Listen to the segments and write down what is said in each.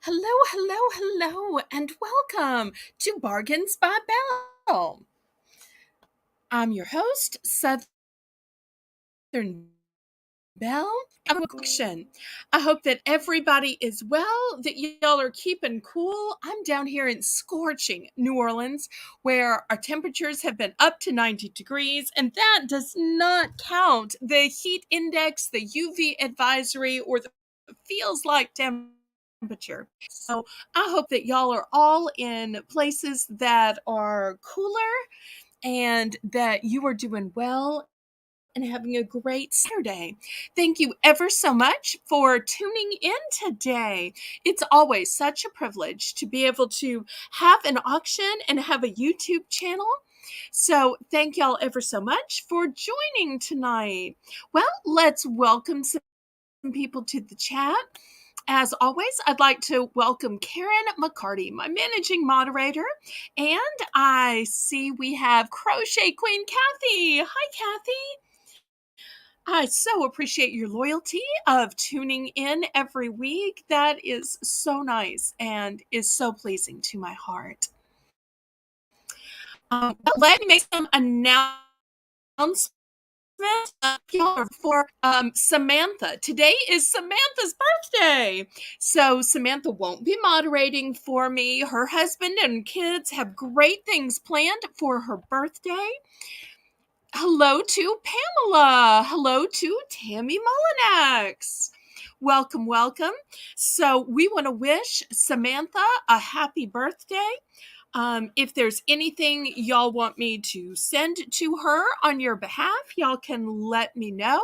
Hello, hello, hello, and welcome to Bargains by Belle. I'm your host, Southern Belle. I'm a question. I hope that everybody is well, that y'all are keeping cool. I'm down here in scorching New Orleans, where our temperatures have been up to 90 degrees, and that does not count the heat index, the UV advisory, or the feels like temperature. So I hope that y'all are all in places that are cooler and that you are doing well and having a great Saturday. Thank you ever so much for tuning in today. It's always such a privilege to be able to have an auction and have a YouTube channel. So thank y'all ever so much for joining tonight. Well, let's welcome some people to the chat. As always, I'd like to welcome Karen McCarty, my managing moderator. And I see we have Crochet Queen Kathy. Hi, Kathy. I so appreciate your loyalty of tuning in every week. That is so nice and is so pleasing to my heart. Let me make some announcements for Samantha. Today is Samantha's birthday. So Samantha won't be moderating for me. Her husband and kids have great things planned for her birthday. Hello to Pamela. Hello to Tammy Mullinax. Welcome, welcome. So we want to wish Samantha a happy birthday. If there's anything y'all want me to send to her on your behalf, y'all can let me know.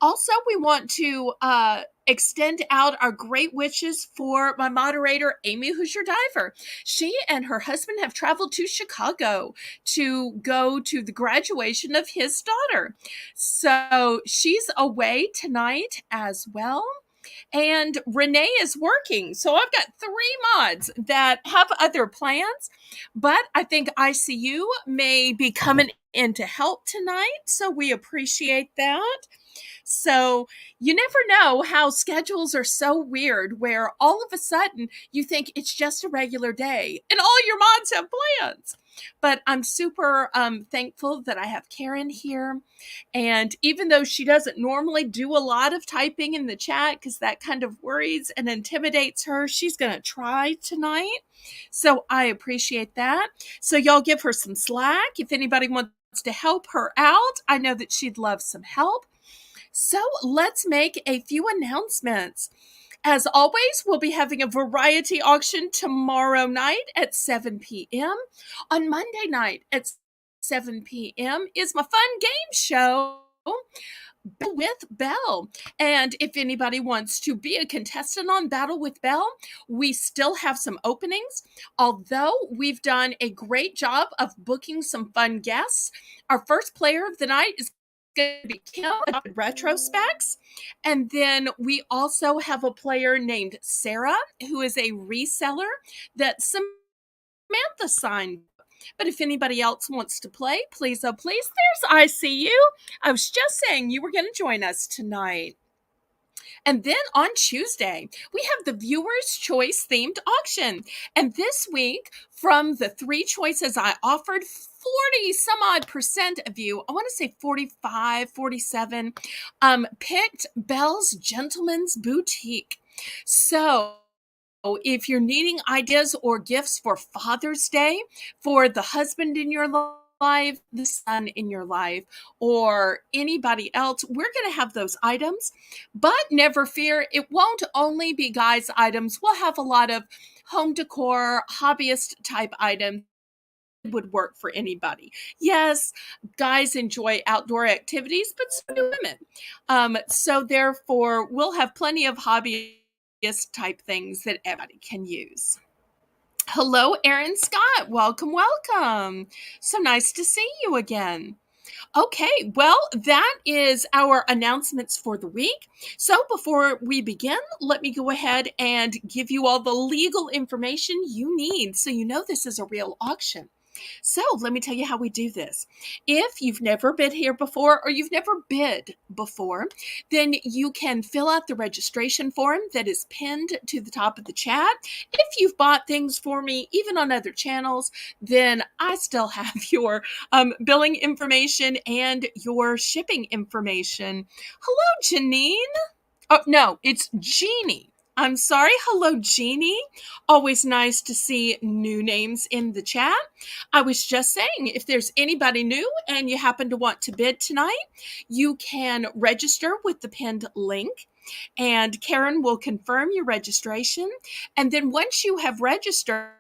Also, we want to extend out our great wishes for my moderator, Amy Hoosier Diver. She and her husband have traveled to Chicago to go to the graduation of his daughter. So she's away tonight as well. And Renee is working. So I've got 3 mods that have other plans, but I think ICU may be coming in to help tonight. So we appreciate that. So you never know how schedules are so weird where all of a sudden you think it's just a regular day and all your mods have plans. But I'm super thankful that I have Karen here. And even though she doesn't normally do a lot of typing in the chat because that kind of worries and intimidates her, she's going to try tonight. So I appreciate that. So y'all give her some slack. If anybody wants to help her out, I know that she'd love some help. So let's make a few announcements. As always, we'll be having a variety auction tomorrow night at 7 p.m. On Monday night at 7 p.m. is my fun game show Battle with Belle. And if anybody wants to be a contestant on Battle with Belle, we still have some openings. Although we've done a great job of booking some fun guests, our first player of the night is going to be Kim Retrospects. And then we also have a player named Sarah, who is a reseller that Samantha signed. But if anybody else wants to play, please, oh please, there's ICU. I was just saying you were going to join us tonight. And then on Tuesday, we have the Viewer's Choice themed auction. And this week, from the 3 choices I offered, 40 some odd percent of you, I want to say 45, 47, picked Belle's Gentleman's Boutique. So if you're needing ideas or gifts for Father's Day, for the husband in your life, the son in your life, or anybody else, we're going to have those items. But never fear, it won't only be guys' items. We'll have a lot of home decor, hobbyist type items. Would work for anybody. Yes, guys enjoy outdoor activities, but so do women. So therefore, we'll have plenty of hobbyist type things that everybody can use. Hello, Erin Scott. Welcome, welcome. So nice to see you again. Okay, well, that is our announcements for the week. So before we begin, let me go ahead and give you all the legal information you need so you know this is a real auction. So let me tell you how we do this. If you've never bid here before or you've never bid before, then you can fill out the registration form that is pinned to the top of the chat. If you've bought things for me, even on other channels, then I still have your billing information and your shipping information. Hello, Janine. Oh, no, it's Jeannie. I'm sorry. Hello, Jeannie. Always nice to see new names in the chat. I was just saying, if there's anybody new and you happen to want to bid tonight, you can register with the pinned link, and Karen will confirm your registration. And then once you have registered,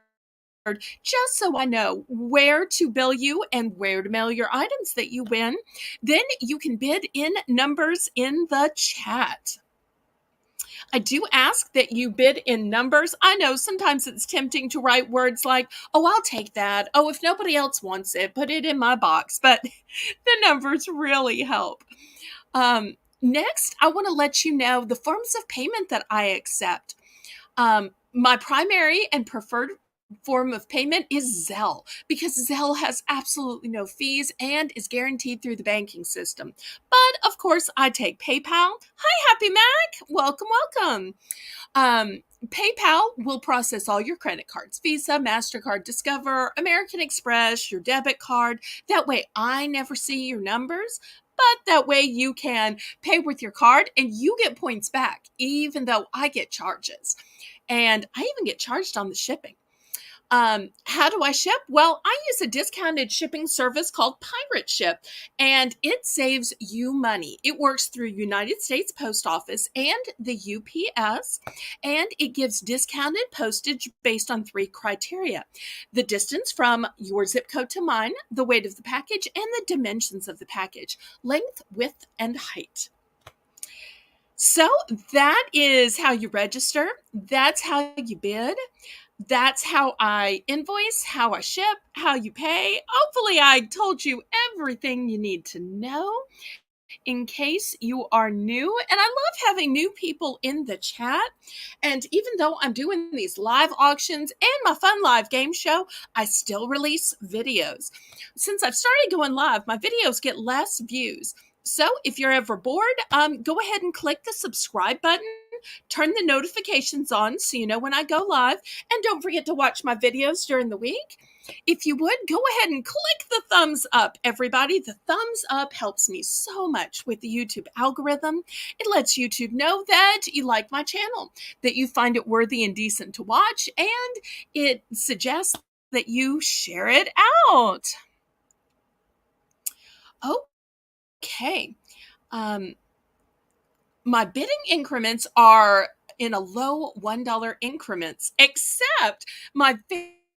just so I know where to bill you and where to mail your items that you win, then you can bid in numbers in the chat. I do ask that you bid in numbers. I know sometimes it's tempting to write words like, oh, I'll take that. Oh, if nobody else wants it, put it in my box. But the numbers really help. Next, I want to let you know the forms of payment that I accept. My primary and preferred form of payment is Zelle, because Zelle has absolutely no fees and is guaranteed through the banking system. But of course, I take PayPal. Hi, Happy Mac. Welcome, welcome. PayPal will process all your credit cards, Visa, MasterCard, Discover, American Express, your debit card. That way I never see your numbers, but that way you can pay with your card and you get points back, even though I get charges. And I even get charged on the shipping. How do I ship? Well, I use a discounted shipping service called Pirate Ship, and it saves you money. It works through United States Post Office and the UPS, and it gives discounted postage based on 3 criteria: the distance from your zip code to mine, the weight of the package, and the dimensions of the package: length, width, and height. So that is how you register. That's how you bid. That's how I invoice, how I ship, how you pay. Hopefully, I told you everything you need to know in case you are new. And I love having new people in the chat. And even though I'm doing these live auctions and my fun live game show, I still release videos. Since I've started going live, my videos get less views. So if you're ever bored, go ahead and click the subscribe button. Turn the notifications on so you know when I go live. And don't forget to watch my videos during the week. If you would, go ahead and click the thumbs up, everybody. The thumbs up helps me so much with the YouTube algorithm. It lets YouTube know that you like my channel, that you find it worthy and decent to watch, and it suggests that you share it out. Okay. My bidding increments are in a low $1 increments, except my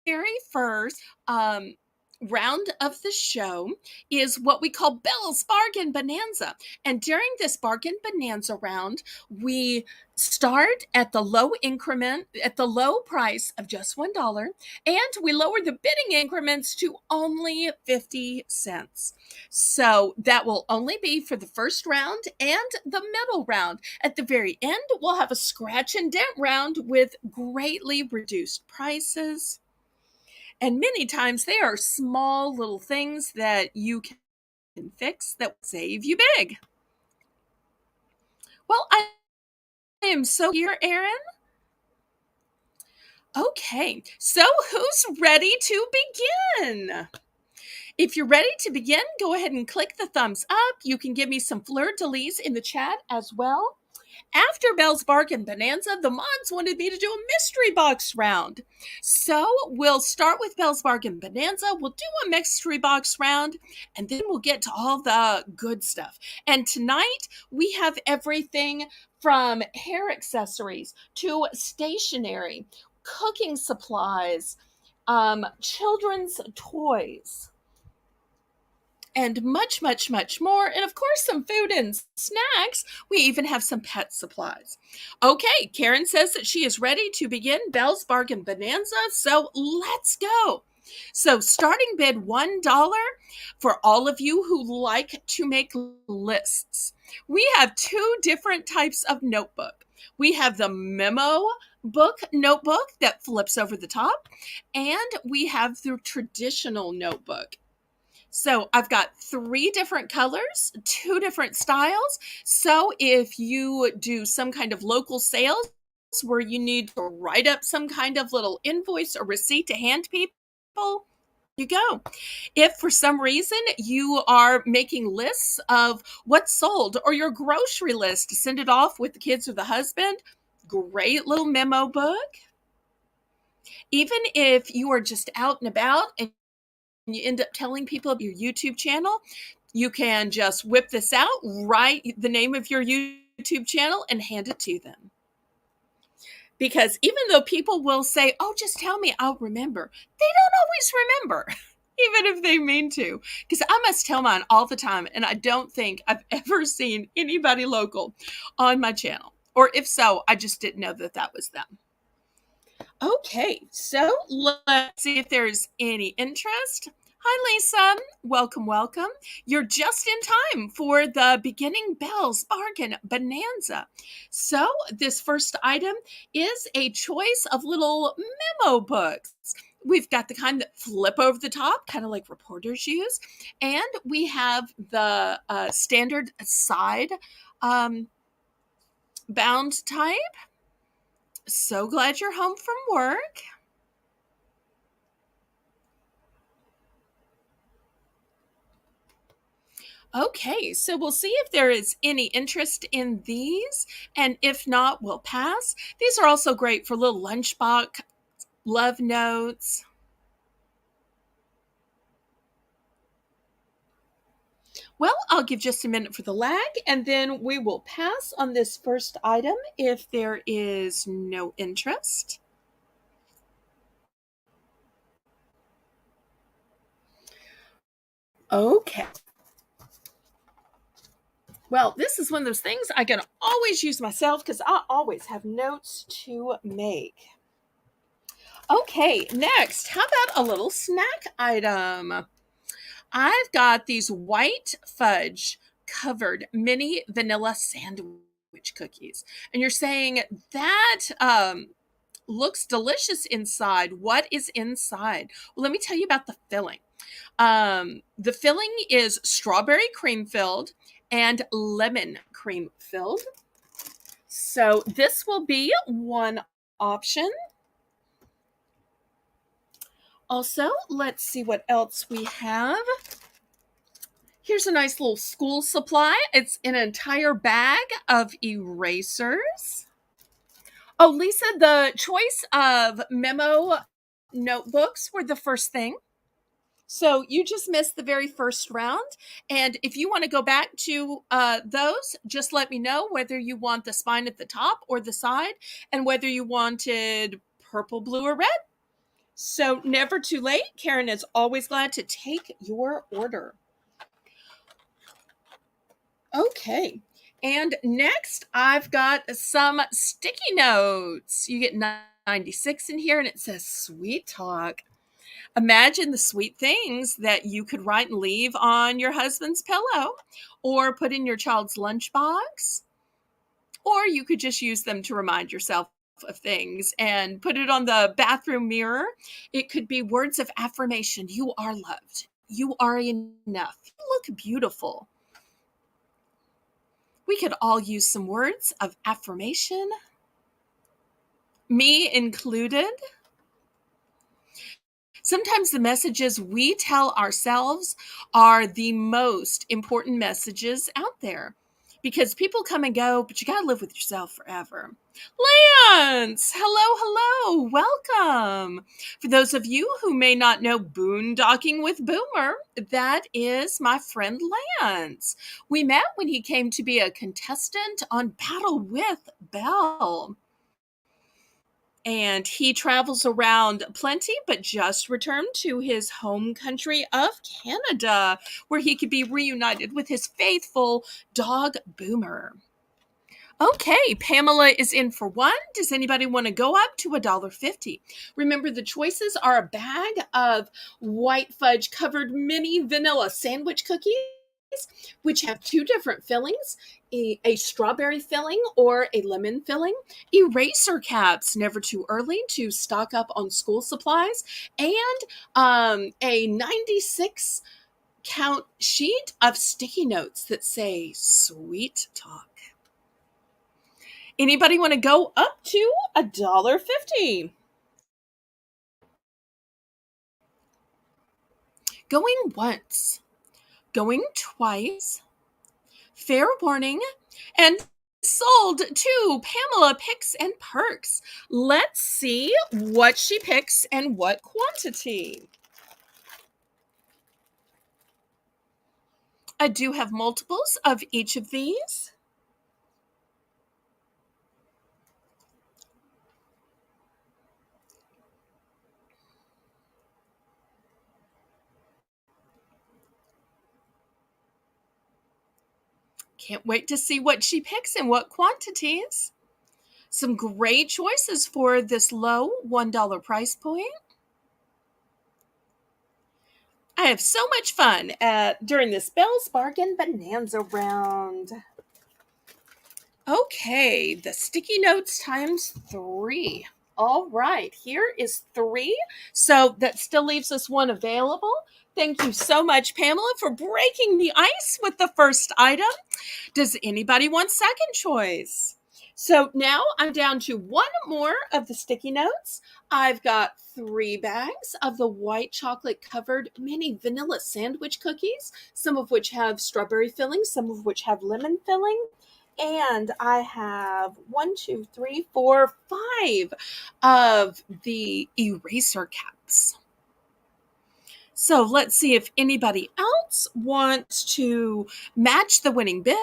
very first round of the show is what we call Belle's Bargain Bonanza. And during this Bargain Bonanza round, we start at the low increment, at the low price of just $1, and we lower the bidding increments to only 50 cents. So that will only be for the first round and the middle round. At the very end, we'll have a scratch and dent round with greatly reduced prices. And many times they are small little things that you can fix that will save you big. Well, I am so here, Erin. Okay, so who's ready to begin? If you're ready to begin, go ahead and click the thumbs up. You can give me some fleur-de-lis in the chat as well. After Belle's Bargain Bonanza, the mods wanted me to do a mystery box round. So we'll start with Belle's Bargain Bonanza. We'll do a mystery box round, and then we'll get to all the good stuff. And tonight, we have everything from hair accessories to stationery, cooking supplies, children's toys, and much, much, much more. And of course, some food and snacks. We even have some pet supplies. Okay, Karen says that she is ready to begin Belle's Bargain Bonanza, so let's go. So starting bid $1 for all of you who like to make lists. We have 2 different types of notebook. We have the memo book notebook that flips over the top, and we have the traditional notebook. So I've got 3 different colors, 2 different styles. So if you do some kind of local sales where you need to write up some kind of little invoice or receipt to hand people, you go. If for some reason you are making lists of what's sold or your grocery list to send it off with the kids or the husband, great little memo book. Even if you are just out and about and you end up telling people about your YouTube channel, you can just whip this out, write the name of your YouTube channel, and hand it to them. Because even though people will say, oh, just tell me, I'll remember, they don't always remember, even if they mean to. Because I must tell mine all the time, and I don't think I've ever seen anybody local on my channel. Or if so, I just didn't know that that was them. Okay, so let's see if there's any interest. Hi, Lisa. Welcome, welcome. You're just in time for the Beginning Belle's Bargain Bonanza. So this first item is a choice of little memo books. We've got the kind that flip over the top, kind of like reporters use. And we have the standard side bound type. So glad you're home from work. Okay, so we'll see if there is any interest in these, and if not, we'll pass. These are also great for little lunchbox love notes. Well, I'll give just a minute for the lag, and then we will pass on this first item if there is no interest. Okay. Well, this is one of those things I can always use myself because I always have notes to make. Okay, next, how about a little snack item? I've got these white fudge covered mini vanilla sandwich cookies. And you're saying that looks delicious inside. What is inside? Well, let me tell you about the filling. The filling is strawberry cream filled and lemon cream filled. So this will be one option. Also, let's see what else we have. Here's a nice little school supply. It's an entire bag of erasers. Oh, Lisa, the choice of memo notebooks were the first thing. So you just missed the very first round. And if you want to go back to those, just let me know whether you want the spine at the top or the side and whether you wanted purple, blue, or red. So never too late. Karen is always glad to take your order. Okay. And next, I've got some sticky notes. You get 96 in here, and it says sweet talk. Imagine the sweet things that you could write and leave on your husband's pillow or put in your child's lunchbox. Or you could just use them to remind yourself of things and put it on the bathroom mirror. It could be words of affirmation. You are loved. You are enough. You look beautiful. We could all use some words of affirmation, me included. Sometimes the messages we tell ourselves are the most important messages out there because people come and go, but you got to live with yourself forever. Lance, hello, welcome. For those of you who may not know Boondocking with Boomer, that is my friend Lance. We met when he came to be a contestant on Battle with Belle. And he travels around plenty, but just returned to his home country of Canada, where he could be reunited with his faithful dog, Boomer. Okay, Pamela is in for one. Does anybody want to go up to $1.50? Remember, the choices are a bag of white fudge covered mini vanilla sandwich cookies which have two different fillings, a strawberry filling or a lemon filling, eraser caps, never too early to stock up on school supplies, and a 96 count sheet of sticky notes that say sweet talk. Anybody want to go up to $1.50? Going once, going twice, fair warning, and sold to Pamela Picks and Perks. Let's see what she picks and what quantity. I do have multiples of each of these. Can't wait to see what she picks and what quantities. Some great choices for this low $1 price point. I have so much fun during this Belle's Bargain Bonanza round. Okay, the sticky notes times 3. All right, here is 3. So that still leaves us one available. Thank you so much, Pamela, for breaking the ice with the first item. Does anybody want second choice? So now I'm down to one more of the sticky notes. I've got 3 bags of the white chocolate covered mini vanilla sandwich cookies, some of which have strawberry filling, some of which have lemon filling. And I have 5 of the eraser caps. So let's see if anybody else wants to match the winning bid,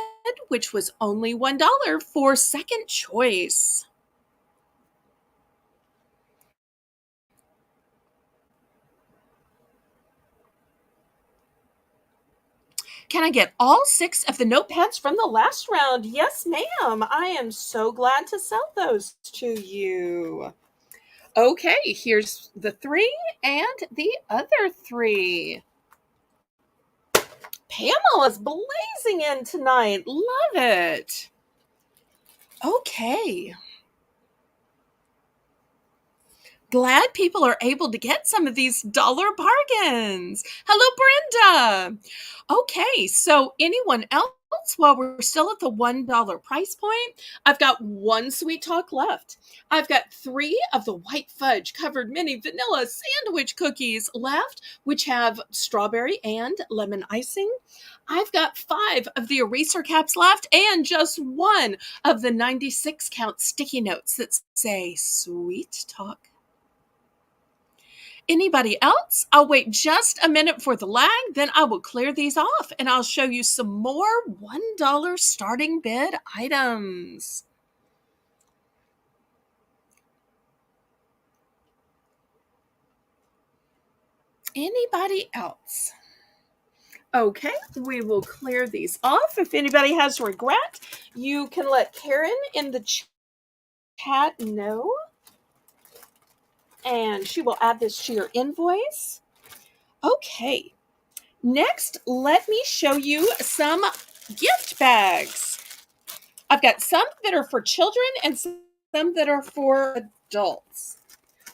which was only $1 for second choice. Can I get all 6 of the notepads from the last round? Yes, ma'am. I am so glad to sell those to you. Okay, here's the 3 and the other 3. Pamela's blazing in tonight. Love it. Okay. Glad people are able to get some of these dollar bargains. Hello, Brenda. Okay, so anyone else while we're still at the $1 price point? I've got 1 sweet talk left. I've got 3 of the white fudge covered mini vanilla sandwich cookies left, which have strawberry and lemon icing. I've got 5 of the eraser caps left and just 1 of the 96 count sticky notes that say sweet talk. Anybody else? I'll wait just a minute for the lag, then I will clear these off and I'll show you some more $1 starting bid items. Anybody else? Okay, we will clear these off. If anybody has regret, you can let Karen in the chat know, and she will add this to your invoice. Okay, next, let me show you some gift bags. I've got some that are for children and some that are for adults.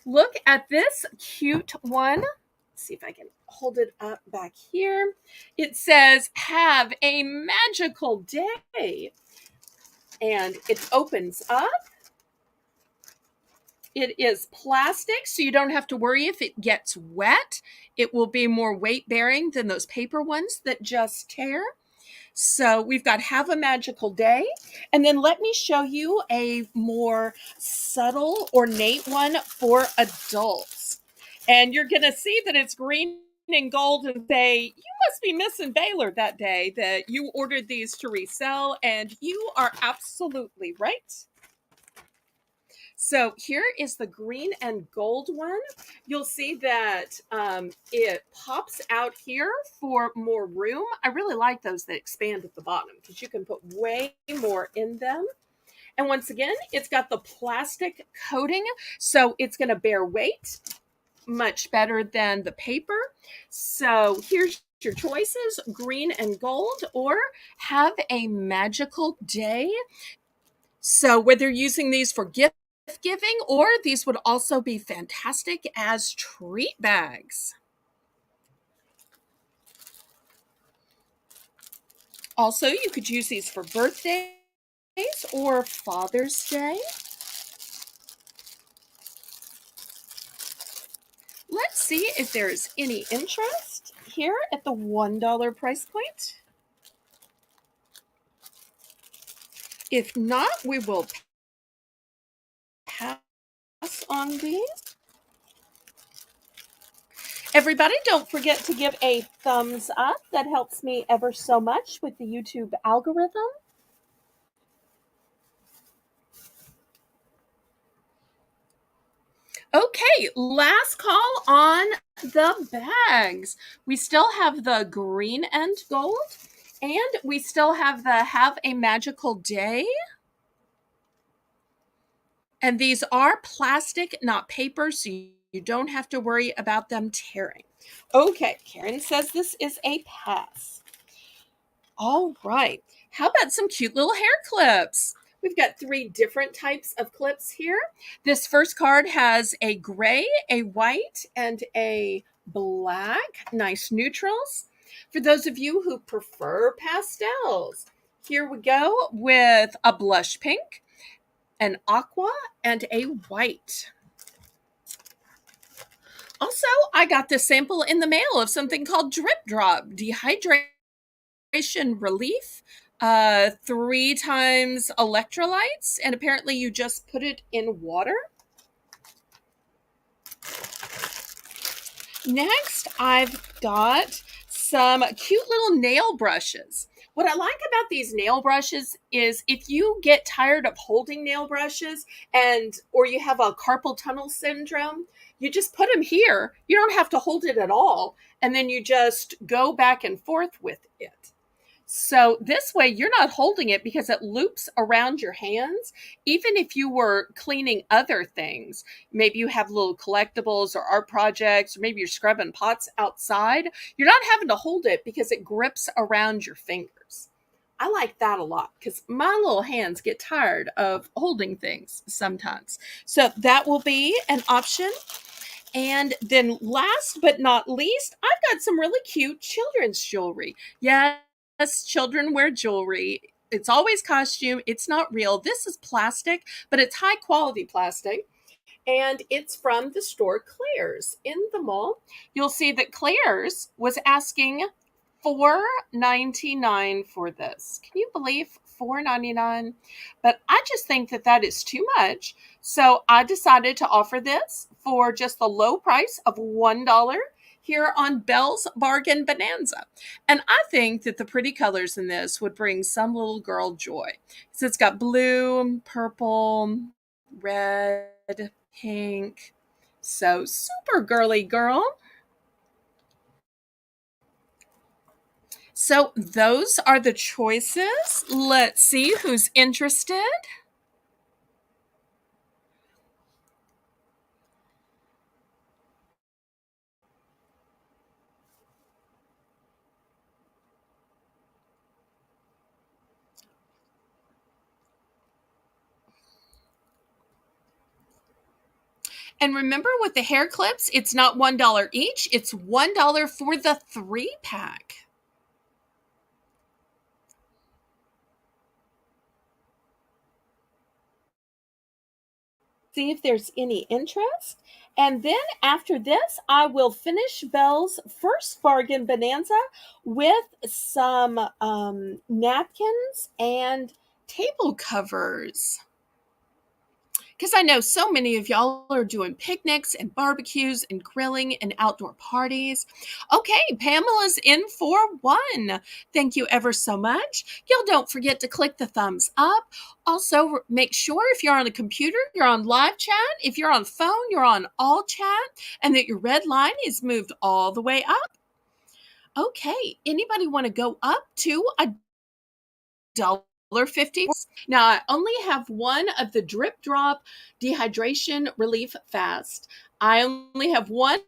Look at this cute one. Let's see if I can hold it up back here. It says, "Have a magical day." And it opens up. It is plastic, so you don't have to worry if it gets wet. It will be more weight bearing than those paper ones that just tear. So we've got "Have a Magical Day." And then let me show you a more subtle, ornate one for adults. And you're going to see that it's green and gold and say, you must be missing Baylor that day that you ordered these to resell. And you are absolutely right. So here is the green and gold one. You'll see that it pops out here for more room. I really like those that expand at the bottom because you can put way more in them. And once again, it's got the plastic coating, so it's going to bear weight much better than the paper. So here's your choices, green and gold, or have a magical day. So whether you're using these for gift giving, or these would also be fantastic as treat bags. Also, you could use these for birthdays or Father's Day. Let's see if there's any interest here at the $1 price point. If not, we will pass on these. Everybody, don't forget to give a thumbs up. That helps me ever so much with the YouTube algorithm. Okay, last call on the bags. We still have the green and gold, and we still have the Have a Magical Day. And these are plastic, not paper, so you don't have to worry about them tearing. Okay, Karen says this is a pass. All right, how about some cute little hair clips? We've got 3 different types of clips here. This first card has a gray, a white, and a black. Nice neutrals. For those of you who prefer pastels, here we go with a blush pink, an aqua, and a white. Also, I got this sample in the mail of something called Drip Drop Dehydration Relief. 3 times electrolytes, and apparently you just put it in water. Next, I've got some cute little nail brushes. What I like about these nail brushes is if you get tired of holding nail brushes or you have a carpal tunnel syndrome, you just put them here. You don't have to hold it at all, and then you just go back and forth with it. So this way you're not holding it because it loops around your hands. Even if you were cleaning other things, maybe you have little collectibles or art projects, or maybe you're scrubbing pots outside, you're not having to hold it because it grips around your fingers. I like that a lot because my little hands get tired of holding things sometimes. So that will be an option. And then last but not least, I've got some really cute children's jewelry. Yes, children wear jewelry. It's always costume. It's not real. This is plastic, but it's high quality plastic. And it's from the store Claire's in the mall. You'll see that Claire's was asking $4.99 for this. Can you believe $4.99? But I just think that is too much. So I decided to offer this for just the low price of $1 here on Belle's Bargain Bonanza. And I think that the pretty colors in this would bring some little girl joy. So it's got blue, purple, red, pink. So super girly girl. So those are the choices. Let's see who's interested. And remember with the hair clips, it's not $1 each, it's $1 for the 3-pack. See if there's any interest. And then after this, I will finish Belle's first bargain bonanza with some napkins and table covers. Because I know so many of y'all are doing picnics and barbecues and grilling and outdoor parties. Okay, Pamela's in for 1. Thank you ever so much. Y'all don't forget to click the thumbs up. Also, make sure if you're on a computer, you're on live chat. If you're on phone, you're on all chat, and that your red line is moved all the way up. Okay, anybody want to go up to $1.50? Now, I only have one of the Drip Drop Dehydration Relief Fast. I only have one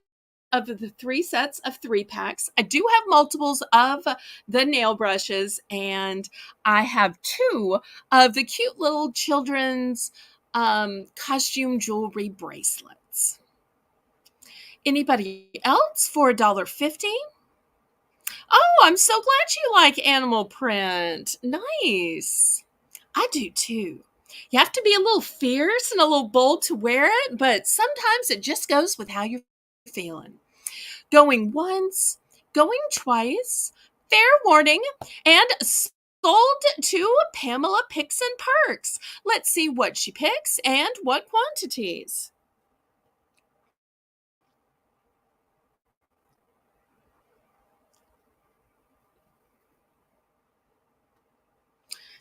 of the 3 sets of 3 packs. I do have multiples of the nail brushes, and I have 2 of the cute little children's costume jewelry bracelets. Anybody else for $1.50? Oh, I'm so glad you like animal print. Nice. I do too. You have to be a little fierce and a little bold to wear it, but sometimes it just goes with how you're feeling. Going once, going twice, fair warning, and sold to Pamela Picks and Perks. Let's see what she picks and what quantities.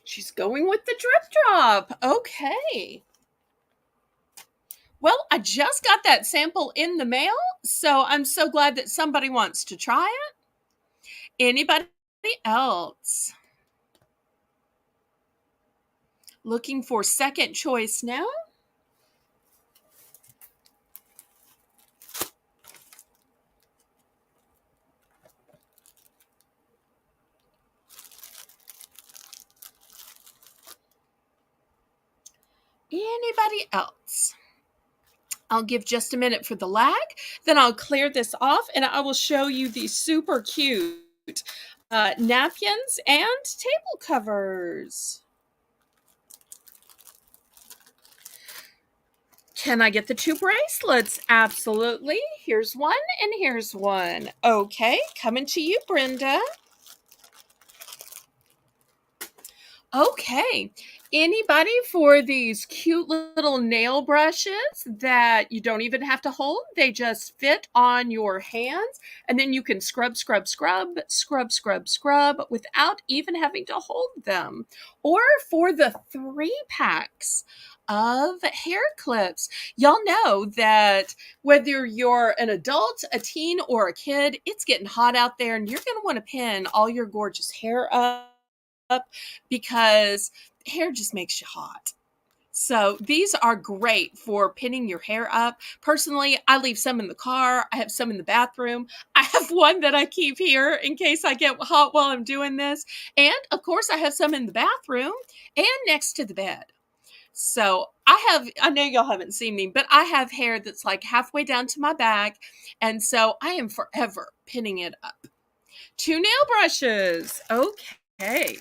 She's going with the drip drop. Okay. Well, I just got that sample in the mail, so I'm so glad that somebody wants to try it. Anybody else? Looking for second choice now? Anybody else? I'll give just a minute for the lag, then I'll clear this off and I will show you these super cute napkins and table covers. Can I get the 2 bracelets? Absolutely. Here's one and here's one. Okay, coming to you, Brenda. Okay. Anybody for these cute little nail brushes that you don't even have to hold? They just fit on your hands, and then you can scrub, scrub, scrub, scrub, scrub, scrub without even having to hold them. Or for the 3 packs of hair clips. Y'all know that whether you're an adult, a teen, or a kid, it's getting hot out there, and you're going to want to pin all your gorgeous hair up because hair just makes you hot. So these are great for pinning your hair up. Personally, I leave some in the car. I have some in the bathroom. I have one that I keep here in case I get hot while I'm doing this. And of course, I have some in the bathroom and next to the bed. So I know y'all haven't seen me, but I have hair that's like halfway down to my back. And so I am forever pinning it up. 2 nail brushes. Okay.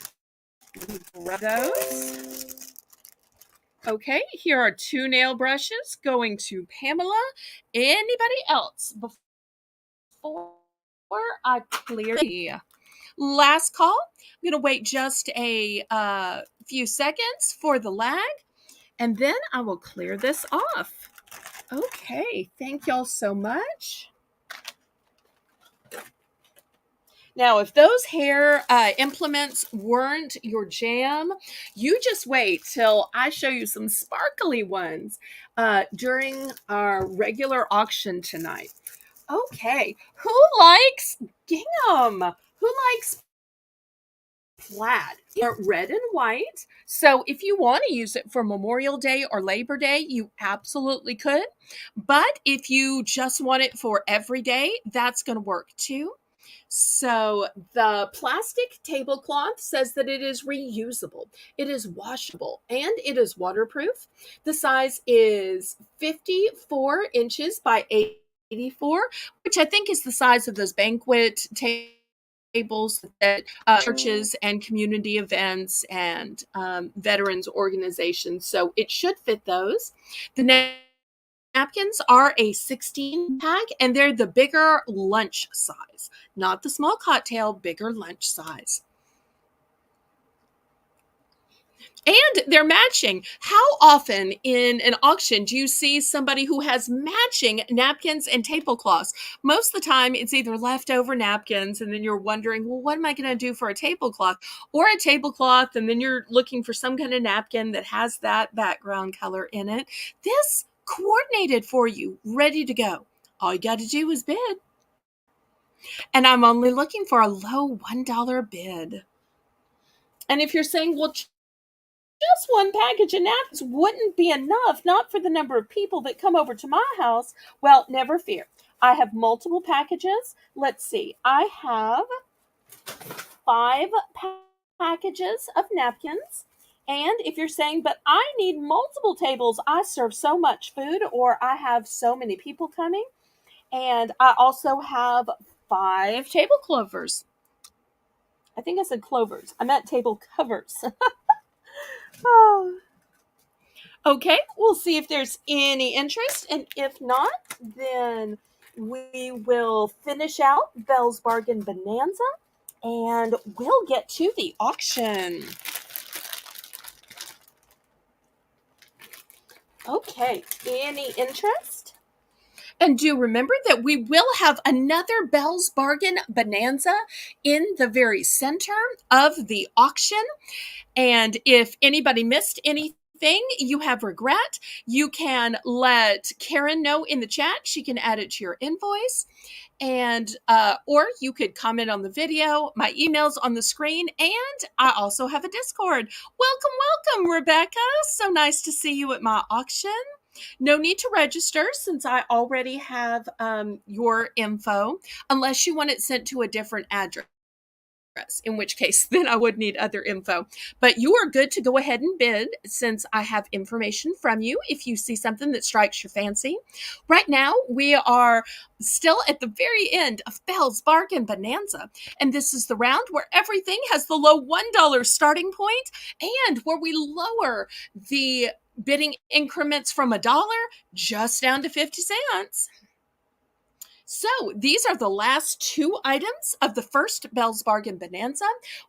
Grab those. Okay, here are 2 nail brushes going to Pamela. Anybody else before I clear the last call? I'm going to wait just a few seconds for the lag, and then I will clear this off. Okay, thank y'all so much. Now, if those hair implements weren't your jam, you just wait till I show you some sparkly ones during our regular auction tonight. Okay, who likes gingham? Who likes plaid? They're red and white. So if you want to use it for Memorial Day or Labor Day, you absolutely could. But if you just want it for every day, that's going to work too. So the plastic tablecloth says that it is reusable, it is washable, and it is waterproof. The size is 54 inches by 84, which I think is the size of those banquet tables that churches and community events and veterans organizations. So it should fit those. The napkins are a 16 pack and they're the bigger lunch size, not the small cocktail, bigger lunch size. And they're matching. How often in an auction do you see somebody who has matching napkins and tablecloths? Most of the time, it's either leftover napkins, and then you're wondering, well, what am I going to do for a tablecloth? Or a tablecloth, and then you're looking for some kind of napkin that has that background color in it. This coordinated for you, ready to go. All you got to do is bid. And I'm only looking for a low $1 bid. And if you're saying, well, just one package of napkins wouldn't be enough, not for the number of people that come over to my house. Well, never fear. I have multiple packages. Let's see. I have 5 packages of napkins. And if you're saying, but I need multiple tables, I serve so much food, or I have so many people coming, and I also have 5 table clovers. I think I said clovers. I meant table covers. Oh. Okay, we'll see if there's any interest, and if not, then we will finish out Belle's Bargain Bonanza, and we'll get to the auction. Okay, any interest? And do remember that we will have another Belle's Bargain Bonanza in the very center of the auction. And if anybody missed anything, you have regret, you can let Karen know in the chat. She can add it to your invoice. And or you could comment on the video. My email's on the screen, and I also have a Discord. Welcome, Rebecca. So nice to see you at my auction. No need to register since I already have your info, unless you want it sent to a different address, in which case then I would need other info. But you are good to go ahead and bid since I have information from you if you see something that strikes your fancy. Right now, we are still at the very end of Belle's Bargain Bonanza, and this is the round where everything has the low $1 starting point and where we lower the bidding increments from $1 just down to 50 cents. So these are the last 2 items of the first Belle's Bargain Bonanza.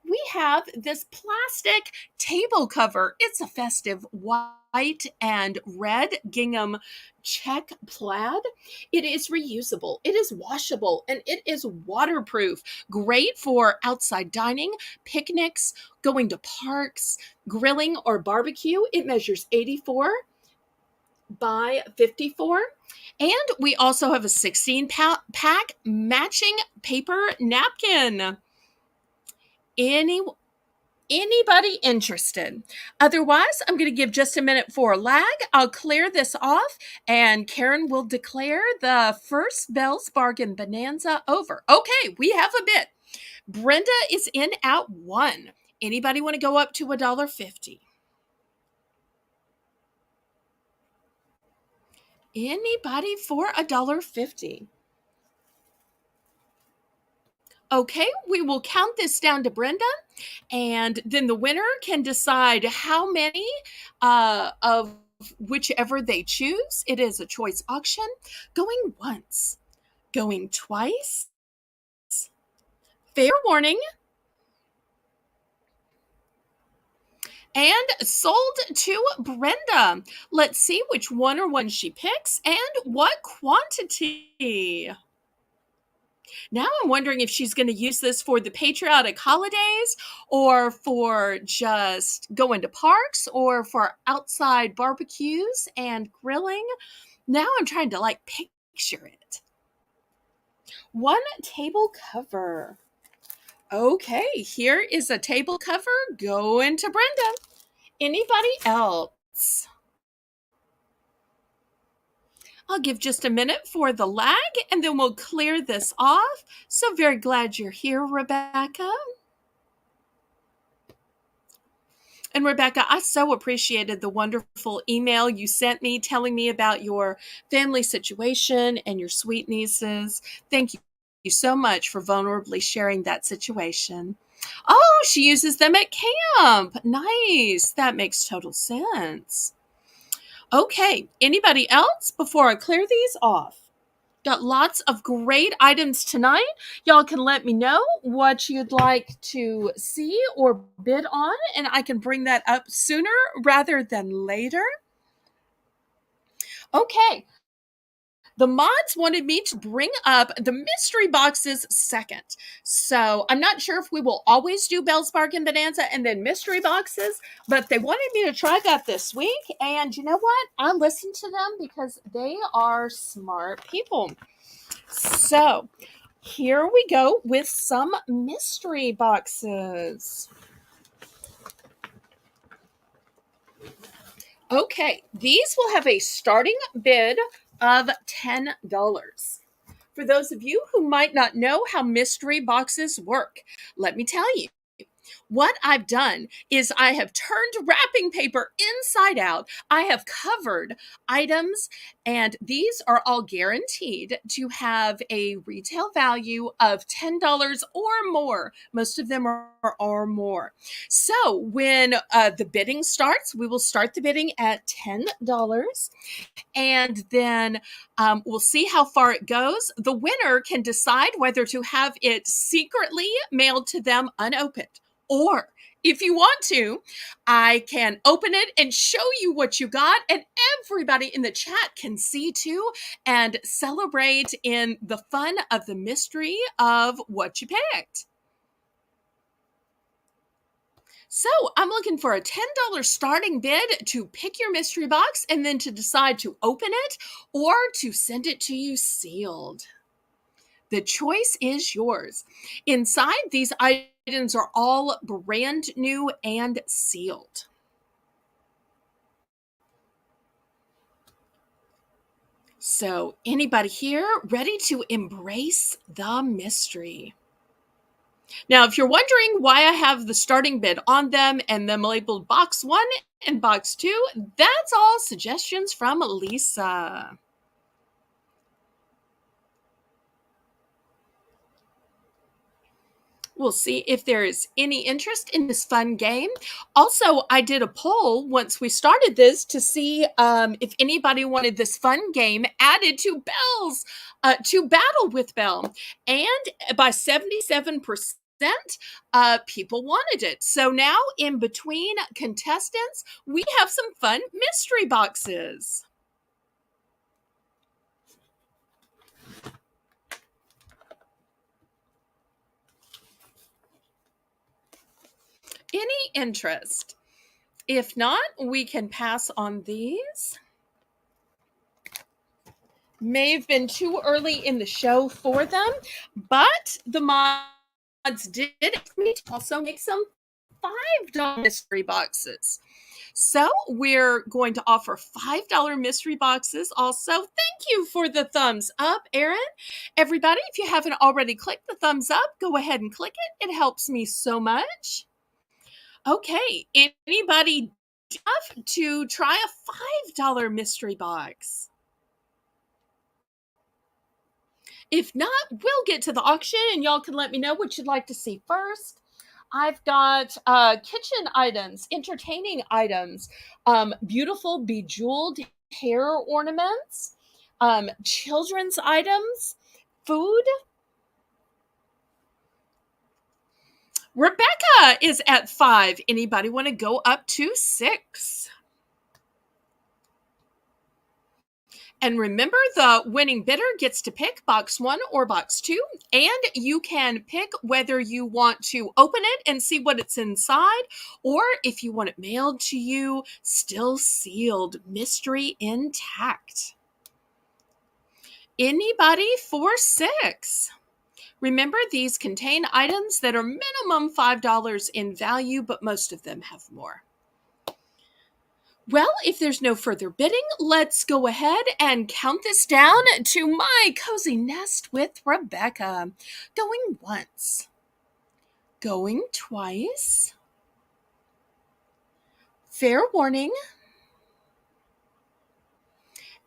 We have this plastic table cover. It's a festive white and red gingham check plaid. It is reusable, it is washable, and it is waterproof. Great for outside dining, picnics, going to parks, grilling, or barbecue. It measures 84 by 54. And we also have a 16 pack matching paper napkin. Anybody interested? Otherwise, I'm going to give just a minute for a lag. I'll clear this off, and Karen will declare the first Belle's Bargain Bonanza over. Okay, we have a bid. Brenda is in at 1. Anybody want to go up to $1.50? Anybody for $1.50? Okay, we will count this down to Brenda, and then the winner can decide how many of whichever they choose. It is a choice auction. Going once, going twice. Fair warning. And sold to Brenda. Let's see which one she picks and what quantity. Now I'm wondering if she's going to use this for the patriotic holidays, or for just going to parks, or for outside barbecues and grilling. Now I'm trying to picture it. 1 table cover. Okay, here is a table cover going to Brenda. Anybody else? I'll give just a minute for the lag, and then we'll clear this off. So very glad you're here, Rebecca. And Rebecca, I so appreciated the wonderful email you sent me telling me about your family situation and your sweet nieces. Thank you so much for vulnerably sharing that situation. Oh, she uses them at camp. Nice. That makes total sense. Okay, anybody else before I clear these off? Got lots of great items tonight. Y'all can let me know what you'd like to see or bid on, and I can bring that up sooner rather than later. Okay. The mods wanted me to bring up the mystery boxes second. So I'm not sure if we will always do Belle's Bargain Bonanza and then mystery boxes, but they wanted me to try that this week. And you know what? I listened to them because they are smart people. So here we go with some mystery boxes. Okay, these will have a starting bid of $10. For those of you who might not know how mystery boxes work, let me tell you. What I've done is I have turned wrapping paper inside out. I have covered items, and these are all guaranteed to have a retail value of $10 or more. Most of them are or more. So when the bidding starts, we will start the bidding at $10. And then we'll see how far it goes. The winner can decide whether to have it secretly mailed to them unopened, or if you want to, I can open it and show you what you got, and everybody in the chat can see too and celebrate in the fun of the mystery of what you picked. So I'm looking for a $10 starting bid to pick your mystery box and then to decide to open it or to send it to you sealed. The choice is yours. Inside, these items are all brand new and sealed. So anybody here ready to embrace the mystery? Now, if you're wondering why I have the starting bid on them and them labeled box 1 and box 2, that's all suggestions from Lisa. We'll see if there is any interest in this fun game. Also, I did a poll once we started this to see if anybody wanted this fun game added to Belle's, to Battle with Belle. And by 77%, people wanted it. So now, in between contestants, we have some fun mystery boxes. Any interest? If not, we can pass on these. May have been too early in the show for them, but the mods did me to also make some $5 mystery boxes. So we're going to offer $5 mystery boxes also. Thank you for the thumbs up, Erin. Everybody, if you haven't already clicked the thumbs up, go ahead and click it. It helps me so much. Okay, anybody have to try a $5 mystery box? If not, we'll get to the auction and y'all can let me know what you'd like to see first. I've got kitchen items, entertaining items, beautiful bejeweled hair ornaments, children's items, food. Rebecca is at 5. Anybody want to go up to 6? And remember, the winning bidder gets to pick box 1 or box 2, and you can pick whether you want to open it and see what it's inside, or if you want it mailed to you, still sealed, mystery intact. Anybody for 6? Remember, these contain items that are minimum $5 in value, but most of them have more. Well, if there's no further bidding, let's go ahead and count this down to my cozy nest with Rebecca. Going once, going twice. Fair warning.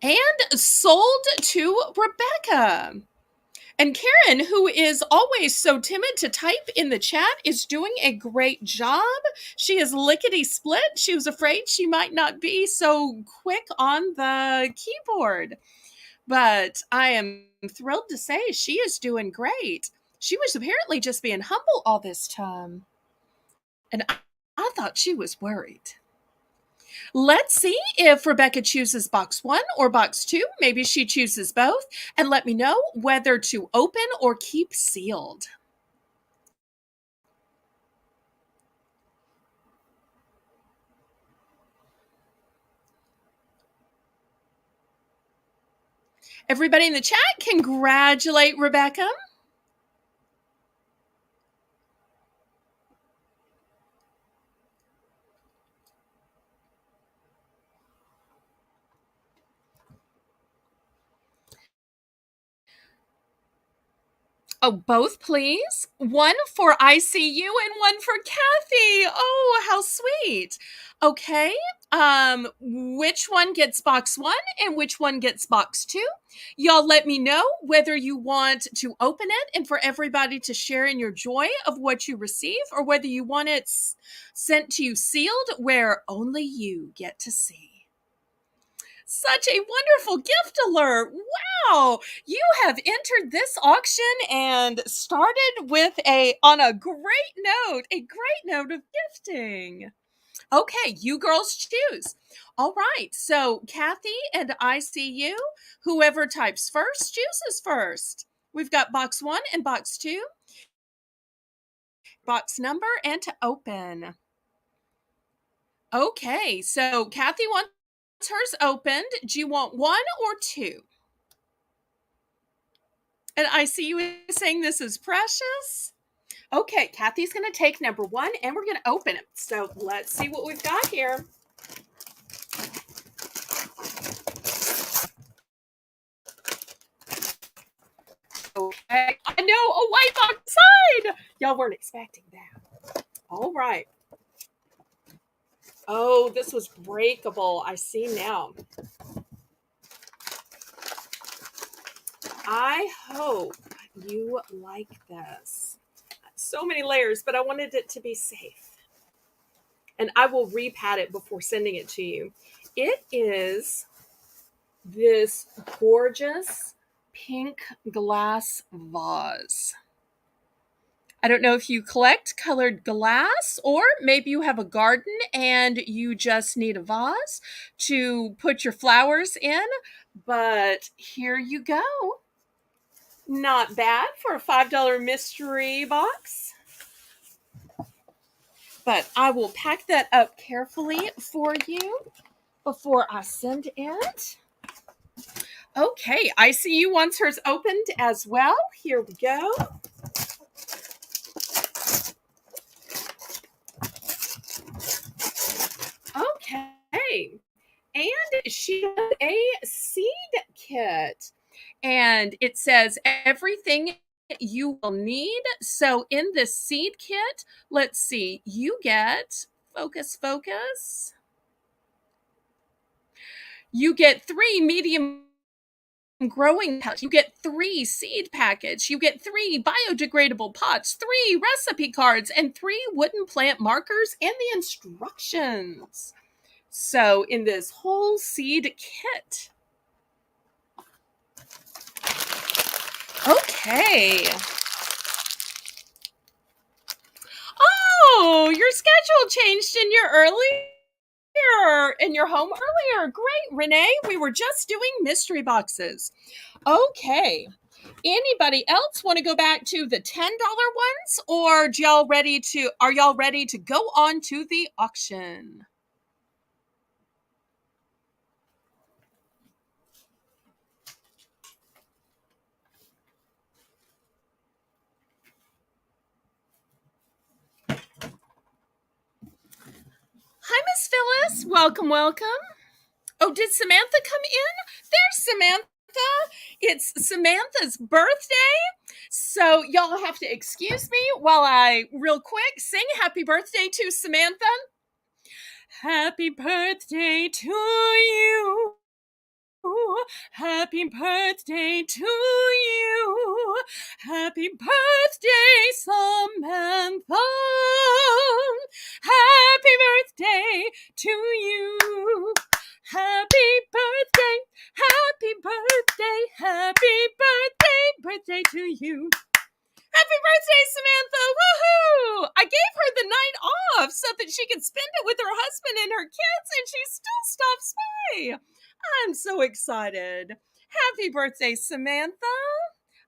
And sold to Rebecca. And Karen, who is always so timid to type in the chat, is doing a great job. She is lickety split. She was afraid she might not be so quick on the keyboard. But I am thrilled to say she is doing great. She was apparently just being humble all this time. And I thought she was worried. Let's see if Rebecca chooses box 1 or box 2. Maybe she chooses both. And let me know whether to open or keep sealed. Everybody in the chat, congratulate Rebecca. Oh, both, please. One for ICU and one for Kathy. Oh, how sweet. Okay. Which one gets box one and which one gets box two? Y'all let me know whether you want to open it and for everybody to share in your joy of what you receive, or whether you want it sent to you sealed where only you get to see. Such a wonderful gift alert. Wow. You have entered this auction and started with on a great note of gifting. Okay, you girls choose. All right. So Kathy and ICU, whoever types first chooses first. We've got box one and box two, box number, and to open. Okay, so Kathy wants hers opened. Do you want one or two? And I see you saying this is precious. Okay, Kathy's going to take number one and we're going to open it. So let's see what we've got here. Okay, I know, a white box side. Y'all weren't expecting that. All right. Oh, this was breakable. I see now. I hope you like this. So many layers, but I wanted it to be safe. And I will repat it before sending it to you. It is this gorgeous pink glass vase. I don't know if you collect colored glass, or maybe you have a garden and you just need a vase to put your flowers in, but here you go. Not bad for a $5 mystery box. But I will pack that up carefully for you before I send it. Okay, ICU wants hers opened as well. Here we go. Okay. And she has a seed kit. And it says everything you will need. So in this seed kit, let's see, you get, focus. You get 3 medium growing pouch, you get 3 seed packets, you get 3 biodegradable pots, 3 recipe cards, and 3 wooden plant markers and the instructions. So in this whole seed kit. Okay. Oh, your schedule changed in your home earlier. Great, Renee. We were just doing mystery boxes. Okay. Anybody else want to go back to the $10 ones, or are y'all ready to go on to the auction? Hi, Miss Phyllis. Welcome. Oh, did Samantha come in? There's Samantha. It's Samantha's birthday. So y'all have to excuse me while I real quick sing happy birthday to Samantha. Happy birthday to you. Happy birthday to you. Happy birthday, Samantha. Happy birthday to you. Happy birthday, happy birthday, happy birthday to you. Happy birthday, Samantha! Woohoo! I gave her the night off so that she could spend it with her husband and her kids, and she still stops by. I'm so excited. Happy birthday, Samantha.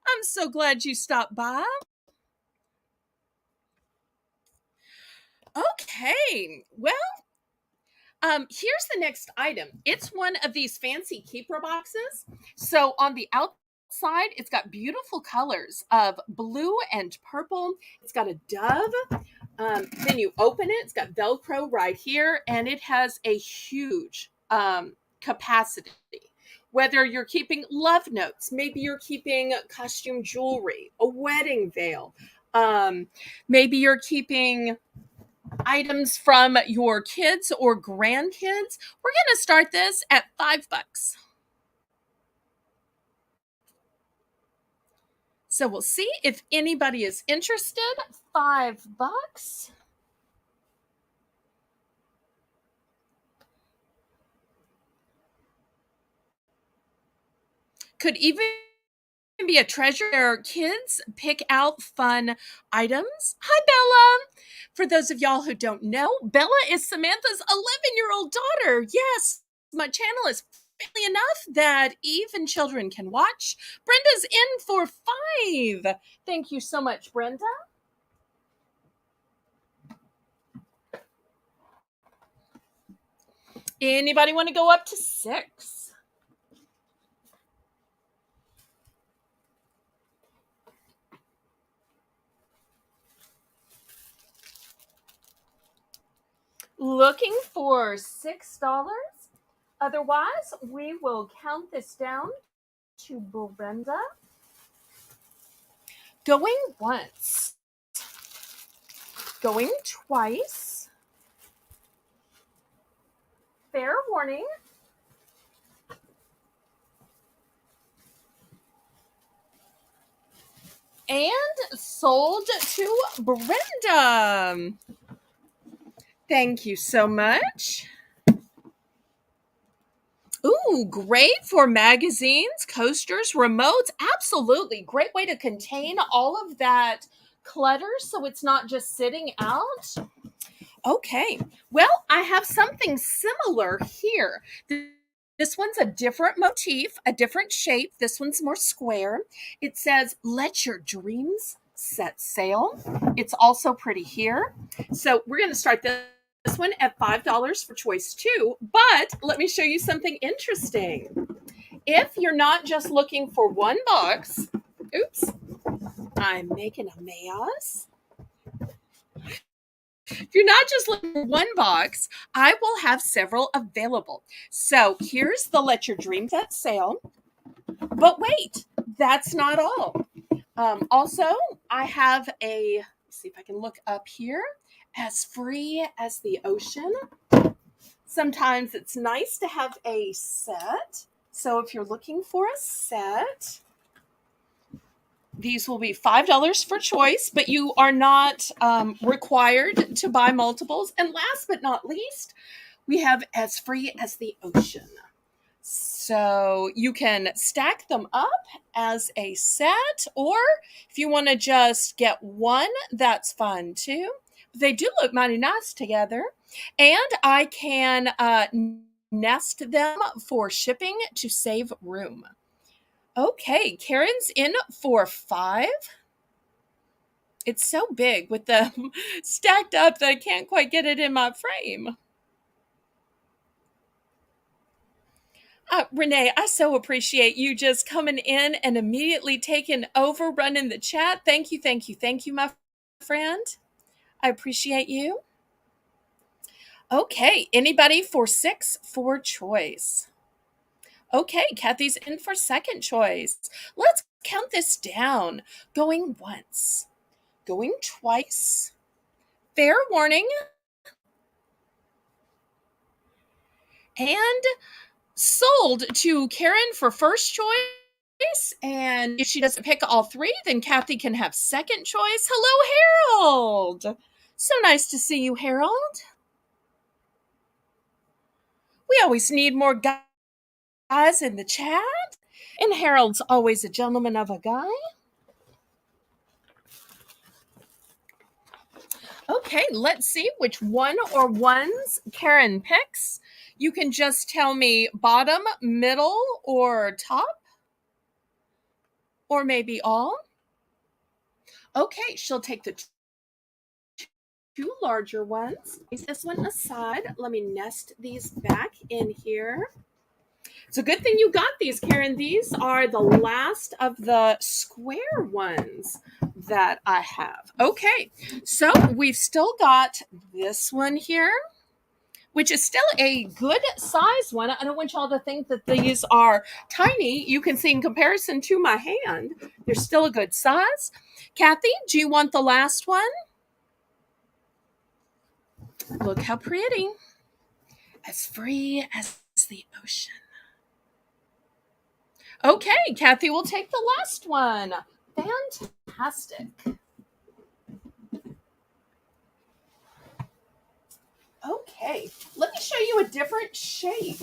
I'm so glad you stopped by. Okay, well, here's the next item. It's one of these fancy keeper boxes. So on the outside, it's got beautiful colors of blue and purple. It's got a dove. Then you open it. It's got Velcro right here, and it has a huge capacity. Whether you're keeping love notes, maybe you're keeping costume jewelry, a wedding veil, um, maybe you're keeping items from your kids or grandkids. We're going to start this at $5. So we'll see if anybody is interested. $5. Could even be a treasure where kids pick out fun items. Hi, Bella. For those of y'all who don't know, Bella is Samantha's 11-year-old daughter. Yes, my channel is family enough that even children can watch. Brenda's in for 5. Thank you so much, Brenda. Anybody want to go up to 6? Looking for $6? Otherwise, we will count this down to Brenda. Going once. Going twice. Fair warning. And sold to Brenda. Thank you so much. Ooh, great for magazines, coasters, remotes. Absolutely. Great way to contain all of that clutter so it's not just sitting out. Okay. Well, I have something similar here. This one's a different motif, a different shape. This one's more square. It says, "Let your dreams set sail." It's also pretty here. So we're going to start this one at $5 for choice 2. But let me show you something interesting. If you're not just looking for one box, oops, I'm making a mess. If you're not just looking for one box, I will have several available. So here's the Let Your Dream Set sale. But wait, that's not all. Also, I have let's see if I can look up here, As Free as the Ocean. Sometimes it's nice to have a set. So if you're looking for a set, these will be $5 for choice, but you are not required to buy multiples. And last but not least, we have As Free as the Ocean. So you can stack them up as a set, or if you want to just get one, that's fun too. They do look mighty nice together. And I can nest them for shipping to save room. Okay, Karen's in for 5. It's so big with them stacked up that I can't quite get it in my frame. Renee, I so appreciate you just coming in and immediately taking over, running the chat. Thank you, thank you, thank you, my friend. I appreciate you. Okay, anybody for 6 for choice? Okay, Kathy's in for second choice. Let's count this down. Going once, going twice. Fair warning. And sold to Karen for first choice. And if she doesn't pick all 3, then Kathy can have second choice. Hello, Harold. So nice to see you, Harold. We always need more guys in the chat. And Harold's always a gentleman of a guy. Okay, let's see which one or ones Karen picks. You can just tell me bottom, middle, or top. Or maybe all. Okay, she'll take the 2 larger ones. Place this one aside. Let me nest these back in here. It's a good thing you got these, Karen. These are the last of the square ones that I have. Okay, so we've still got this one here. which is still a good size one. I don't want y'all to think that these are tiny. You can see in comparison to my hand, they're still a good size. Kathy, do you want the last one? Look how pretty. As free as the ocean. Okay, Kathy will take the last one. Fantastic. Okay, let me show you a different shape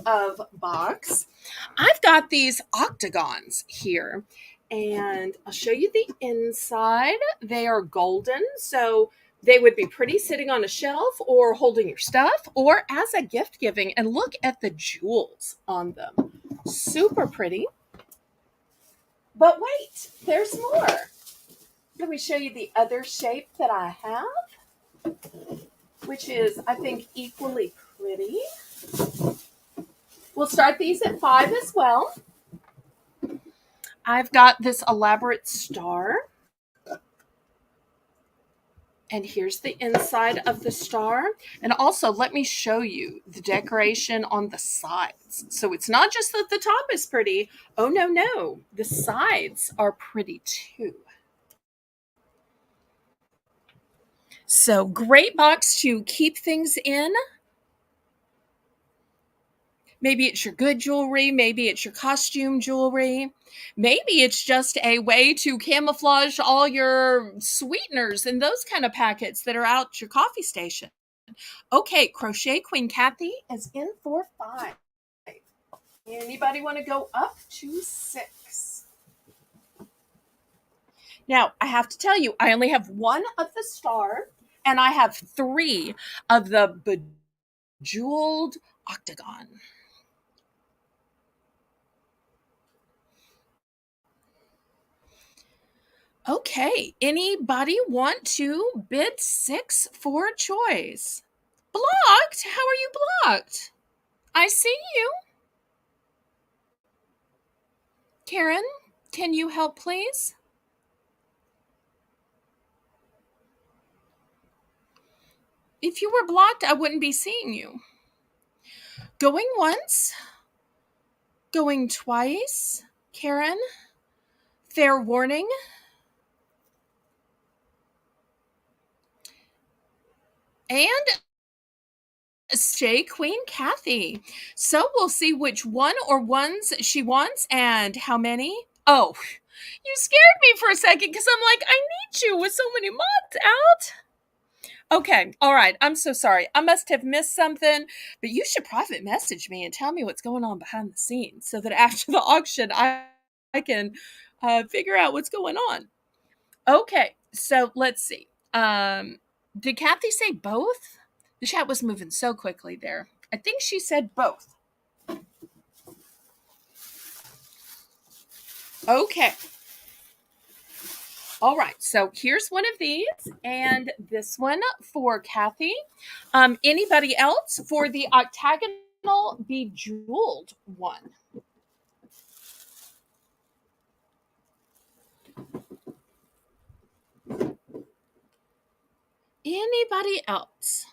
of box. I've got these octagons here, and I'll show you the inside. They are golden, so they would be pretty sitting on a shelf or holding your stuff or as a gift giving. And look at the jewels on them. Super pretty. But wait, there's more. Let me show you the other shape that I have, which is, I think, equally pretty. We'll start these at 5 as well. I've got this elaborate star. And here's the inside of the star. And also, let me show you the decoration on the sides. So it's not just that the top is pretty. Oh, no, no. The sides are pretty too. So great box to keep things in. Maybe it's your good jewelry. Maybe it's your costume jewelry. Maybe it's just a way to camouflage all your sweeteners and those kind of packets that are out at your coffee station. Okay, Crochet Queen Kathy is in for 5. Anybody want to go up to 6? Now, I have to tell you, I only have 1 of the star, and I have 3 of the bejeweled octagon. Okay, anybody want to bid 6 for choice? Blocked? How are you blocked? I see you. Karen, can you help, please? If you were blocked, I wouldn't be seeing you. Going once. Going twice. Karen, fair warning. And Shay Queen Kathy. So we'll see which one or ones she wants and how many. Oh, you scared me for a second because I'm like, I need you with so many mods out. Okay, all right. I'm so sorry. I must have missed something, but you should private message me and tell me what's going on behind the scenes so that after the auction, I can figure out what's going on. Okay, so let's see. Did Kathy say both? The chat was moving so quickly there. I think she said both. Okay. All right, so here's one of these, and this one for Kathy. Anybody else for the octagonal bejeweled one? Anybody else?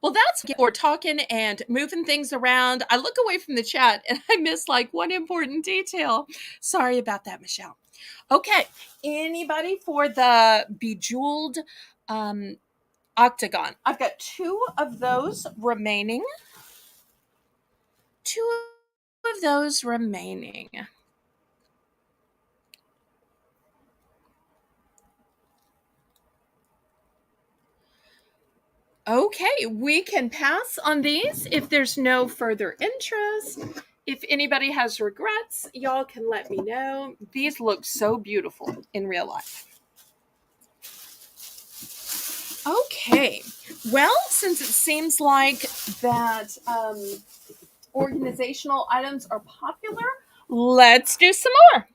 Well, that's for talking and moving things around. I look away from the chat and I miss like one important detail. Sorry about that, Michelle. Okay, anybody for the bejeweled octagon? I've got 2 of those remaining. 2 of those remaining. Okay, we can pass on these if there's no further interest. If anybody has regrets, y'all can let me know. These look so beautiful in real life. Okay, well, since it seems like that organizational items are popular, let's do some more.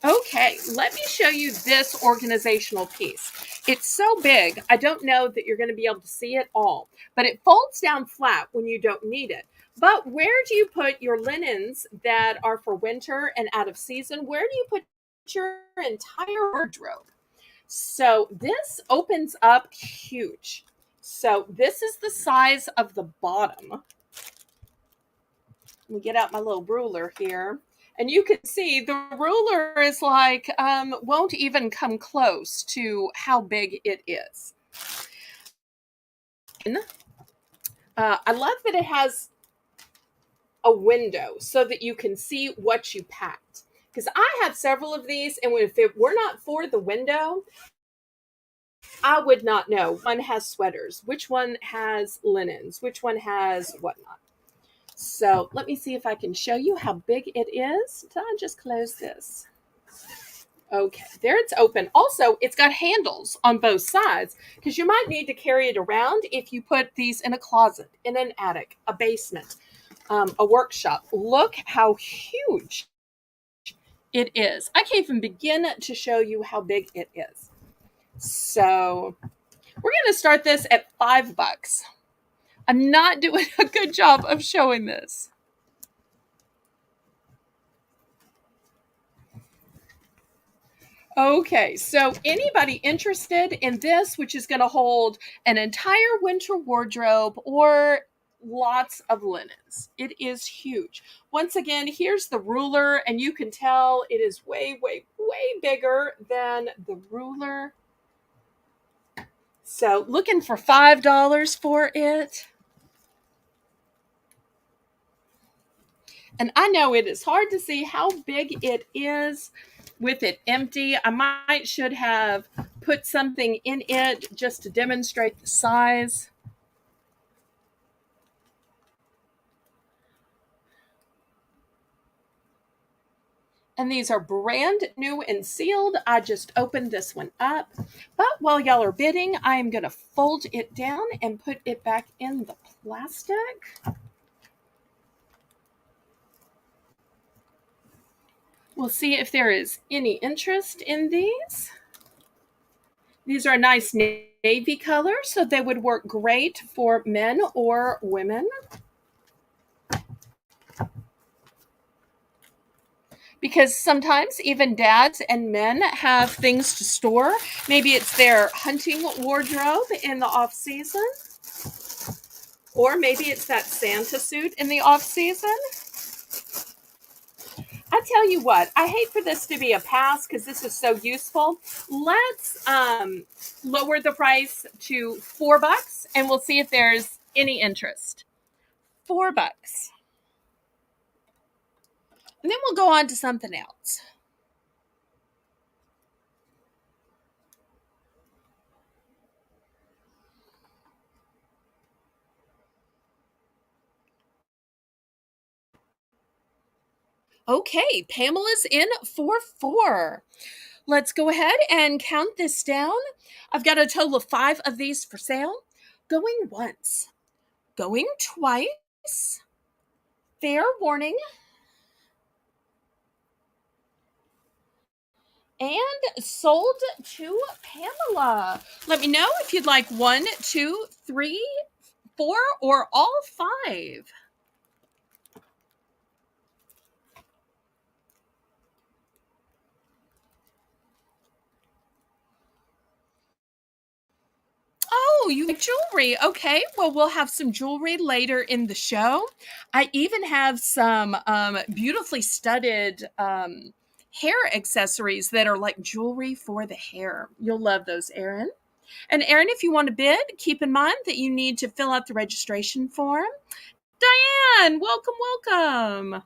Okay, let me show you this organizational piece. It's so big, I don't know that you're going to be able to see it all, but it folds down flat when you don't need it. But where do you put your linens that are for winter and out of season? Where do you put your entire wardrobe? So this opens up huge. So this is the size of the bottom. Let me get out my little ruler here. And you can see the ruler is like, won't even come close to how big it is. And, I love that it has a window so that you can see what you packed. Because I have several of these, and if it were not for the window, I would not know. One has sweaters, which one has linens, which one has whatnot. So let me see if I can show you how big it is. Did I just close this? Okay, there it's open. Also, it's got handles on both sides because you might need to carry it around if you put these in a closet, in an attic, a basement, a workshop. Look how huge it is. I can't even begin to show you how big it is. So we're going to start this at $5. I'm not doing a good job of showing this. Okay, so anybody interested in this, which is going to hold an entire winter wardrobe or lots of linens? It is huge. Once again, here's the ruler, and you can tell it is way, way, way bigger than the ruler. So looking for $5 for it. And I know it is hard to see how big it is with it empty. I should have put something in it just to demonstrate the size. And these are brand new and sealed. I just opened this one up. But while y'all are bidding, I am going to fold it down and put it back in the plastic. We'll see if there is any interest in these. These are a nice navy color, so they would work great for men or women. Because sometimes even dads and men have things to store. Maybe it's their hunting wardrobe in the off season, or maybe it's that Santa suit in the off season. I tell you what, I hate for this to be a pass because this is so useful. Let's lower the price to $4 and we'll see if there's any interest. $4. And then we'll go on to something else. Okay, Pamela's in for 4. Let's go ahead and count this down. I've got a total of 5 of these for sale. Going once, going twice, fair warning, and sold to Pamela. Let me know if you'd like 1, 2, 3, 4, or all 5. Oh, you like jewelry. Okay, well, we'll have some jewelry later in the show. I even have some beautifully studded hair accessories that are like jewelry for the hair. You'll love those, Erin. And Erin, if you want to bid, keep in mind that you need to fill out the registration form. Diane, welcome, welcome.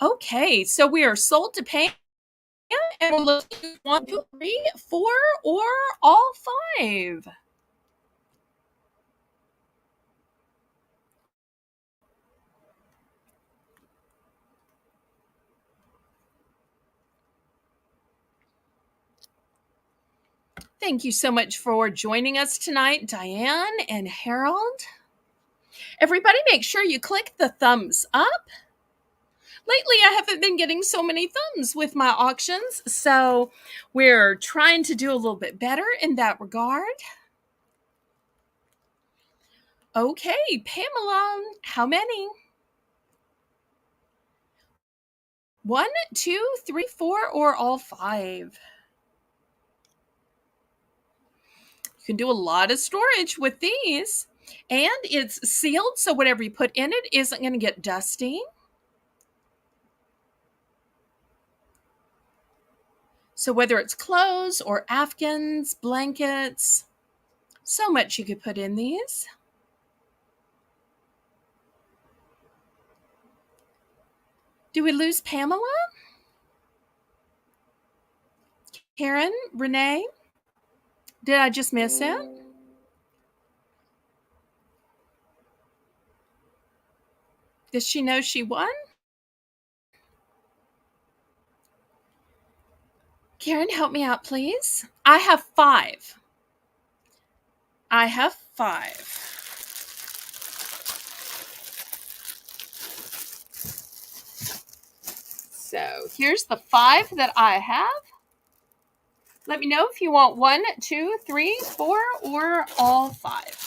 Okay, so we are sold to Pam, and we're looking at 1, 2, 3, 4, or all 5. Thank you so much for joining us tonight, Diane and Harold. Everybody, make sure you click the thumbs up. Lately, I haven't been getting so many thumbs with my auctions, so we're trying to do a little bit better in that regard. Okay, Pamela, how many? 1, 2, 3, 4, or all 5? can do a lot of storage with these. And it's sealed, so whatever you put in it isn't going to get dusty. So whether it's clothes or afghans, blankets, so much you could put in these. Do we lose Pamela? Karen? Renee? Did I just miss it? Does she know she won? Karen, help me out, please. I have 5. I have 5. So here's the 5 that I have. Let me know if you want 1, 2, 3, 4, or all 5.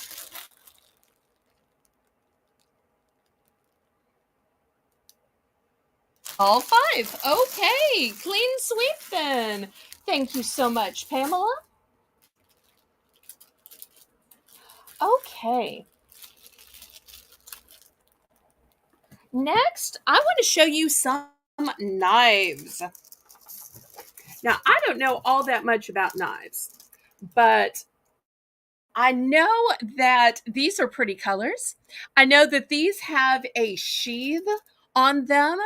All 5. Okay, clean sweep then. Thank you so much, Pamela. Okay. Next, I want to show you some knives. Now, I don't know all that much about knives, but I know that these are pretty colors. I know that these have a sheath on them.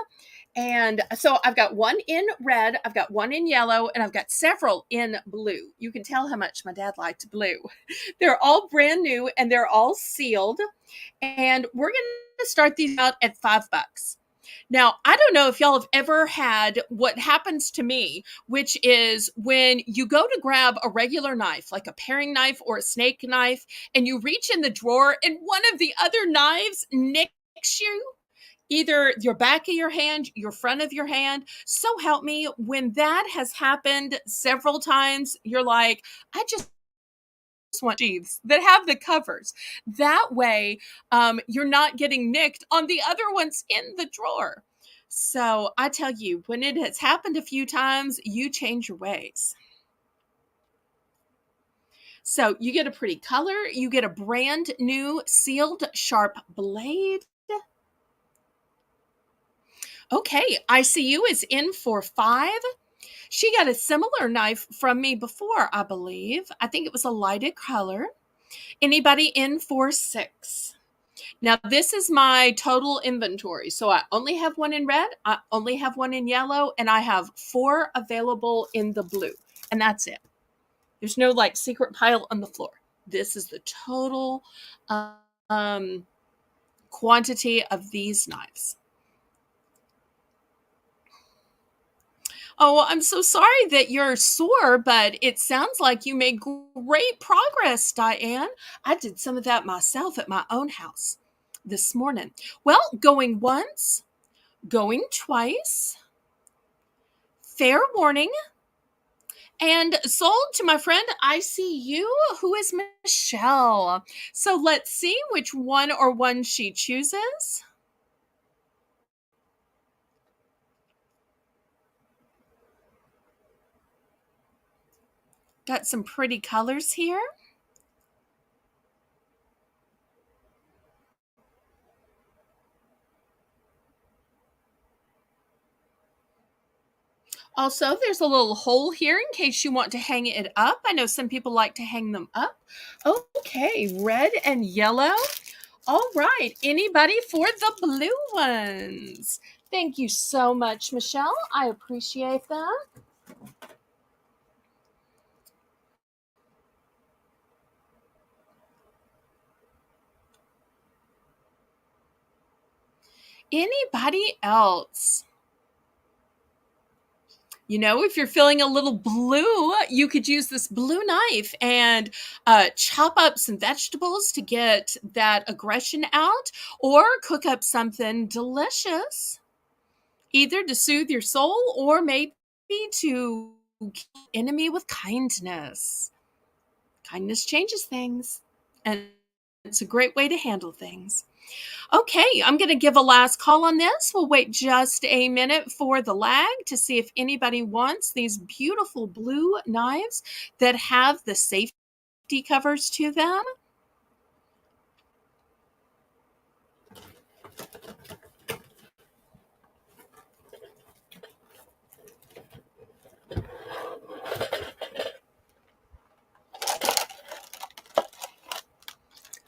And so I've got one in red, I've got one in yellow, and I've got several in blue. You can tell how much my dad liked blue. They're all brand new and they're all sealed. And we're going to start these out at $5. Now, I don't know if y'all have ever had what happens to me, which is when you go to grab a regular knife, like a paring knife or a snake knife, and you reach in the drawer and one of the other knives nicks you, either your back of your hand, your front of your hand. So help me, when that has happened several times, you're like, I just want sheaths that have the covers. That way, you're not getting nicked on the other ones in the drawer. So I tell you, when it has happened a few times, you change your ways. So you get a pretty color. You get a brand new sealed sharp blade. Okay, ICU is in for 5. She got a similar knife from me before, I believe. I think it was a lighted color. Anybody in for 6? Now, this is my total inventory. So I only have one in red, I only have one in yellow, and I have 4 available in the blue. And that's it. There's no like secret pile on the floor. This is the total quantity of these knives. Oh, I'm so sorry that you're sore, but it sounds like you made great progress, Diane. I did some of that myself at my own house this morning. Well, going once, going twice, fair warning, and sold to my friend ICU, who is Michelle. So let's see which one or one she chooses. Got some pretty colors here. Also, there's a little hole here in case you want to hang it up. I know some people like to hang them up. Okay, red and yellow. All right, anybody for the blue ones? Thank you so much, Michelle. I appreciate that. Anybody else? You know, if you're feeling a little blue, you could use this blue knife and chop up some vegetables to get that aggression out, or cook up something delicious, either to soothe your soul or maybe to kill the enemy with kindness. Kindness changes things, and it's a great way to handle things. Okay, I'm going to give a last call on this. We'll wait just a minute for the lag to see if anybody wants these beautiful blue knives that have the safety covers to them.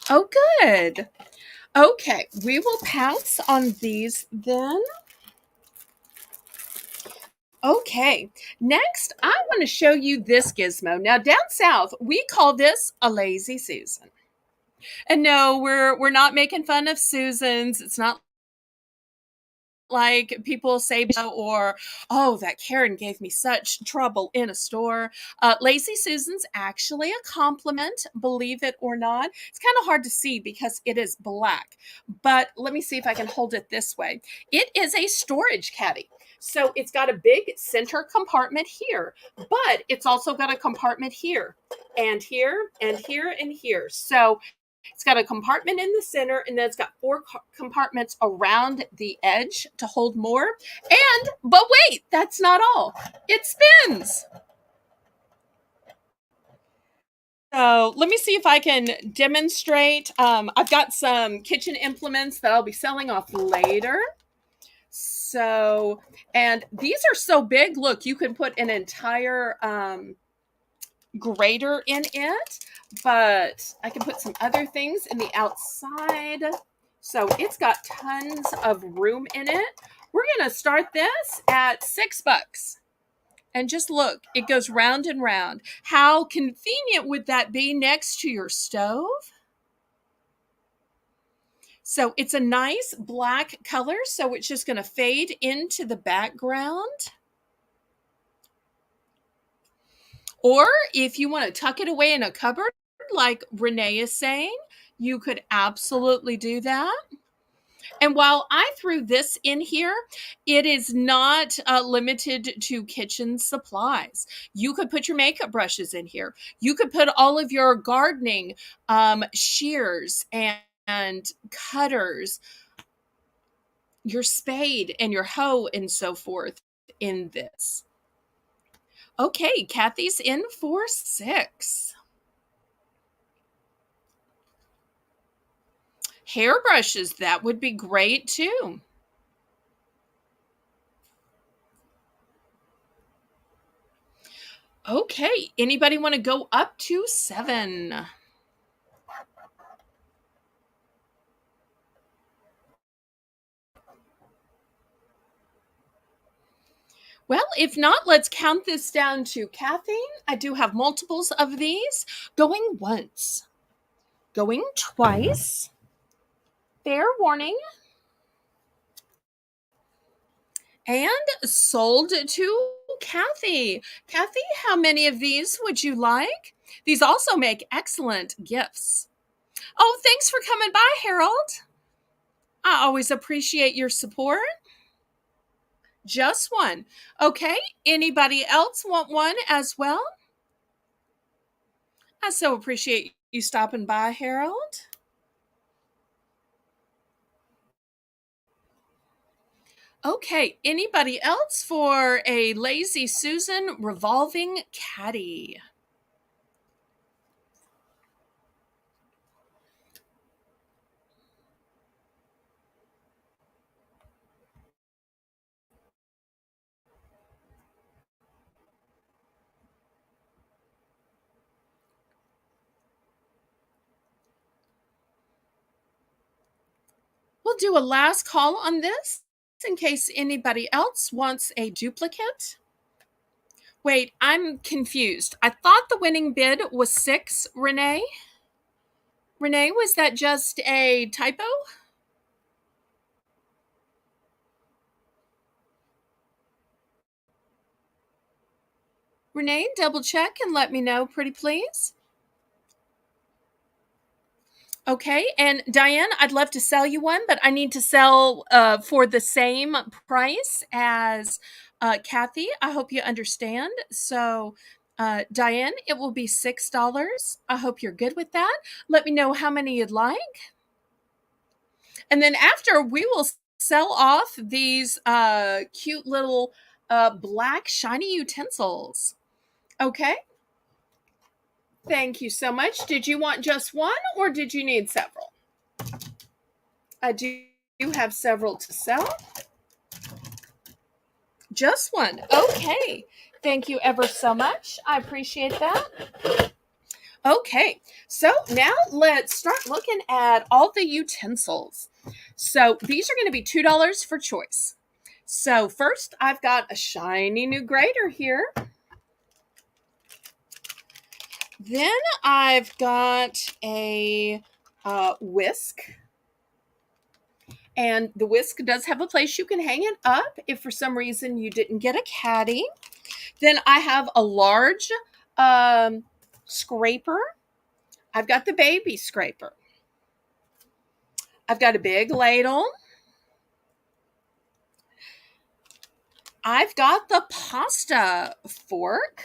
Oh, good. Okay, we will pounce on these then. Okay, next I want to show you this gizmo. Now down south, we call this a lazy Susan. And no, we're not making fun of Susans. It's not like people say, or oh, that Karen gave me such trouble in a store. Lazy Susan's actually a compliment, believe it or not. It's kind of hard to see because it is black, but let me see if I can hold it this way. It is a storage caddy. So it's got a big center compartment here, but it's also got a compartment here and here and here and here. So it's got a compartment in the center, and then it's got four compartments around the edge to hold more. But wait, that's not all. It spins. So let me see if I can demonstrate. I've got some kitchen implements that I'll be selling off later. So, and these are so big. Look, you can put an entire grater in it, but I can put some other things in the outside. So it's got tons of room in it. We're going to start this at $6. And just look, it goes round and round. How convenient would that be next to your stove? So it's a nice black color, so it's just going to fade into the background. Or if you want to tuck it away in a cupboard, like Renee is saying, you could absolutely do that. And while I threw this in here, it is not limited to kitchen supplies. You could put your makeup brushes in here. You could put all of your gardening shears and cutters, your spade and your hoe and so forth in this. Okay, Kathy's in for $6. Hairbrushes, that would be great too. Okay, anybody want to go up to $7? Well, if not, let's count this down to Kathy. I do have multiples of these. Going once, going twice. Fair warning. And sold to Kathy. Kathy, how many of these would you like? These also make excellent gifts. Oh, thanks for coming by, Harold. I always appreciate your support. Just one. Okay, anybody else want one as well? I so appreciate you stopping by, Harold. Okay, anybody else for a Lazy Susan revolving caddy? We'll do a last call on this in case anybody else wants a duplicate. Wait, I'm confused. I thought the winning bid was 6, Renee. Renee, was that just a typo? Renee, double check and let me know, pretty please. Okay, and Diane, I'd love to sell you one, but I need to sell for the same price as Kathy. I hope you understand. So, Diane, it will be $6. I hope you're good with that. Let me know how many you'd like. And then after, we will sell off these cute little black shiny utensils. Okay? Thank you so much. Did you want just one or did you need several? Do you have several to sell? Just one. Okay. Thank you ever so much. I appreciate that. Okay, so now let's start looking at all the utensils. So these are going to be $2 for choice. So first, I've got a shiny new grater here. Then I've got a whisk. And the whisk does have a place you can hang it up if for some reason you didn't get a caddy. Then I have a large scraper. I've got the baby scraper. I've got a big ladle. I've got the pasta fork.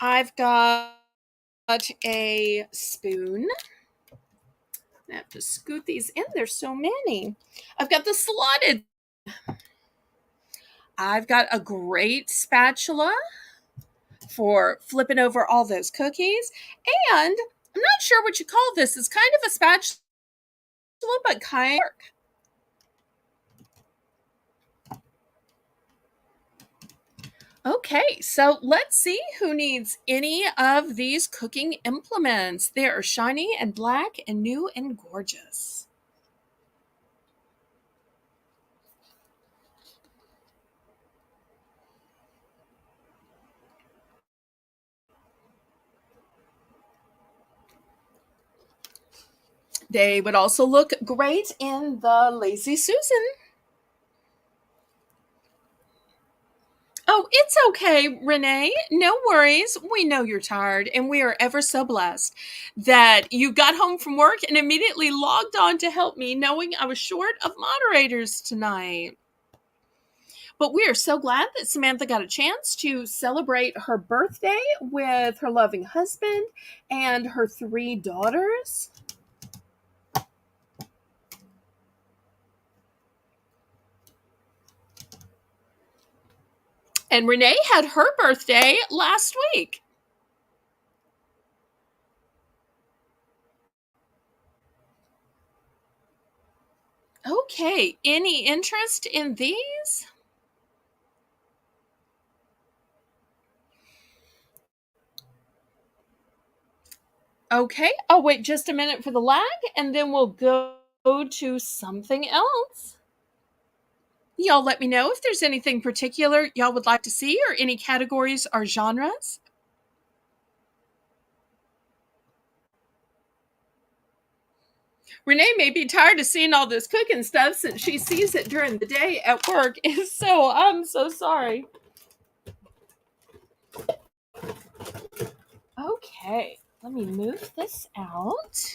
I've got a spoon. I have to scoot these in. There's so many. I've got the slotted. I've got a great spatula for flipping over all those cookies. And I'm not sure what you call this. It's kind of a spatula, but kind of. Okay, so let's see who needs any of these cooking implements. They are shiny and black and new and gorgeous. They would also look great in the Lazy Susan. Oh, it's okay, Renee. No worries. We know you're tired, and we are ever so blessed that you got home from work and immediately logged on to help me, knowing I was short of moderators tonight. But we are so glad that Samantha got a chance to celebrate her birthday with her loving husband and her 3 daughters. And Renee had her birthday last week. Okay, any interest in these? Okay, I'll wait just a minute for the lag and then we'll go to something else. Y'all let me know if there's anything particular y'all would like to see or any categories or genres. Renee may be tired of seeing all this cooking stuff since she sees it during the day at work. So I'm so sorry. Okay, let me move this out.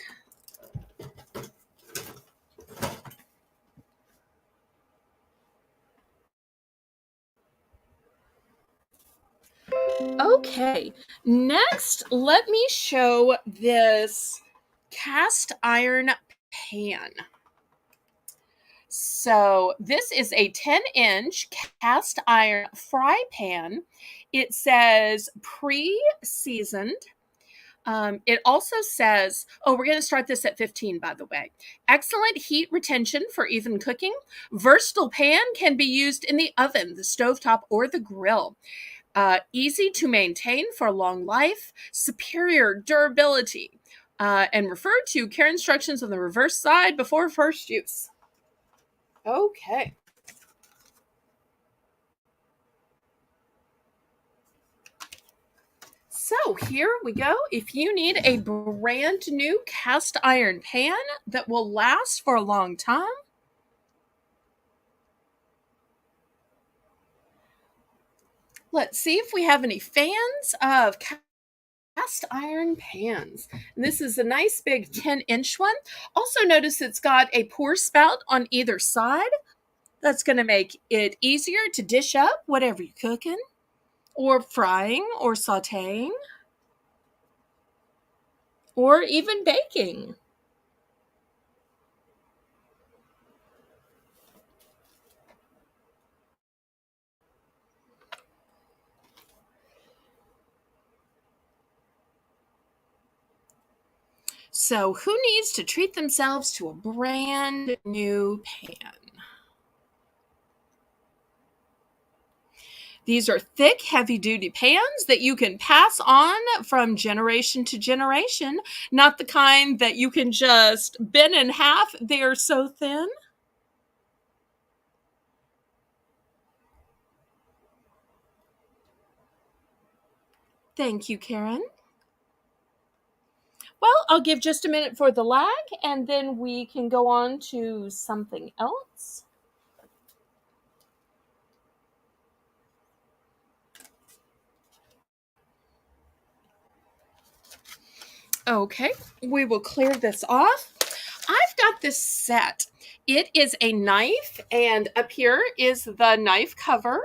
Okay, next, let me show this cast iron pan. So, this is a 10-inch cast iron fry pan. It says pre seasoned. It also says, oh, we're going to start this at 15, by the way. Excellent heat retention for even cooking. Versatile pan can be used in the oven, the stovetop, or the grill. Easy to maintain for a long life, superior durability, and refer to care instructions on the reverse side before first use. Okay. So here we go. If you need a brand new cast iron pan that will last for a long time, let's see if we have any fans of cast iron pans. And this is a nice big 10-inch one. Also notice it's got a pour spout on either side. That's going to make it easier to dish up whatever you're cooking or frying or sauteing or even baking. So who needs to treat themselves to a brand new pan? These are thick, heavy-duty pans that you can pass on from generation to generation, not the kind that you can just bend in half. They are so thin. Thank you, Karen. Well, I'll give just a minute for the lag, and then we can go on to something else. Okay, we will clear this off. I've got this set. It is a knife, and up here is the knife cover,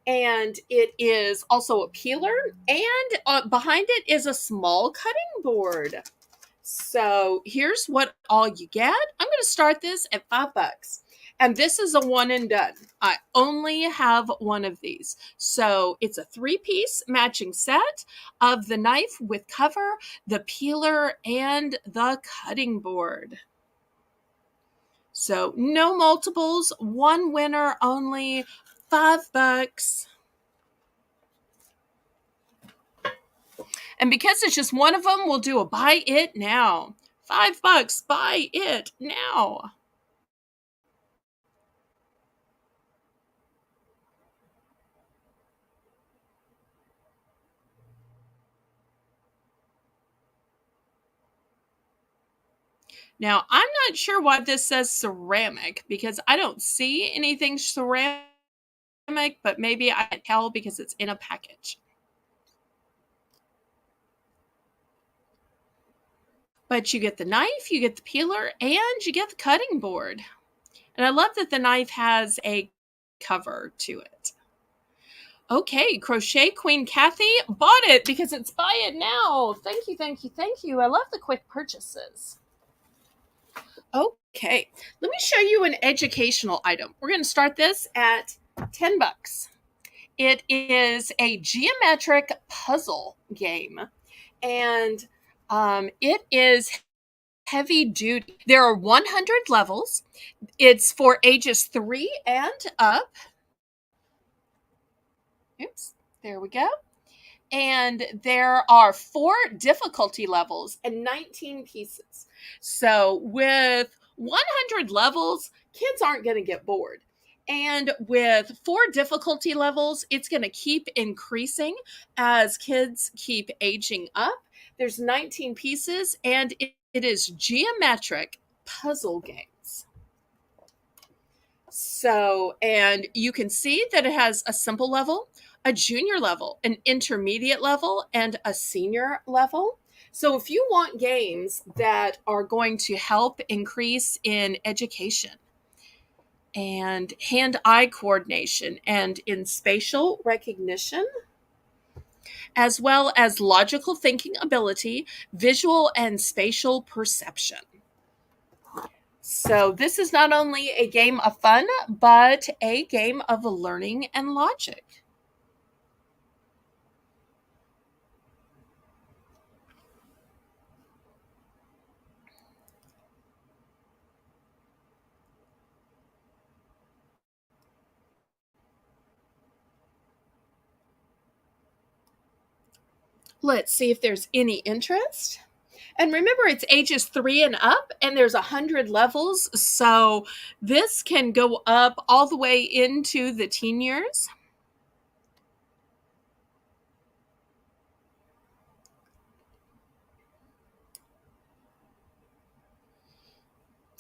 and it is also a peeler, and behind it is a small cutting board. So here's what all you get. I'm going to start this at $5. And this is a one and done. I only have one of these. So it's a 3-piece matching set of the knife with cover, the peeler, and the cutting board. So no multiples, one winner only, $5. And because it's just one of them, we'll do a buy it now. $5, buy it now. Now, I'm not sure why this says ceramic because I don't see anything ceramic, but maybe I can tell because it's in a package. But you get the knife, you get the peeler, and you get the cutting board. And I love that the knife has a cover to it. Okay, Crochet Queen Kathy bought it because it's buy it now. Thank you, thank you, thank you. I love the quick purchases. Okay, let me show you an educational item. We're going to start this at $10. It is a geometric puzzle game, and it is heavy duty. There are 100 levels. It's for ages 3 and up. Oops, there we go. And there are 4 difficulty levels and 19 pieces. So with 100 levels, kids aren't going to get bored. And with 4 difficulty levels, it's going to keep increasing as kids keep aging up. There's 19 pieces, and it is geometric puzzle games. So, and you can see that it has a simple level, a junior level, an intermediate level, and a senior level. So if you want games that are going to help increase in education and hand-eye coordination and in spatial recognition, as well as logical thinking ability, visual and spatial perception. So this is not only a game of fun, but a game of learning and logic. Let's see if there's any interest. And remember, it's ages 3 and up, and there's 100 levels. So this can go up all the way into the teen years.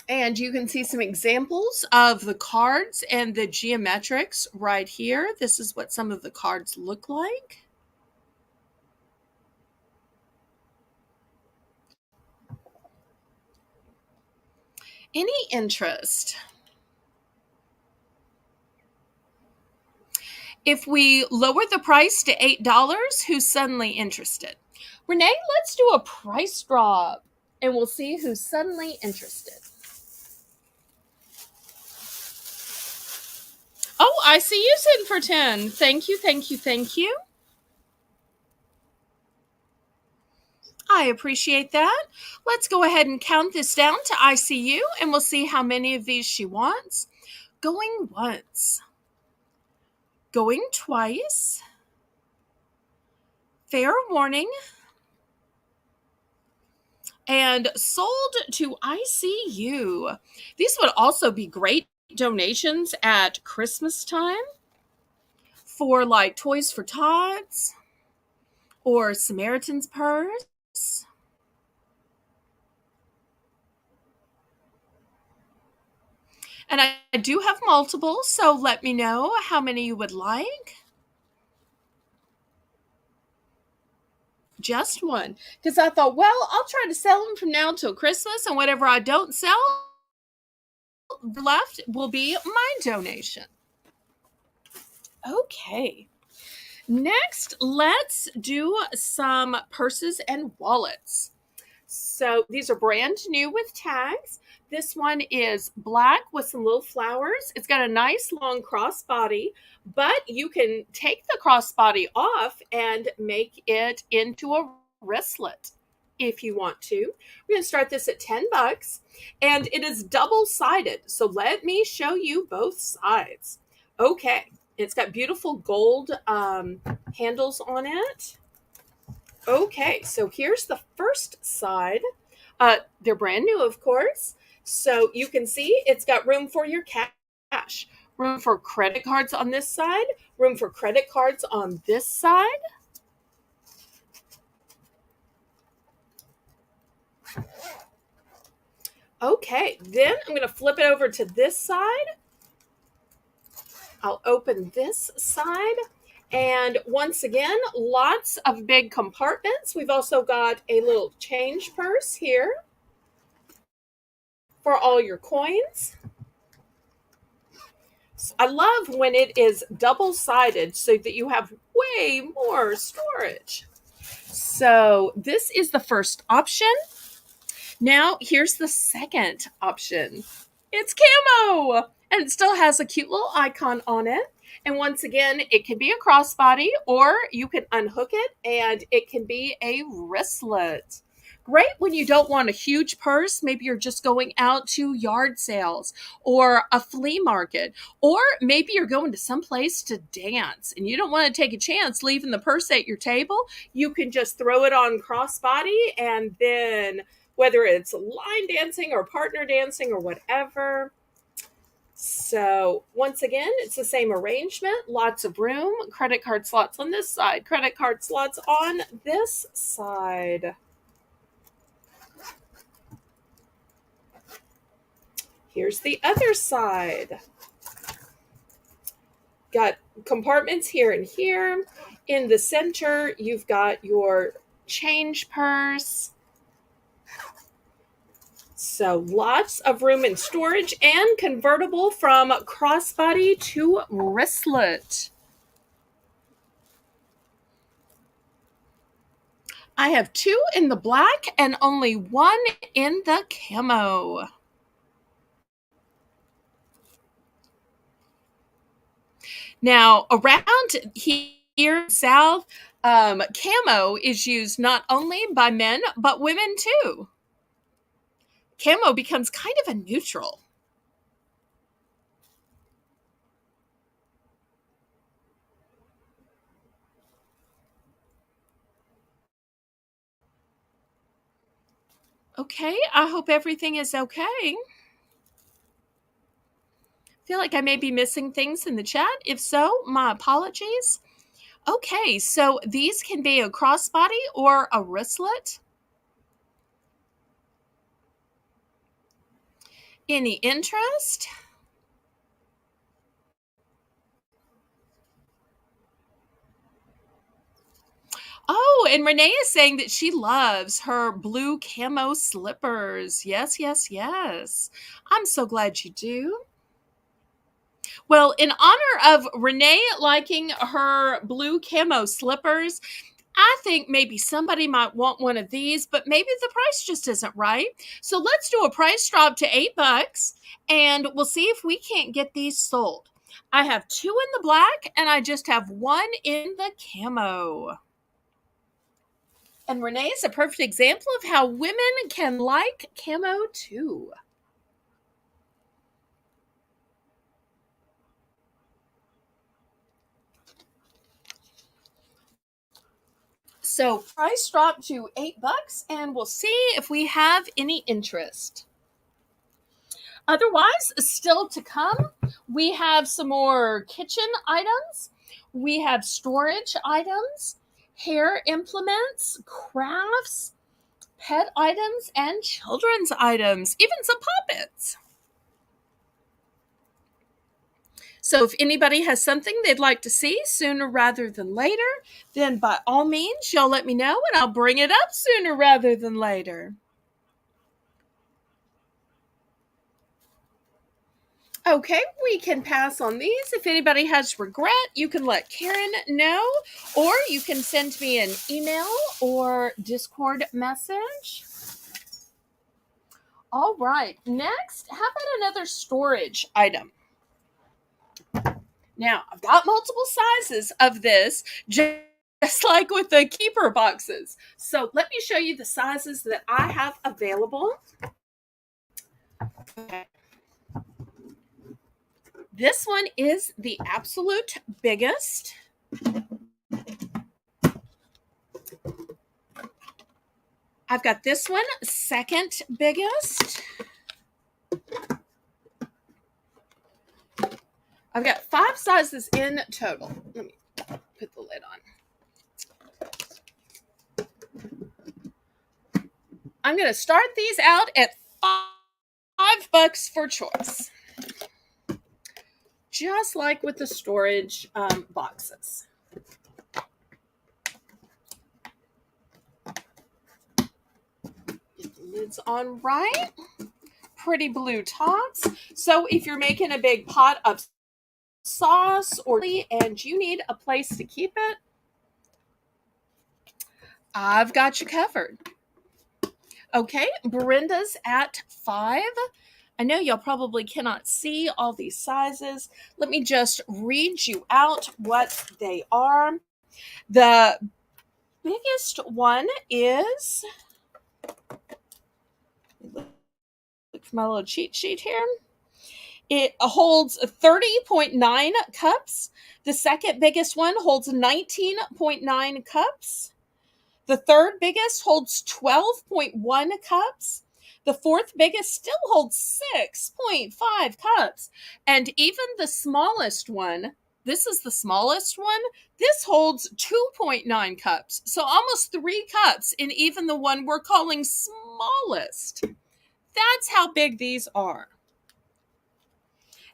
And you can see some examples of the cards and the geometrics right here. This is what some of the cards look like. Any interest? If we lower the price to $8, who's suddenly interested? Renee, let's do a price drop and we'll see who's suddenly interested. Oh, I see you sitting for 10. Thank you, thank you, thank you. I appreciate that. Let's go ahead and count this down to ICU and we'll see how many of these she wants. Going once, going twice, fair warning, and sold to ICU. These would also be great donations at Christmas time for like Toys for Tots or Samaritan's Purse. And I do have multiple, so let me know how many you would like. Just one. Because I thought, well, I'll try to sell them from now till Christmas, and whatever I don't sell, left will be my donation. Okay. Next, let's do some purses and wallets. So these are brand new with tags. This one is black with some little flowers. It's got a nice long crossbody, but you can take the crossbody off and make it into a wristlet if you want to. We're going to start this at $10 and it is double-sided. So let me show you both sides. Okay. It's got beautiful gold handles on it. Okay, so here's the first side. They're brand new, of course. So you can see it's got room for your cash, room for credit cards on this side, room for credit cards on this side. Okay, then I'm going to flip it over to this side. I'll open this side. And once again, lots of big compartments. We've also got a little change purse here for all your coins. I love when it is double-sided so that you have way more storage. So this is the first option. Now here's the second option. It's camo, and it still has a cute little icon on it. And once again, it can be a crossbody or you can unhook it and it can be a wristlet. Great when you don't want a huge purse. Maybe you're just going out to yard sales or a flea market, or maybe you're going to some place to dance and you don't want to take a chance leaving the purse at your table. You can just throw it on crossbody, and then whether it's line dancing or partner dancing or whatever. So once again, it's the same arrangement, lots of room, credit card slots on this side, credit card slots on this side. Here's the other side. Got compartments here and here. In the center, you've got your change purse. So lots of room and storage, and convertible from crossbody to wristlet. I have two in the black and only one in the camo. Now, around here south, camo is used not only by men, but women too. Camo becomes kind of a neutral. Okay, I hope everything is okay. Feel like I may be missing things in the chat. If so, my apologies. Okay, so these can be a crossbody or a wristlet. Any interest? Oh, and Renee is saying that she loves her blue camo slippers. Yes, yes, yes. I'm so glad you do. Well, in honor of Renee liking her blue camo slippers, I think maybe somebody might want one of these, but maybe the price just isn't right. So let's do a price drop to $8 and we'll see if we can't get these sold. I have two in the black and I just have one in the camo. And Renee is a perfect example of how women can like camo too. So price dropped to $8 and we'll see if we have any interest. Otherwise, still to come, we have some more kitchen items. We have storage items, hair implements, crafts, pet items, and children's items, even some puppets. So if anybody has something they'd like to see sooner rather than later, then by all means, y'all let me know and I'll bring it up sooner rather than later. Okay, we can pass on these. If anybody has regret, you can let Karen know, or you can send me an email or Discord message. All right, next, how about another storage item? Now, I've got multiple sizes of this, just like with the keeper boxes. So let me show you the sizes that I have available. Okay. This one is the absolute biggest. I've got this one, second biggest. I've got 5 sizes in total. Let me put the lid on. I'm going to start these out at $5 for choice. Just like with the storage boxes. Get the lids on right. Pretty blue tops. So if you're making a big pot of sauce or and you need a place to keep it, I've got you covered. Okay, Brenda's at 5. I know y'all probably cannot see all these sizes. Let me just read you out what they are. The biggest one is, look for my little cheat sheet here. It holds 30.9 cups. The second biggest one holds 19.9 cups. The third biggest holds 12.1 cups. The fourth biggest still holds 6.5 cups. And even the smallest one, this is the smallest one, this holds 2.9 cups. So almost 3 cups in even the one we're calling smallest. That's how big these are.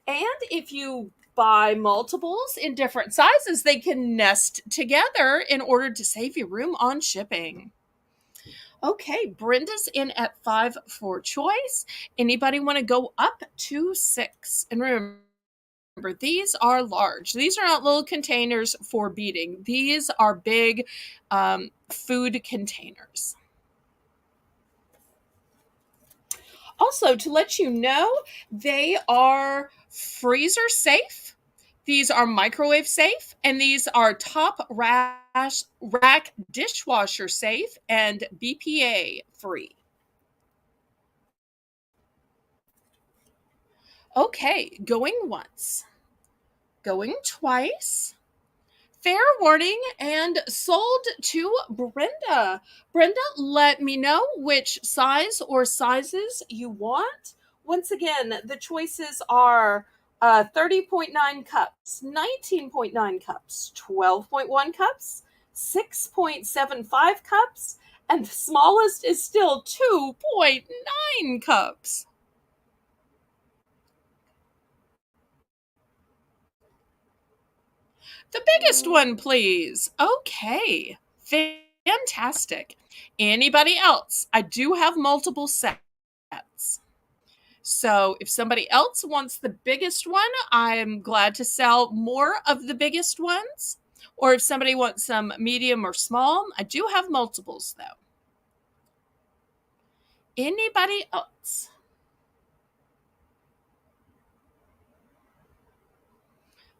And if you buy multiples in different sizes, they can nest together in order to save you room on shipping. Okay, Brenda's in at 5 for choice. Anybody want to go up to 6? And remember, these are large. These are not little containers for beating. These are big food containers. Also, to let you know, they are freezer safe. These are microwave safe, and these are top rack dishwasher safe and BPA free. Okay, going once, going twice. Fair warning and sold to Brenda. Brenda, let me know which size or sizes you want. Once again, the choices are 30.9 cups, 19.9 cups, 12.1 cups, 6.75 cups, and the smallest is still 2.9 cups. The biggest one, please. Okay. Fantastic. Anybody else? I do have multiple sets. So if somebody else wants the biggest one, I'm glad to sell more of the biggest ones. Or if somebody wants some medium or small, I do have multiples though. Anybody else?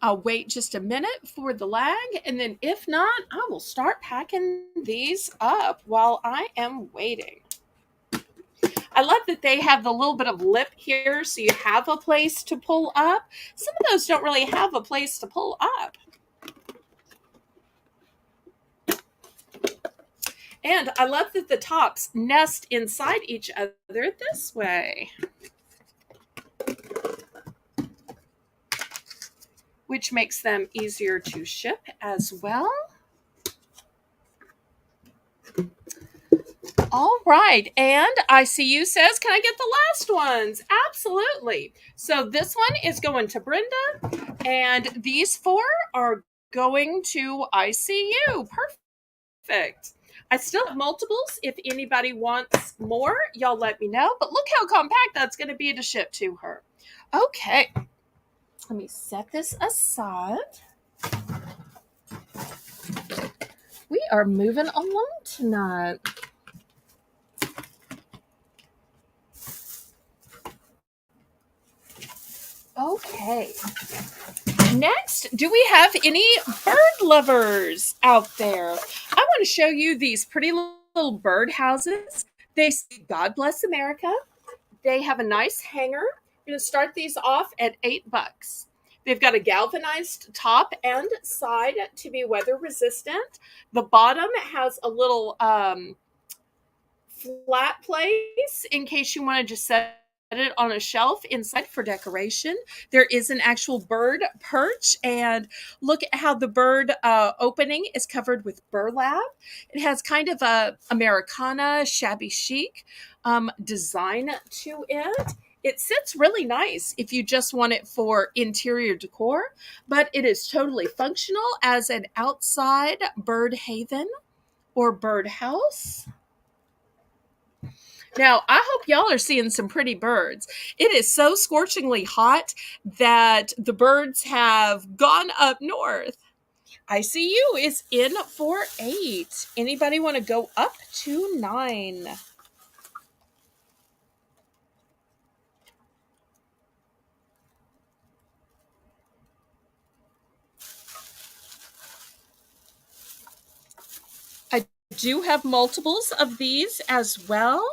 I'll wait just a minute for the lag, and then if not, I will start packing these up while I am waiting. I love that they have the little bit of lip here so you have a place to pull up. Some of those don't really have a place to pull up. And I love that the tops nest inside each other this way, which makes them easier to ship as well. All right, and ICU says, can I get the last ones? Absolutely. So this one is going to Brenda, and these 4 are going to ICU. Perfect. I still have multiples. If anybody wants more, y'all let me know. But look how compact that's going to be to ship to her. Okay, let me set this aside. We are moving along tonight. Okay. Next, do we have any bird lovers out there? I want to show you these pretty little bird houses. They say, God bless America. They have a nice hanger. I'm going to start these off at $8. They've got a galvanized top and side to be weather resistant. The bottom has a little flat place in case you want to just set it on a shelf inside for decoration. There is an actual bird perch, and look at how the bird opening is covered with burlap. It has kind of a Americana shabby chic design to it. It sits really nice if you just want it for interior decor, but it is totally functional as an outside bird haven or bird house. Now, I hope y'all are seeing some pretty birds. It is so scorchingly hot that the birds have gone up north. ICU is in for 8. Anybody want to go up to 9? I do have multiples of these as well,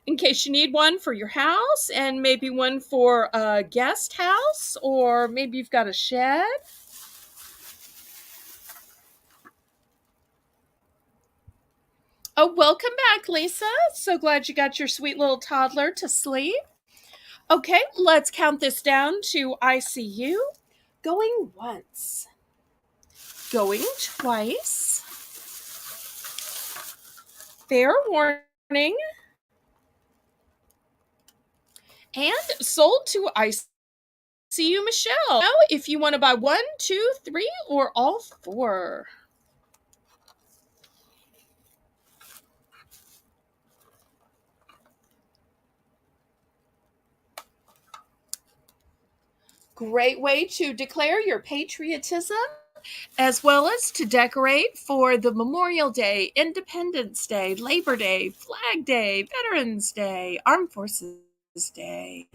in case you need one for your house and maybe one for a guest house, or maybe you've got a shed. Oh, welcome back, Lisa. So glad you got your sweet little toddler to sleep. Okay, let's count this down to ICU. Going once. Going twice. Fair warning. And sold to ICU Michelle. Now, if you want to buy 1, 2, 3, or all 4. Great way to declare your patriotism, as well as to decorate for the Memorial Day, Independence Day, Labor Day, Flag Day, Veterans Day, Armed Forces Day.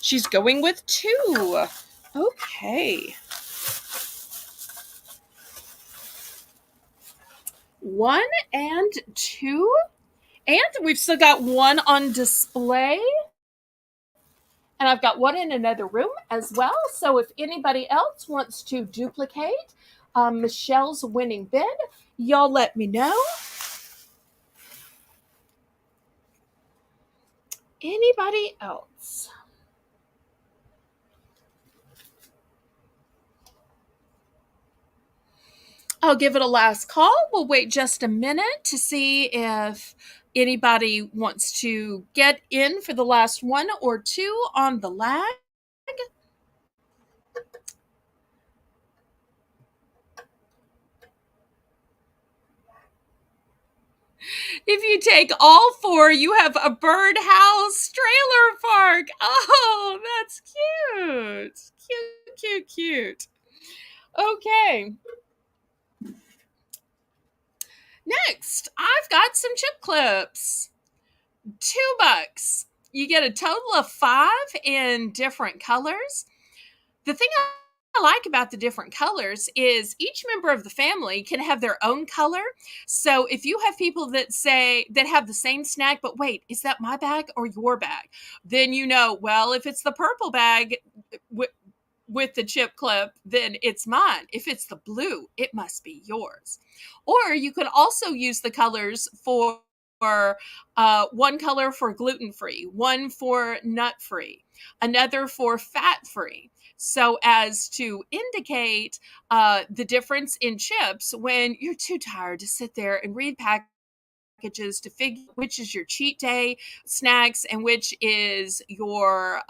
She's going with 2. Okay. 1 and 2. And we've still got 1 on display. And I've got 1 in another room as well. So if anybody else wants to duplicate Michelle's winning bid, y'all let me know. Anybody else? I'll give it a last call. We'll wait just a minute to see if anybody wants to get in for the last 1 or 2 on the lag. If you take all 4, you have a birdhouse trailer park. Oh, that's cute. Cute, cute, cute. Okay. Next, I've got some chip clips. $2. You get a total of 5 in different colors. The thing I like about the different colors is each member of the family can have their own color. So if you have people that say that have the same snack, but wait, is that my bag or your bag? Then you know, well, if it's the purple bag with the chip clip, then it's mine. If it's the blue, it must be yours. Or you could also use the colors for one color for gluten free, one for nut free, another for fat free, so as to indicate the difference in chips when you're too tired to sit there and read packages to figure which is your cheat day snacks and which is your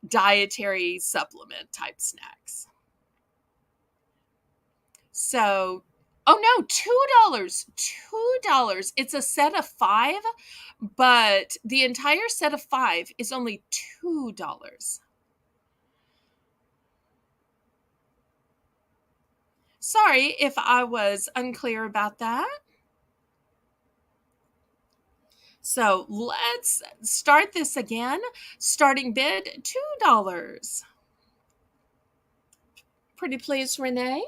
dietary supplement type snacks. So, oh no, $2. $2. It's a set of 5, but the entire set of 5 is only $2. Sorry if I was unclear about that. So let's start this again. Starting bid $2. Pretty please, Renee.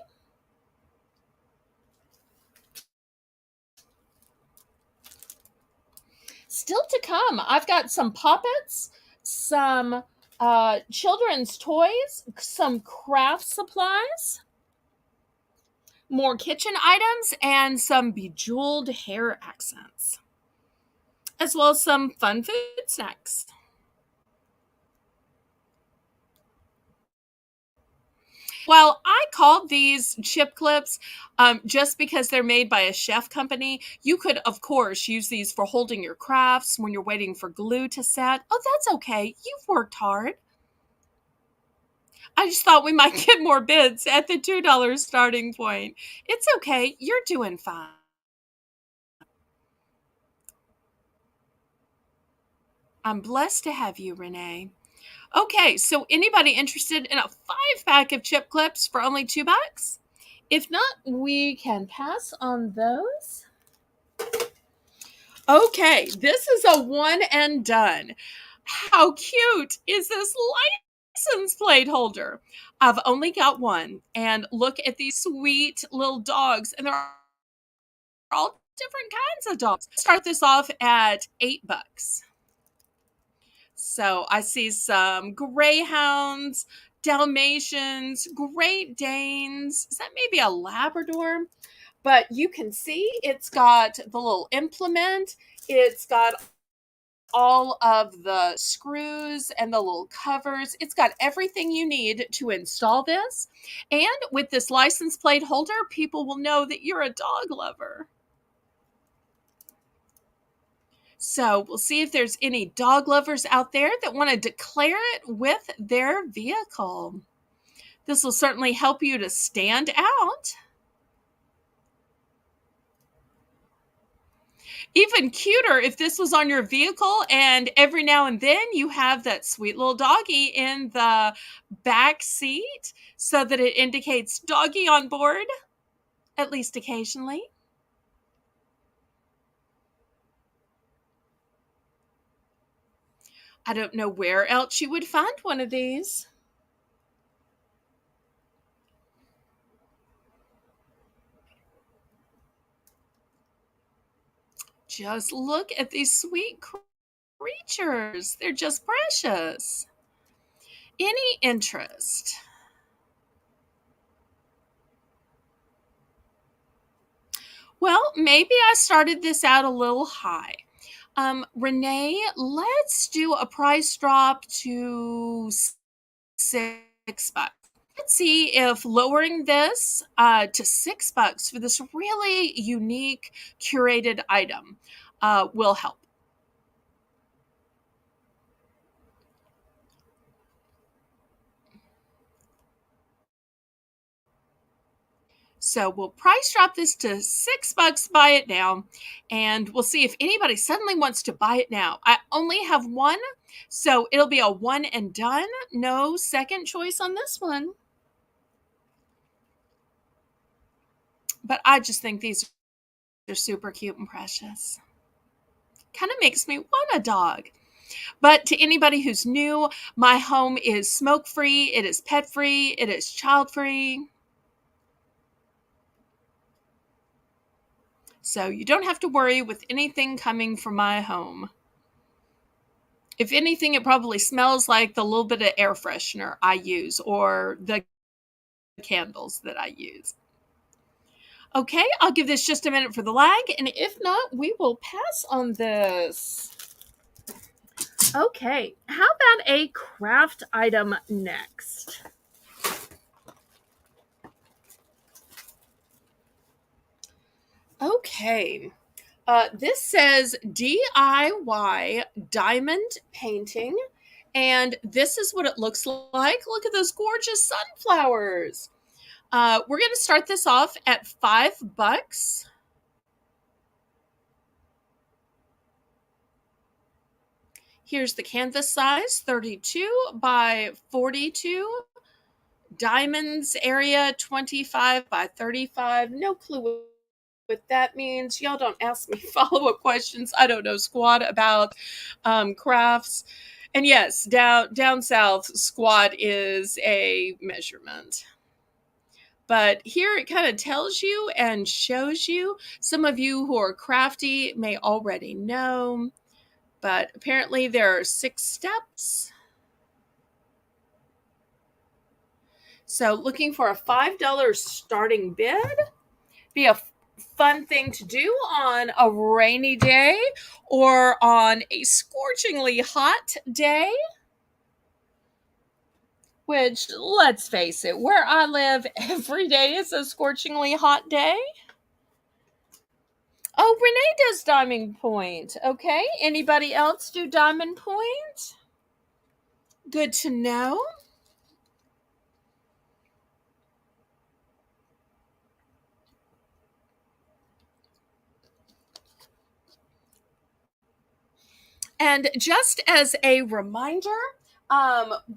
Still to come, I've got some puppets, some children's toys, some craft supplies, more kitchen items, and some bejeweled hair accents, as well as some fun food snacks. Well, I called these chip clips just because they're made by a chef company. You could, of course, use these for holding your crafts when you're waiting for glue to set. Oh, that's okay. You've worked hard. I just thought we might get more bids at the $2 starting point. It's okay. You're doing fine. I'm blessed to have you, Renee. Okay, so anybody interested in a 5 pack of chip clips for only $2? If not, we can pass on those. Okay, this is a one and done. How cute is this license plate holder? I've only got one, and look at these sweet little dogs, and they're all different kinds of dogs. Start this off at $8. So I see some greyhounds, Dalmatians, Great Danes. Is that maybe a Labrador? But you can see it's got the little implement. It's got all of the screws and the little covers. It's got everything you need to install this. And with this license plate holder, people will know that you're a dog lover. So we'll see if there's any dog lovers out there that want to declare it with their vehicle. This will certainly help you to stand out. Even cuter if this was on your vehicle and every now and then you have that sweet little doggy in the back seat so that it indicates doggy on board, at least occasionally. I don't know where else you would find one of these. Just look at these sweet creatures. They're just precious. Any interest? Well, maybe I started this out a little high. Renee, let's do a price drop to $6. Let's see if lowering this to $6 for this really unique curated item will help. So we'll price drop this to $6. Buy it now, and we'll see if anybody suddenly wants to buy it now. I only have one, so it'll be a one and done. No second choice on this one. But I just think these are super cute and precious. Kind of makes me want a dog. But to anybody who's new, my home is smoke free, it is pet free, it is child free. So you don't have to worry with anything coming from my home. If anything, it probably smells like the little bit of air freshener I use or the candles that I use. Okay, I'll give this just a minute for the lag, and if not, we will pass on this. Okay, how about a craft item next? Okay, this says DIY diamond painting, and this is what it looks like. Look at those gorgeous sunflowers. We're going to start this off at $5. Here's the canvas size, 32 by 42. Diamonds area, 25 by 35. No clue what that means. Y'all don't ask me follow-up questions. I don't know squat about crafts. And yes, down south, squat is a measurement. But here it kind of tells you and shows you. Some of you who are crafty may already know, but apparently there are 6 steps. So looking for a $5 starting bid. Be a fun thing to do on a rainy day or on a scorchingly hot day. Which, let's face it, where I live, every day is a scorchingly hot day. Oh, Renee does Diamond Point. Okay. Anybody else do Diamond Point? Good to know. And just as a reminder,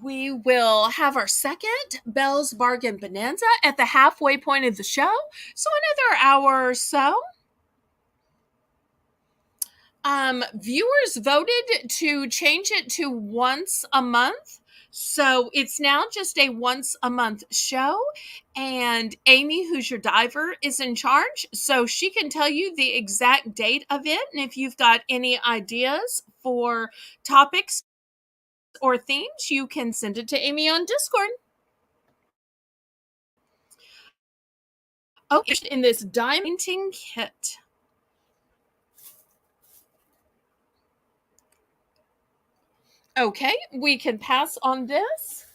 we will have our second Belle's Bargain Bonanza at the halfway point of the show. So another hour or so. Viewers voted to change it to once a month. So it's now just a once a month show. And Amy, who's your diver, is in charge. So she can tell you the exact date of it. And if you've got any ideas for topics or themes, you can send it to Amy on Discord. Oh, in this diamond painting kit. Okay, we can pass on this.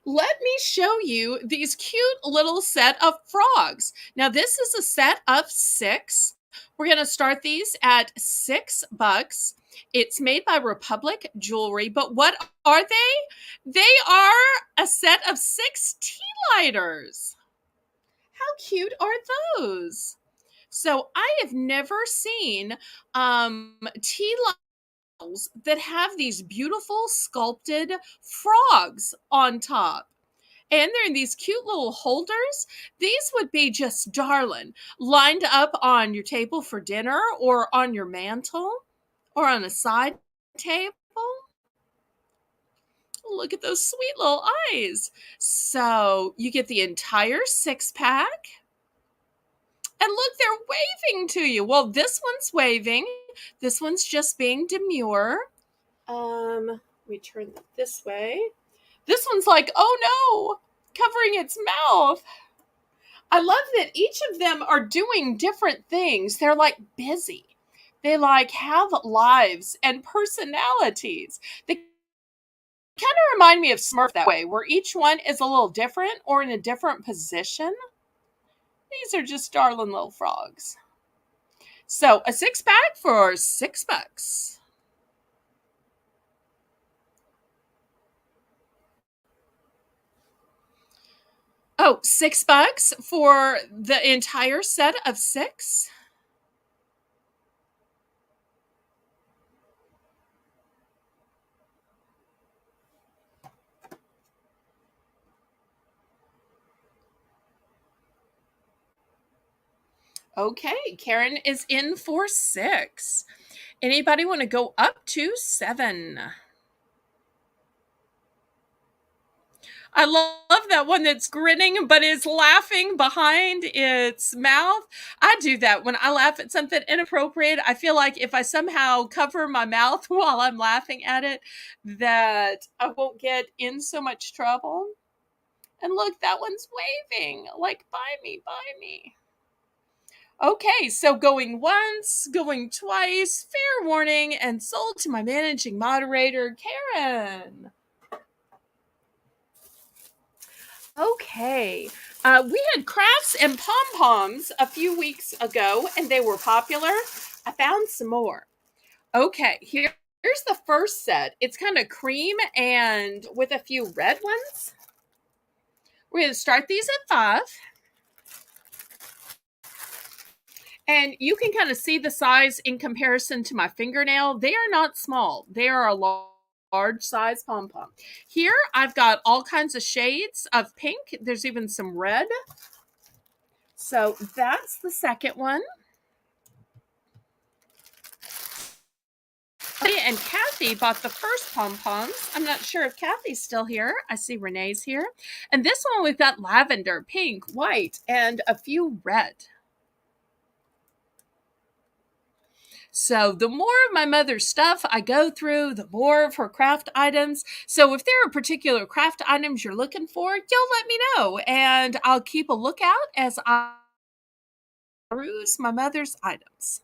Let me show you these cute little set of frogs. Now, this is a set of 6. We're going to start these at $6. It's made by Republic Jewelry, but what are they? They are a set of 6 tea lighters. How cute are those? So I have never seen tea lighters that have these beautiful sculpted frogs on top. And they're in these cute little holders. These would be just darling, lined up on your table for dinner or on your mantle or on a side table. Look at those sweet little eyes. So you get the entire 6-pack. And look, they're waving to you. Well, this one's waving. This one's just being demure. Let me turn it this way. This one's like, oh no, covering its mouth. I love that each of them are doing different things. They're like busy. They like have lives and personalities. They kind of remind me of Smurf that way, where each one is a little different or in a different position. These are just darling little frogs. So a 6-pack for $6. Oh, $6 for the entire set of 6. Okay, Karen is in for 6. Anybody want to go up to 7? I love that one that's grinning but is laughing behind its mouth. I do that when I laugh at something inappropriate. I feel like if I somehow cover my mouth while I'm laughing at it, that I won't get in so much trouble. And look, that one's waving like, buy me, buy me. Okay, so going once, going twice, fair warning, and sold to my managing moderator, Karen. Okay, we had crafts and pom-poms a few weeks ago, and they were popular. I found some more. Okay, here's the first set. It's kind of cream and with a few red ones. We're going to start these at 5. And you can kind of see the size in comparison to my fingernail. They are not small. They are a large size pom-pom. Here, I've got all kinds of shades of pink. There's even some red. So that's the second one. And Kathy bought the first pom-poms. I'm not sure if Kathy's still here. I see Renee's here. And this one we've got lavender, pink, white, and a few red. So the more of my mother's stuff I go through, the more of her craft items. So if there are particular craft items you're looking for, you'll let me know. And I'll keep a lookout as I peruse my mother's items.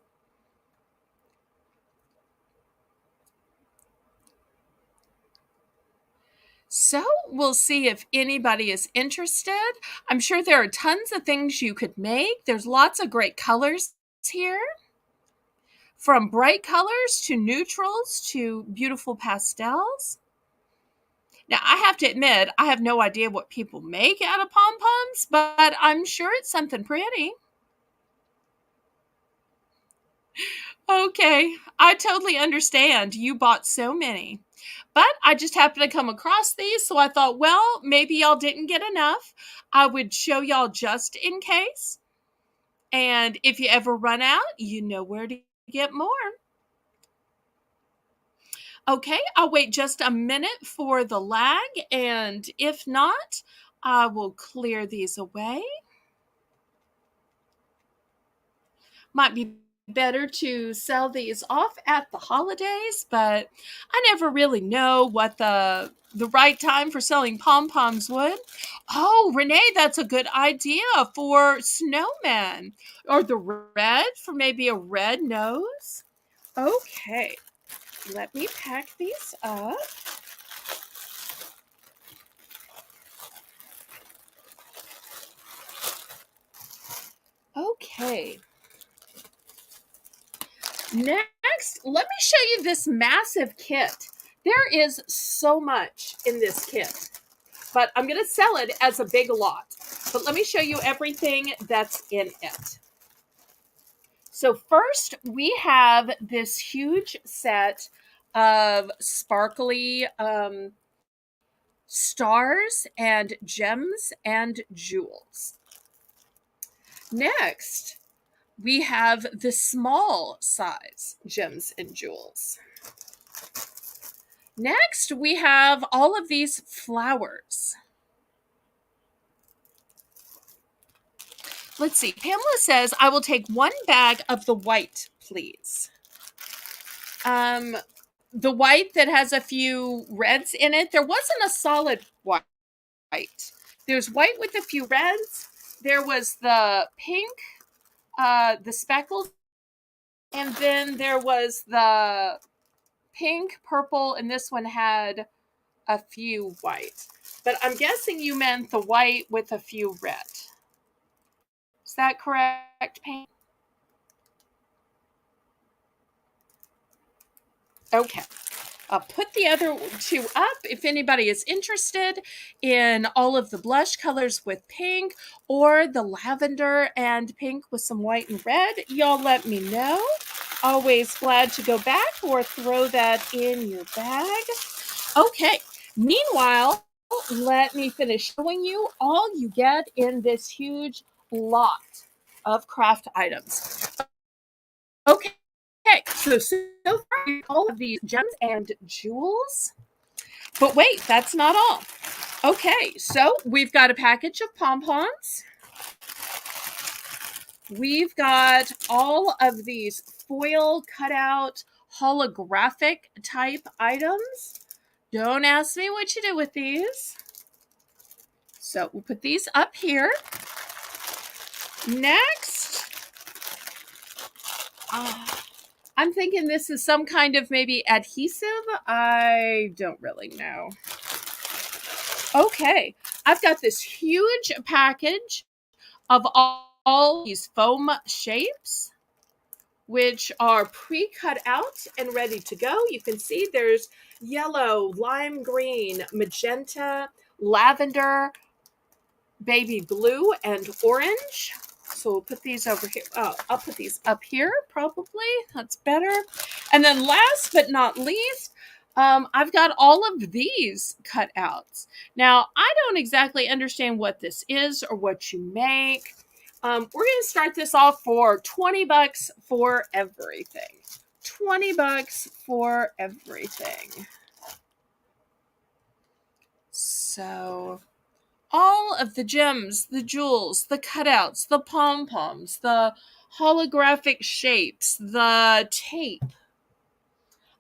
So we'll see if anybody is interested. I'm sure there are tons of things you could make. There's lots of great colors here. From bright colors to neutrals to beautiful pastels. Now, I have to admit, I have no idea what people make out of pom-poms, but I'm sure it's something pretty. Okay, I totally understand. You bought so many. But I just happened to come across these, so I thought, well, maybe y'all didn't get enough. I would show y'all just in case. And if you ever run out, you know where to get more. Okay, I'll wait just a minute for the lag, and if not, I will clear these away. Might be better to sell these off at the holidays, but I never really know what the right time for selling pom-poms would. Oh, Renee, that's a good idea for snowmen. Or the red for maybe a red nose. Okay, let me pack these up. Okay. Next, let me show you this massive kit. There is so much in this kit, but I'm going to sell it as a big lot. But let me show you everything that's in it. So first, we have this huge set of sparkly stars and gems and jewels. Next, we have the small size gems and jewels. Next, we have all of these flowers. Let's see. Pamela says, I will take 1 bag of the white, please. The white that has a few reds in it. There wasn't a solid white. There's white with a few reds. There was the pink, the speckled, and then there was the pink, purple, and this one had a few white. But I'm guessing you meant the white with a few red. Is that correct, Pam? Okay. I'll put the other 2 up if anybody is interested in all of the blush colors with pink or the lavender and pink with some white and red. Y'all let me know. Always glad to go back or throw that in your bag. Okay. Meanwhile, let me finish showing you all you get in this huge lot of craft items. Okay, So far, all of these gems and jewels. But wait, that's not all. Okay, so we've got a package of pom-poms. We've got all of these foil cutout holographic type items. Don't ask me what you do with these. So we'll put these up here. Next, I'm thinking this is some kind of maybe adhesive. I don't really know. Okay, I've got this huge package of all these foam shapes, which are pre-cut out and ready to go. You can see there's yellow, lime green, magenta, lavender, baby blue, and orange. So we'll put these over here. Oh, I'll put these up here, probably. That's better. And then last but not least, I've got all of these cutouts. Now, I don't exactly understand what this is or what you make. We're going to start this off for 20 bucks for everything. 20 bucks for everything. So all of the gems, the jewels, the cutouts, the pom-poms, the holographic shapes, the tape.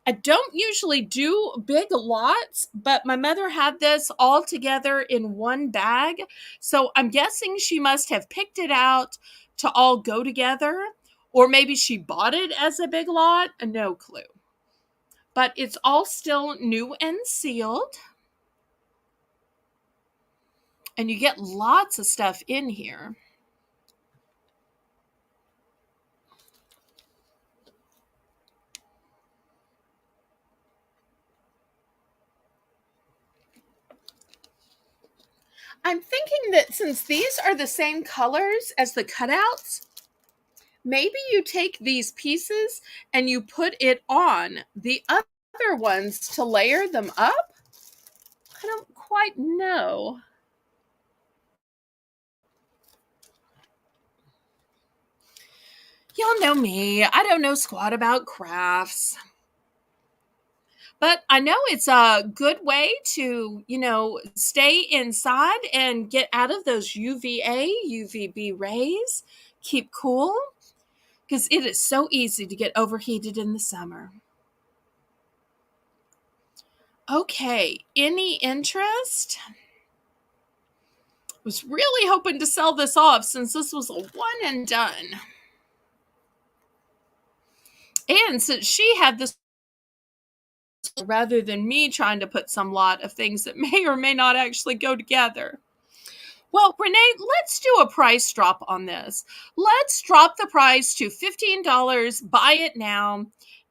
I don't usually do big lots, but my mother had this all together in one bag. So I'm guessing she must have picked it out to all go together, or maybe she bought it as a big lot. No clue. But it's all still new and sealed. And you get lots of stuff in here. I'm thinking that since these are the same colors as the cutouts, maybe you take these pieces and you put it on the other ones to layer them up. I don't quite know. Y'all know me. I don't know squat about crafts. But I know it's a good way to, stay inside and get out of those UVA, UVB rays. Keep cool, because it is so easy to get overheated in the summer. Okay, any interest? Was really hoping to sell this off since this was a one and done. And since she had this, rather than me trying to put some lot of things that may or may not actually go together. Well, Renee, let's do a price drop on this. Let's drop the price to $15. Buy it now.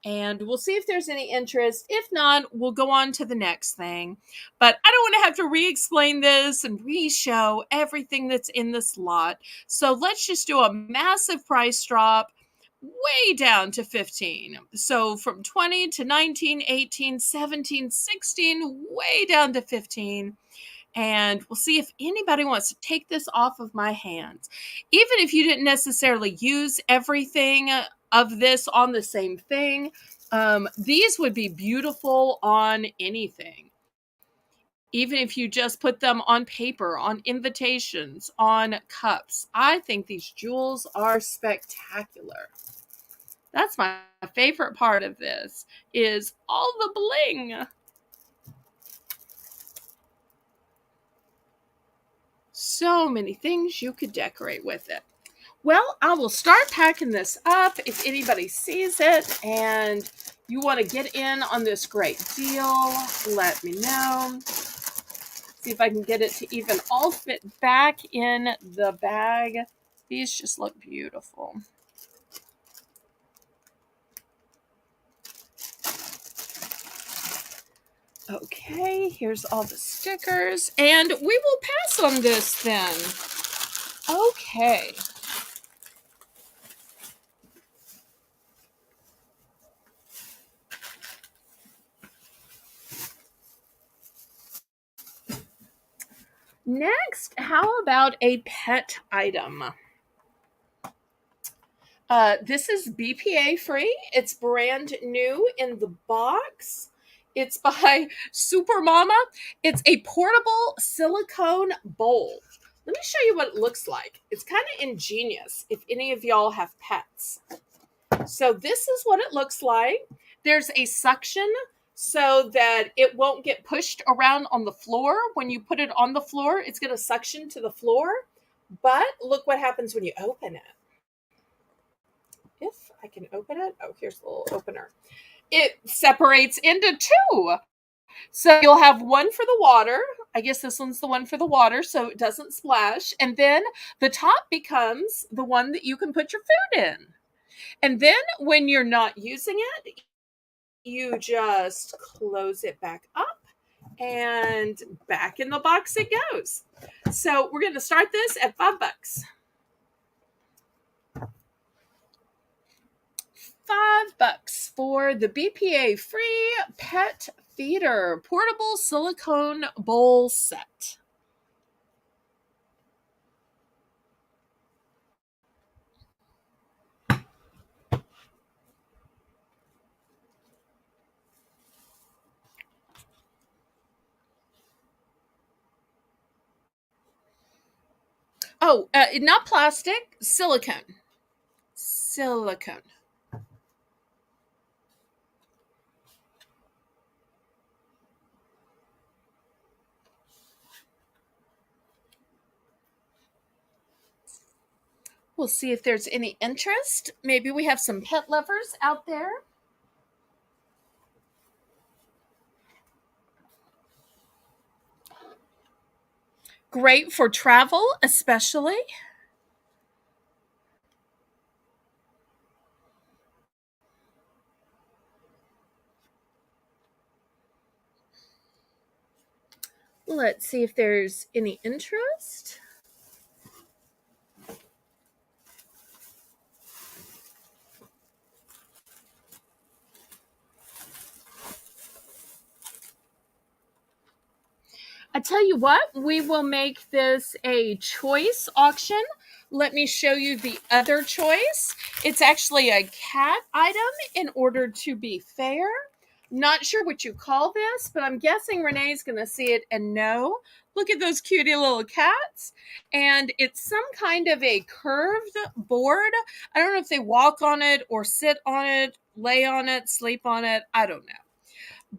And we'll see if there's any interest. If not, we'll go on to the next thing. But I don't want to have to re-explain this and re-show everything that's in this lot. So let's just do a massive price drop way down to 15. So from 20 to 19, 18, 17, 16, way down to 15. And we'll see if anybody wants to take this off of my hands. Even if you didn't necessarily use everything of this on the same thing, these would be beautiful on anything. Even if you just put them on paper, on invitations, on cups. I think these jewels are spectacular. That's my favorite part of this, is all the bling. So many things you could decorate with it. Well, I will start packing this up. If anybody sees it and you want to get in on this great deal, let me know. See if I can get it to even all fit back in the bag. These just look beautiful. Okay, here's all the stickers, and we will pass on this then. Okay. Next, how about a pet item? This is BPA free. It's brand new in the box. It's by Super Mama. It's a portable silicone bowl. Let me show you what it looks like. It's kind of ingenious if any of y'all have pets. So this is what it looks like. There's a suction so that it won't get pushed around on the floor. When you put it on the floor, it's going to suction to the floor. But look what happens when you open it. If I can open it. Oh, here's the little opener. It separates into two. So you'll have one for the water. I guess this one's the one for the water so it doesn't splash. And then the top becomes the one that you can put your food in. And then when you're not using it, you just close it back up and back in the box it goes. So we're going to start this at $5. $5 for the BPA free pet feeder portable silicone bowl set. Oh, not plastic, silicone. Silicone. We'll see if there's any interest. Maybe we have some pet lovers out there. Great for travel, especially. Let's see if there's any interest. I tell you what, we will make this a choice auction. Let me show you the other choice. It's actually a cat item in order to be fair. Not sure what you call this, but I'm guessing Renee's going to see it and know. Look at those cutie little cats. And it's some kind of a curved board. I don't know if they walk on it or sit on it, lay on it, sleep on it. I don't know.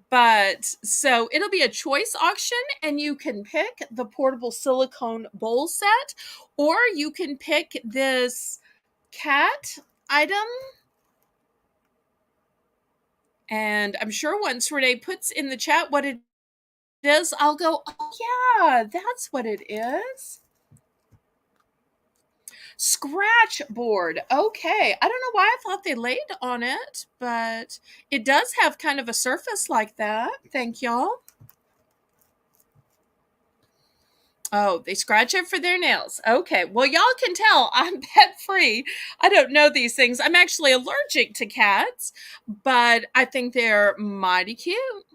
But so it'll be a choice auction, and you can pick the portable silicone bowl set, or you can pick this cat item. And I'm sure once Renee puts in the chat what it is, I'll go, oh, yeah, that's what it is. Scratch board. Okay. I don't know why I thought they laid on it, but it does have kind of a surface like that. Thank y'all. Oh, they scratch it for their nails. Okay. Well, y'all can tell I'm pet free. I don't know these things. I'm actually allergic to cats, but I think they're mighty cute.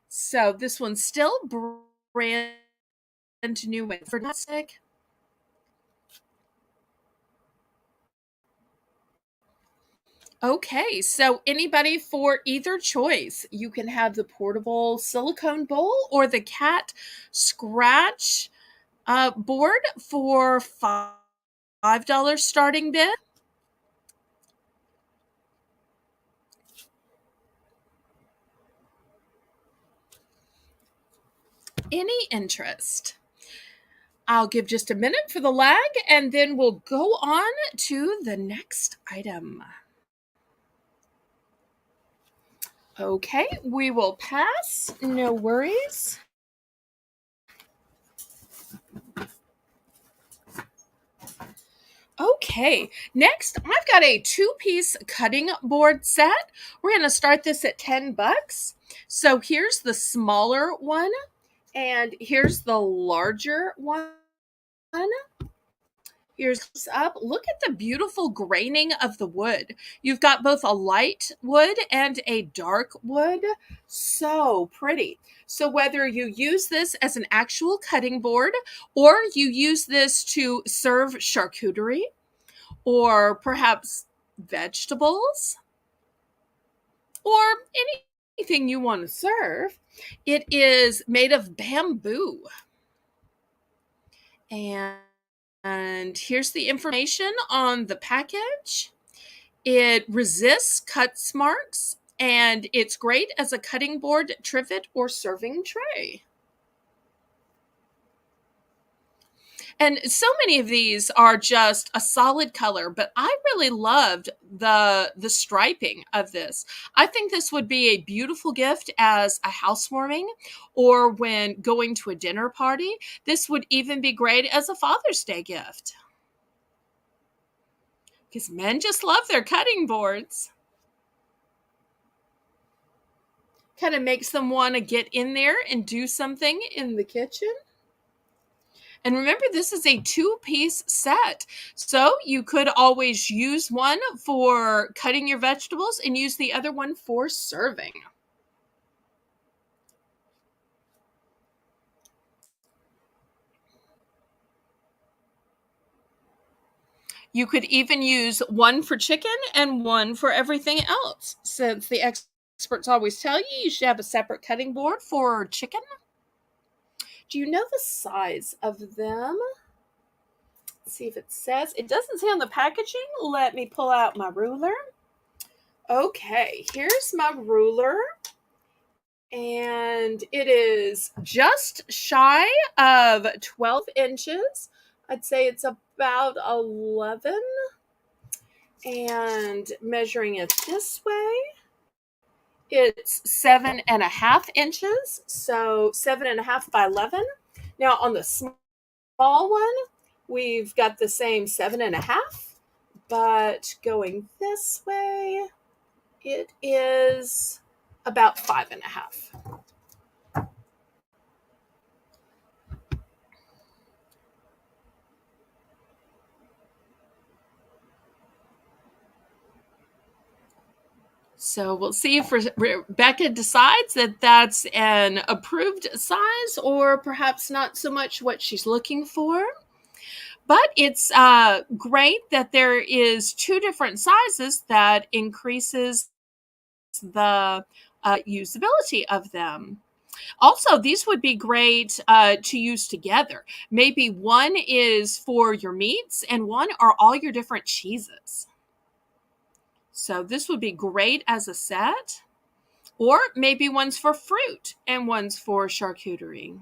So this one's still brand new and fantastic. Okay, so anybody for either choice. You can have the portable silicone bowl or the cat scratch board for $5 starting bid. Any interest? I'll give just a minute for the lag and then we'll go on to the next item. Okay, we will pass. No worries. Okay, next I've got a two-piece cutting board set. We're going to start this at $10. So here's the smaller one and here's the larger one. Here's up. Look at the beautiful graining of the wood. You've got both a light wood and a dark wood. So pretty. So whether you use this as an actual cutting board or you use this to serve charcuterie, or perhaps vegetables, or anything you want to serve. It is made of bamboo. And here's the information on the package. It resists cut marks, and it's great as a cutting board, trivet, or serving tray. And so many of these are just a solid color, but I really loved the striping of this. I think this would be a beautiful gift as a housewarming or when going to a dinner party. This would even be great as a Father's Day gift, because men just love their cutting boards. Kind of makes them want to get in there and do something in the kitchen. And remember, this is a 2-piece set. So you could always use one for cutting your vegetables and use the other one for serving. You could even use one for chicken and one for everything else, since the experts always tell you should have a separate cutting board for chicken. Do you know the size of them? Let's see if it says. It doesn't say on the packaging. Let me pull out my ruler. Okay, here's my ruler. And it is just shy of 12 inches. I'd say it's about 11. And measuring it this way, it's 7.5 inches. So 7.5 by 11. Now on the small one, we've got the same 7.5, but going this way, it is about 5.5. So we'll see if Rebecca decides that that's an approved size or perhaps not so much what she's looking for. But it's great that there is 2 different sizes that increases the usability of them. Also, these would be great to use together. Maybe one is for your meats and one are all your different cheeses. So this would be great as a set. Or maybe one's for fruit and one's for charcuterie.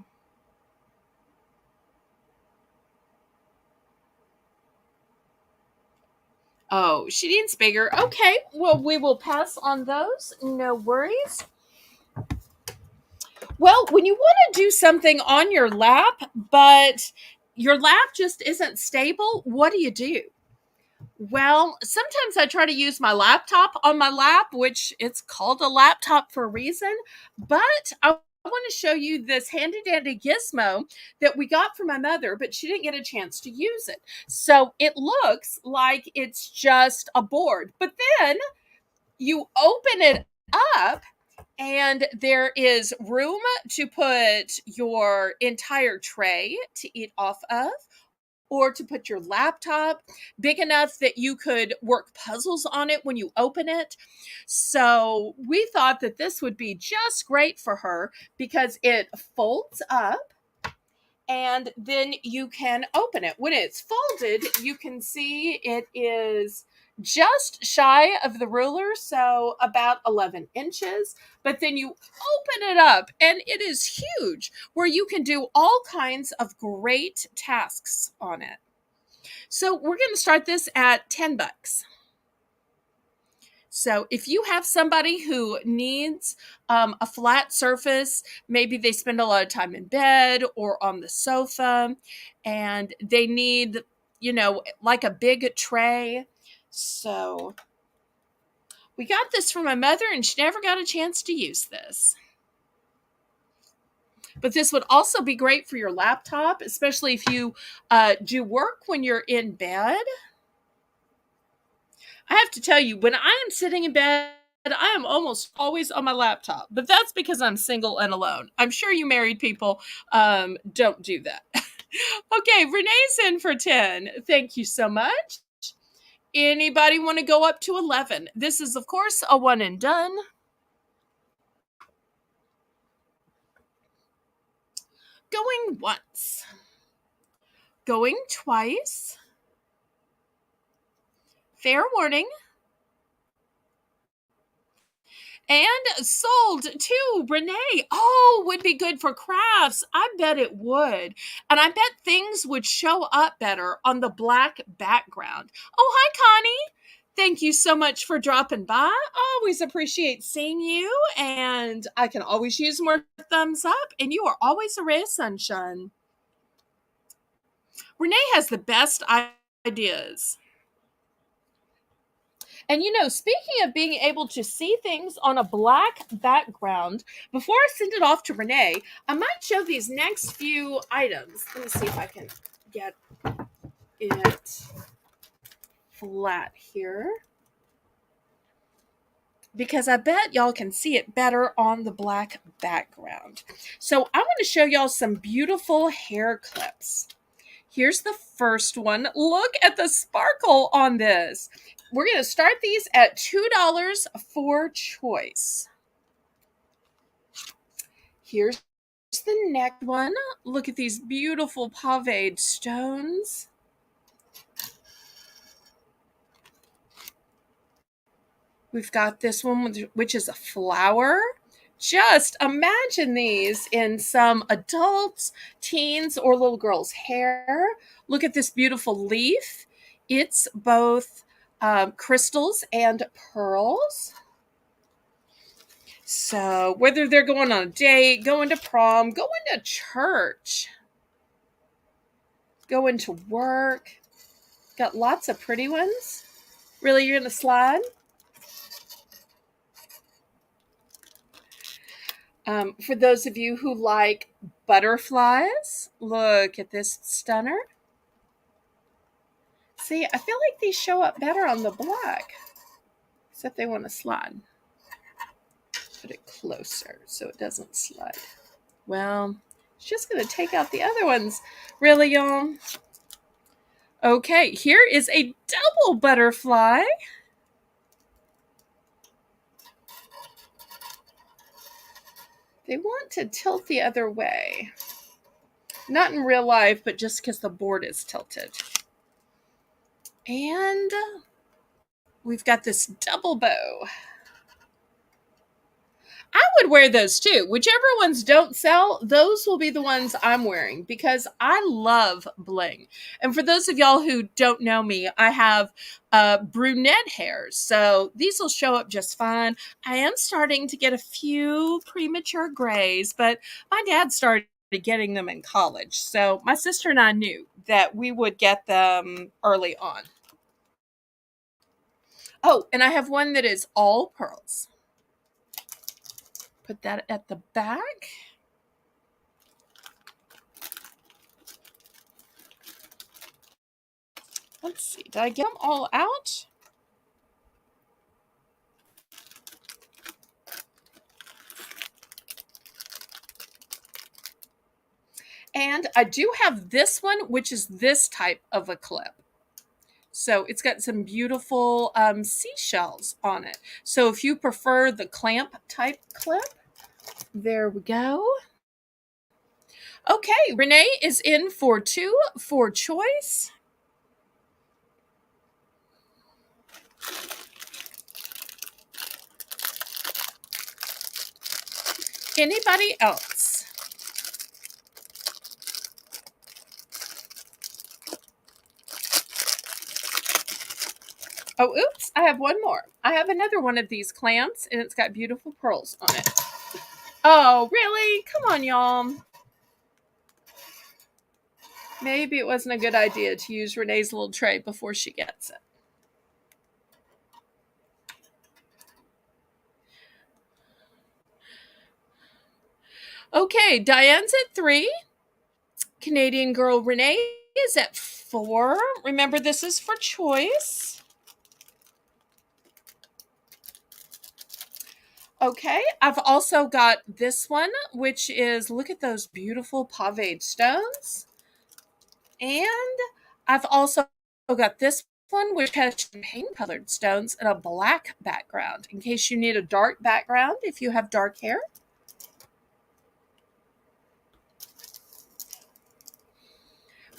Oh, she needs bigger. Okay, well, we will pass on those. No worries. Well, when you want to do something on your lap, but your lap just isn't stable, what do you do? Well, sometimes I try to use my laptop on my lap, which it's called a laptop for a reason. But I want to show you this handy dandy gizmo that we got from my mother, but she didn't get a chance to use it. So it looks like it's just a board, but then you open it up and there is room to put your entire tray to eat off of, or to put your laptop, big enough that you could work puzzles on it when you open it. So we thought that this would be just great for her because it folds up and then you can open it. When it's folded, you can see it is just shy of the ruler, so about 11 inches. But then you open it up and it is huge, where you can do all kinds of great tasks on it. So we're going to start this at $10. So if you have somebody who needs a flat surface, maybe they spend a lot of time in bed or on the sofa, and they need, like a big tray. So we got this from my mother, and she never got a chance to use this. But this would also be great for your laptop, especially if you do work when you're in bed. I have to tell you, when I am sitting in bed, I am almost always on my laptop, but that's because I'm single and alone. I'm sure you married people don't do that. Okay, Renee's in for 10. Thank you so much. Anybody want to go up to 11? This is, of course, a one and done. Going once. Going twice. Fair warning. And sold to Renee. Oh, would be good for crafts. I bet it would. And I bet things would show up better on the black background. Oh, hi, Connie. Thank you so much for dropping by. Always appreciate seeing you. And I can always use more thumbs up. And you are always a ray of sunshine. Renee has the best ideas. And speaking of being able to see things on a black background, before I send it off to Renee, I might show these next few items. Let me see if I can get it flat here, because I bet y'all can see it better on the black background. So I want to show y'all some beautiful hair clips. Here's the first one. Look at the sparkle on this. We're going to start these at $2 for choice. Here's the next one. Look at these beautiful paved stones. We've got this one, which is a flower. Just imagine these in some adults, teens, or little girls' hair. Look at this beautiful leaf. It's both crystals and pearls. So whether they're going on a date, going to prom, going to church, going to work, got lots of pretty ones. Really, you're going to slide? For those of you who like butterflies, look at this stunner. See, I feel like these show up better on the black, except they want to slide. Put it closer so it doesn't slide. Well, it's just going to take out the other ones. Really, y'all? Okay, here is a double butterfly. They want to tilt the other way. Not in real life, but just because the board is tilted. And we've got this double bow. I would wear those too. Whichever ones don't sell, those will be the ones I'm wearing because I love bling. And for those of y'all who don't know me, I have brunette hair, so these will show up just fine. I am starting to get a few premature grays, but my dad started getting them in college. So my sister and I knew that we would get them early on. Oh, and I have one that is all pearls. Put that at the back. Let's see. Did I get them all out? And I do have this one, which is this type of a clip. So it's got some beautiful seashells on it. So if you prefer the clamp type clip, there we go. Okay, Renee is in for 2 for choice. Anybody else? Oh, oops, I have one more. I have another one of these clamps, and it's got beautiful pearls on it. Oh, really? Come on, y'all. Maybe it wasn't a good idea to use Renee's little tray before she gets it. Okay, Diane's at 3. Canadian girl Renee is at 4. Remember, this is for choice. Okay, I've also got this one, which is, look at those beautiful paved stones. And I've also got this one, which has champagne-colored stones and a black background, in case you need a dark background if you have dark hair.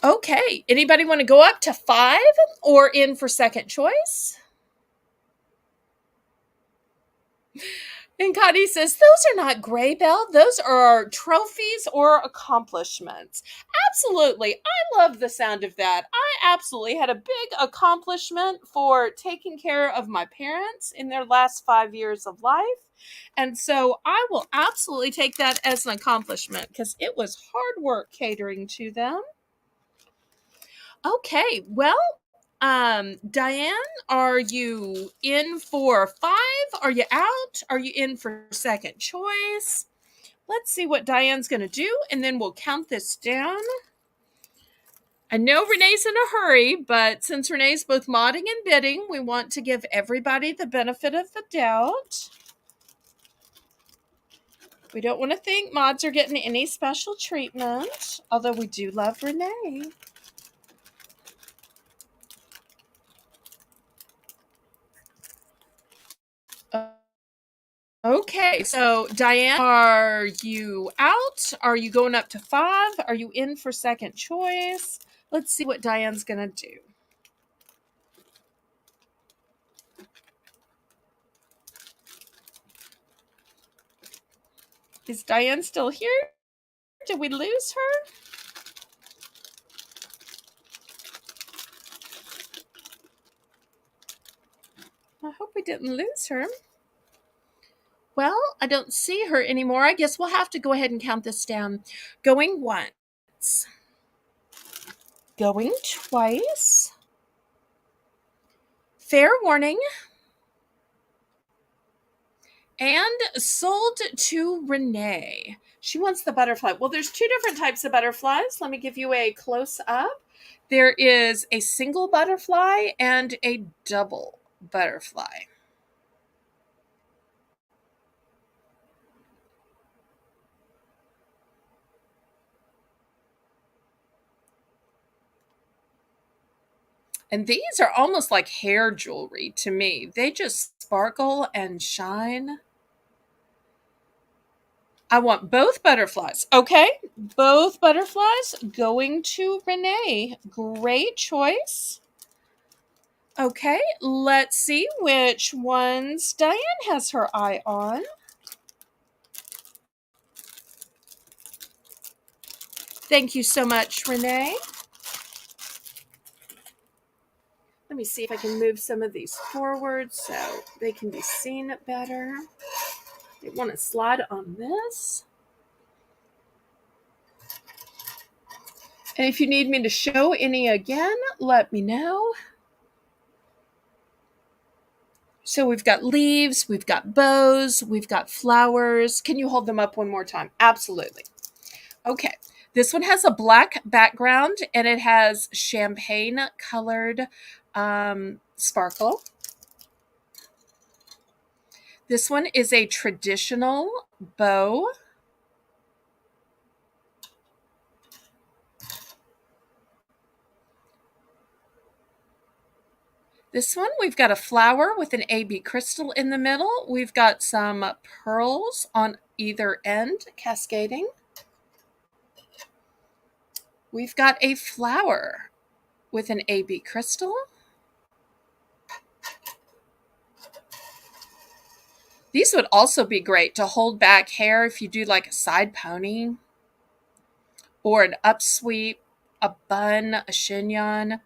Okay, anybody want to go up to 5 or in for second choice? And Connie says, those are not gray, Belle. Those are trophies or accomplishments. Absolutely. I love the sound of that. I absolutely had a big accomplishment for taking care of my parents in their last 5 years of life. And so I will absolutely take that as an accomplishment because it was hard work catering to them. Okay, well, Diane, are you in for 5? Are you out? Are you in for second choice? Let's see what Diane's going to do, and then we'll count this down. I know Renee's in a hurry, but since Renee's both modding and bidding, we want to give everybody the benefit of the doubt. We don't want to think mods are getting any special treatment, although we do love Renee. Okay, so Diane, are you out? Are you going up to 5? Are you in for second choice? Let's see what Diane's going to do. Is Diane still here? Did we lose her? I hope we didn't lose her. Well, I don't see her anymore. I guess we'll have to go ahead and count this down. Going once. Going twice. Fair warning. And sold to Renee. She wants the butterfly. Well, there's 2 different types of butterflies. Let me give you a close-up. There is a single butterfly and a double butterfly. And these are almost like hair jewelry to me. They just sparkle and shine. I want both butterflies. Okay, both butterflies going to Renee. Great choice. Okay, let's see which ones Diane has her eye on. Thank you so much, Renee. Let me see if I can move some of these forward so they can be seen better. They want to slide on this. And if you need me to show any again, let me know. So we've got leaves, we've got bows, we've got flowers. Can you hold them up one more time? Absolutely. Okay. This one has a black background and it has champagne colored sparkle. This one is a traditional bow. This one, we've got a flower with an AB crystal in the middle. We've got some pearls on either end cascading. We've got a flower with an AB crystal. These would also be great to hold back hair if you do like a side pony or an upsweep, a bun, a chignon.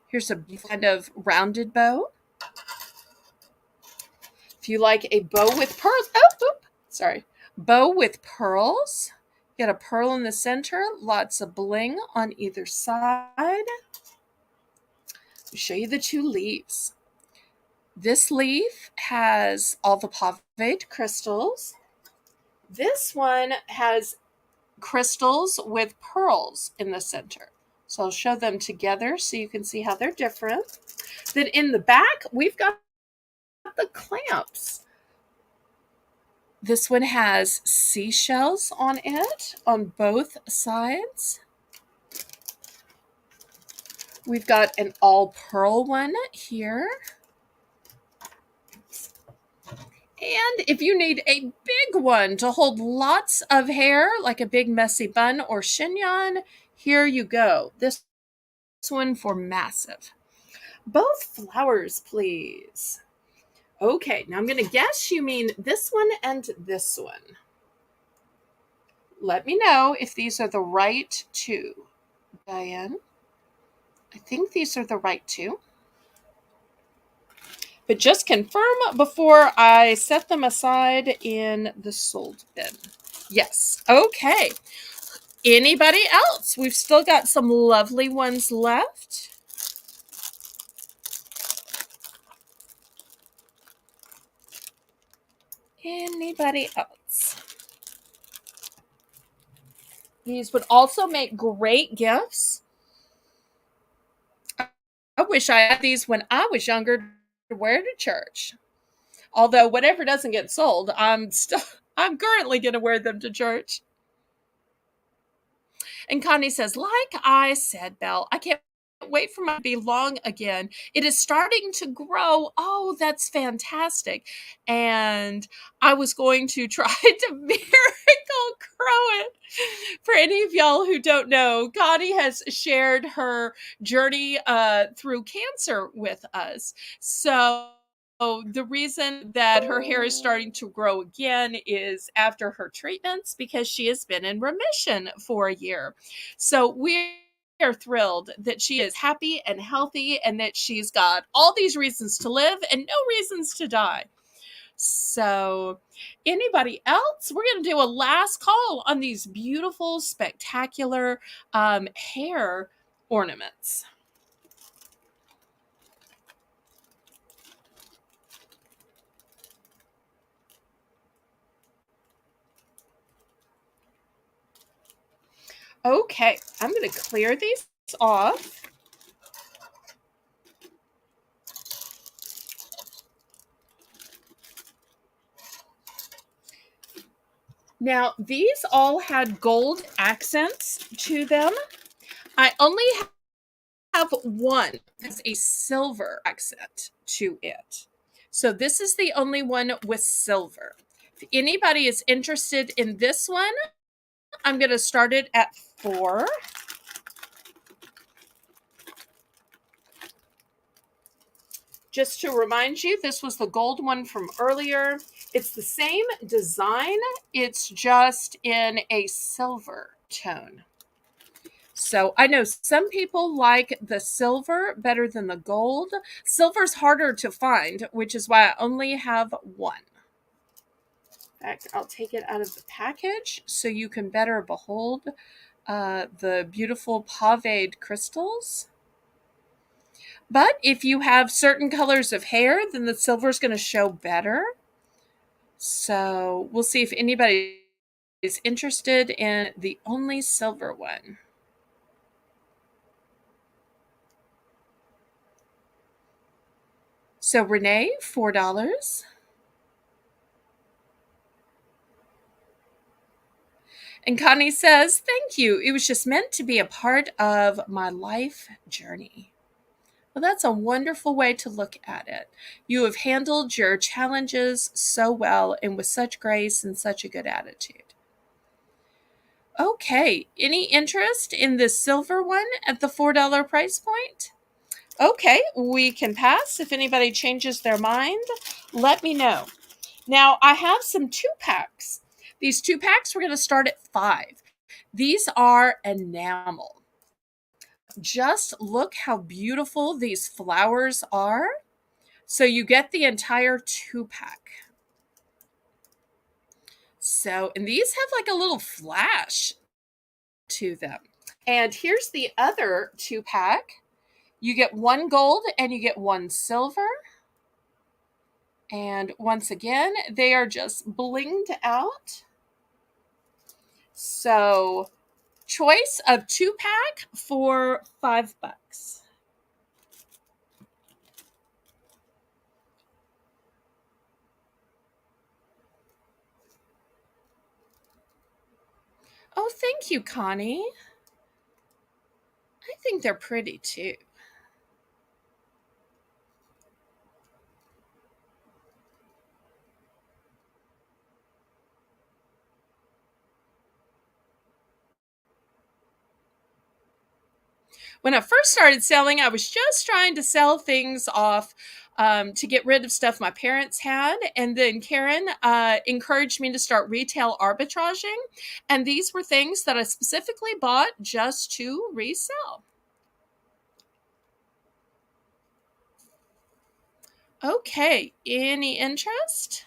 Here's a kind of rounded bow. If you like a bow with pearls, bow with pearls. Get a pearl in the center, lots of bling on either side. I'll show you the 2 leaves. This leaf has all the paved crystals. This one has crystals with pearls in the center. So I'll show them together so you can see how they're different. Then in the back, we've got the clamps. This one has seashells on it on both sides. We've got an all pearl one here. And if you need a big one to hold lots of hair, like a big messy bun or chignon, here you go. This one for massive. Both flowers, please. Okay, now I'm going to guess you mean this one and this one. Let me know if these are the right two. Diane, I think these are the right two. But just confirm before I set them aside in the sold bin. Yes. Okay. Anybody else? We've still got some lovely ones left. Anybody else? These would also make great gifts. I wish I had these when I was younger to wear to church. Although whatever doesn't get sold, I'm currently going to wear them to church. And Connie says, like I said, Belle, I can't wait for mine to be long again. It is starting to grow. Oh, that's fantastic. And I was going to try to miracle grow it. For any of y'all who don't know, Connie has shared her journey through cancer with us. So the reason that her hair is starting to grow again is after her treatments because she has been in remission for a year. So we are thrilled that she is happy and healthy and that she's got all these reasons to live and no reasons to die. So anybody else? We're going to do a last call on these beautiful, spectacular hair ornaments. Okay, I'm going to clear these off. Now, these all had gold accents to them. I only have one that's a silver accent to it. So this is the only one with silver. If anybody is interested in this one, I'm going to start it at 4. Just to remind you, this was the gold one from earlier. It's the same design. It's just in a silver tone. So I know some people like the silver better than the gold. Silver's harder to find, which is why I only have one. In fact, I'll take it out of the package so you can better behold the beautiful paved crystals. But if you have certain colors of hair, then the silver is going to show better. So we'll see if anybody is interested in the only silver one. So Renee, $4. And Connie says, thank you. It was just meant to be a part of my life journey. Well, that's a wonderful way to look at it. You have handled your challenges so well and with such grace and such a good attitude. Okay, any interest in this silver one at the $4 price point? Okay, we can pass. If anybody changes their mind, let me know. Now, I have some 2-packs. These 2-packs, we're going to start at 5. These are enamel. Just look how beautiful these flowers are. So you get the entire 2-pack. So, and these have like a little flash to them. And here's the other 2-pack. You get 1 gold and you get 1 silver. And once again, they are just blinged out. So, choice of 2-pack for $5. Oh, thank you, Connie. I think they're pretty too. When I first started selling, I was just trying to sell things off to get rid of stuff my parents had. And then Karen encouraged me to start retail arbitraging. And these were things that I specifically bought just to resell. Okay, any interest?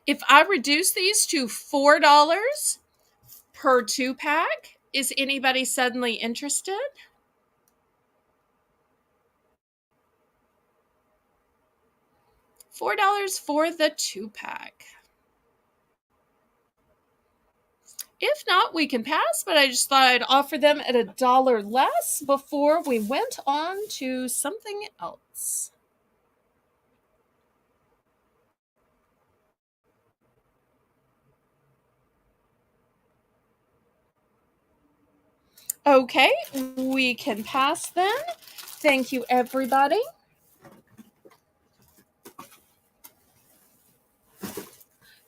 If I reduce these to $4 per 2-pack, is anybody suddenly interested? $4 for the 2-pack. If not, we can pass, but I just thought I'd offer them at $1 less before we went on to something else. Okay, we can pass then. Thank you, everybody.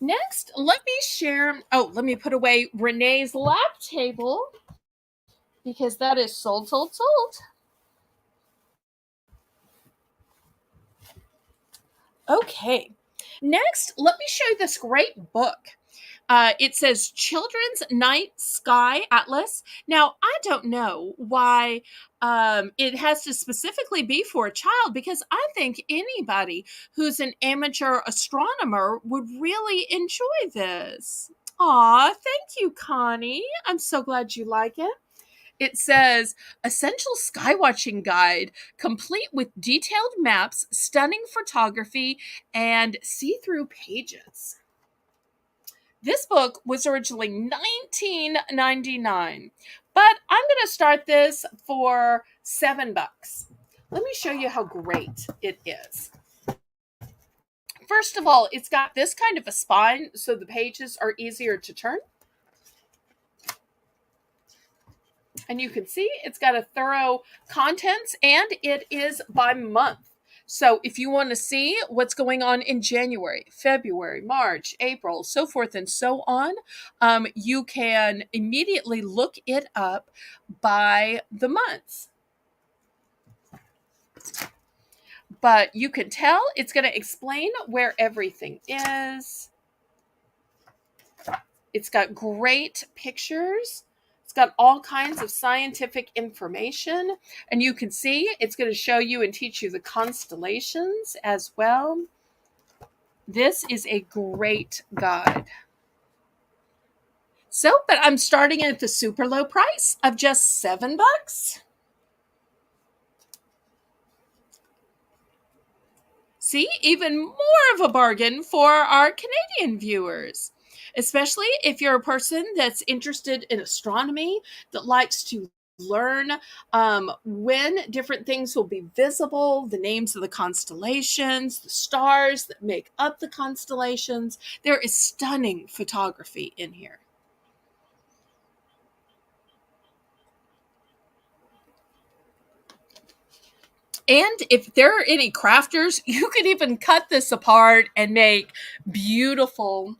Next, let me share. Oh, let me put away Renee's lap table because that is sold, sold, sold. Okay. Next, let me show you this great book. It says Children's Night Sky Atlas. Now, I don't know why it has to specifically be for a child because I think anybody who's an amateur astronomer would really enjoy this. Aw, thank you, Connie. I'm so glad you like it. It says Essential Skywatching Guide, complete with detailed maps, stunning photography, and see through pages. This book was originally $19.99, but I'm going to start this for $7. Let me show you how great it is. First of all, it's got this kind of a spine, so the pages are easier to turn. And you can see it's got a thorough contents, and it is by month. So if you want to see what's going on in January, February, March, April, so forth and so on, you can immediately look it up by the months. But you can tell it's going to explain where everything is. It's got great pictures. It's got all kinds of scientific information. And you can see it's going to show you and teach you the constellations as well. This is a great guide. So, but I'm starting at the super low price of just $7. See, even more of a bargain for our Canadian viewers, especially if you're a person that's interested in astronomy, that likes to learn when different things will be visible, the names of the constellations, the stars that make up the constellations. There is stunning photography in here. And if there are any crafters, you could even cut this apart and make beautiful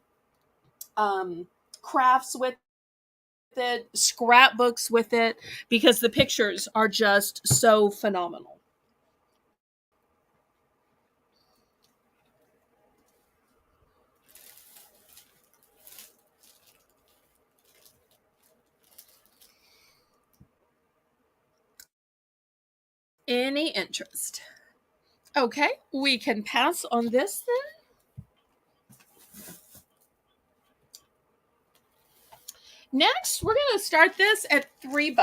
crafts with it, scrapbooks with it, because the pictures are just so phenomenal. Any interest? Okay, we can pass on this then. Next, we're going to start this at $3.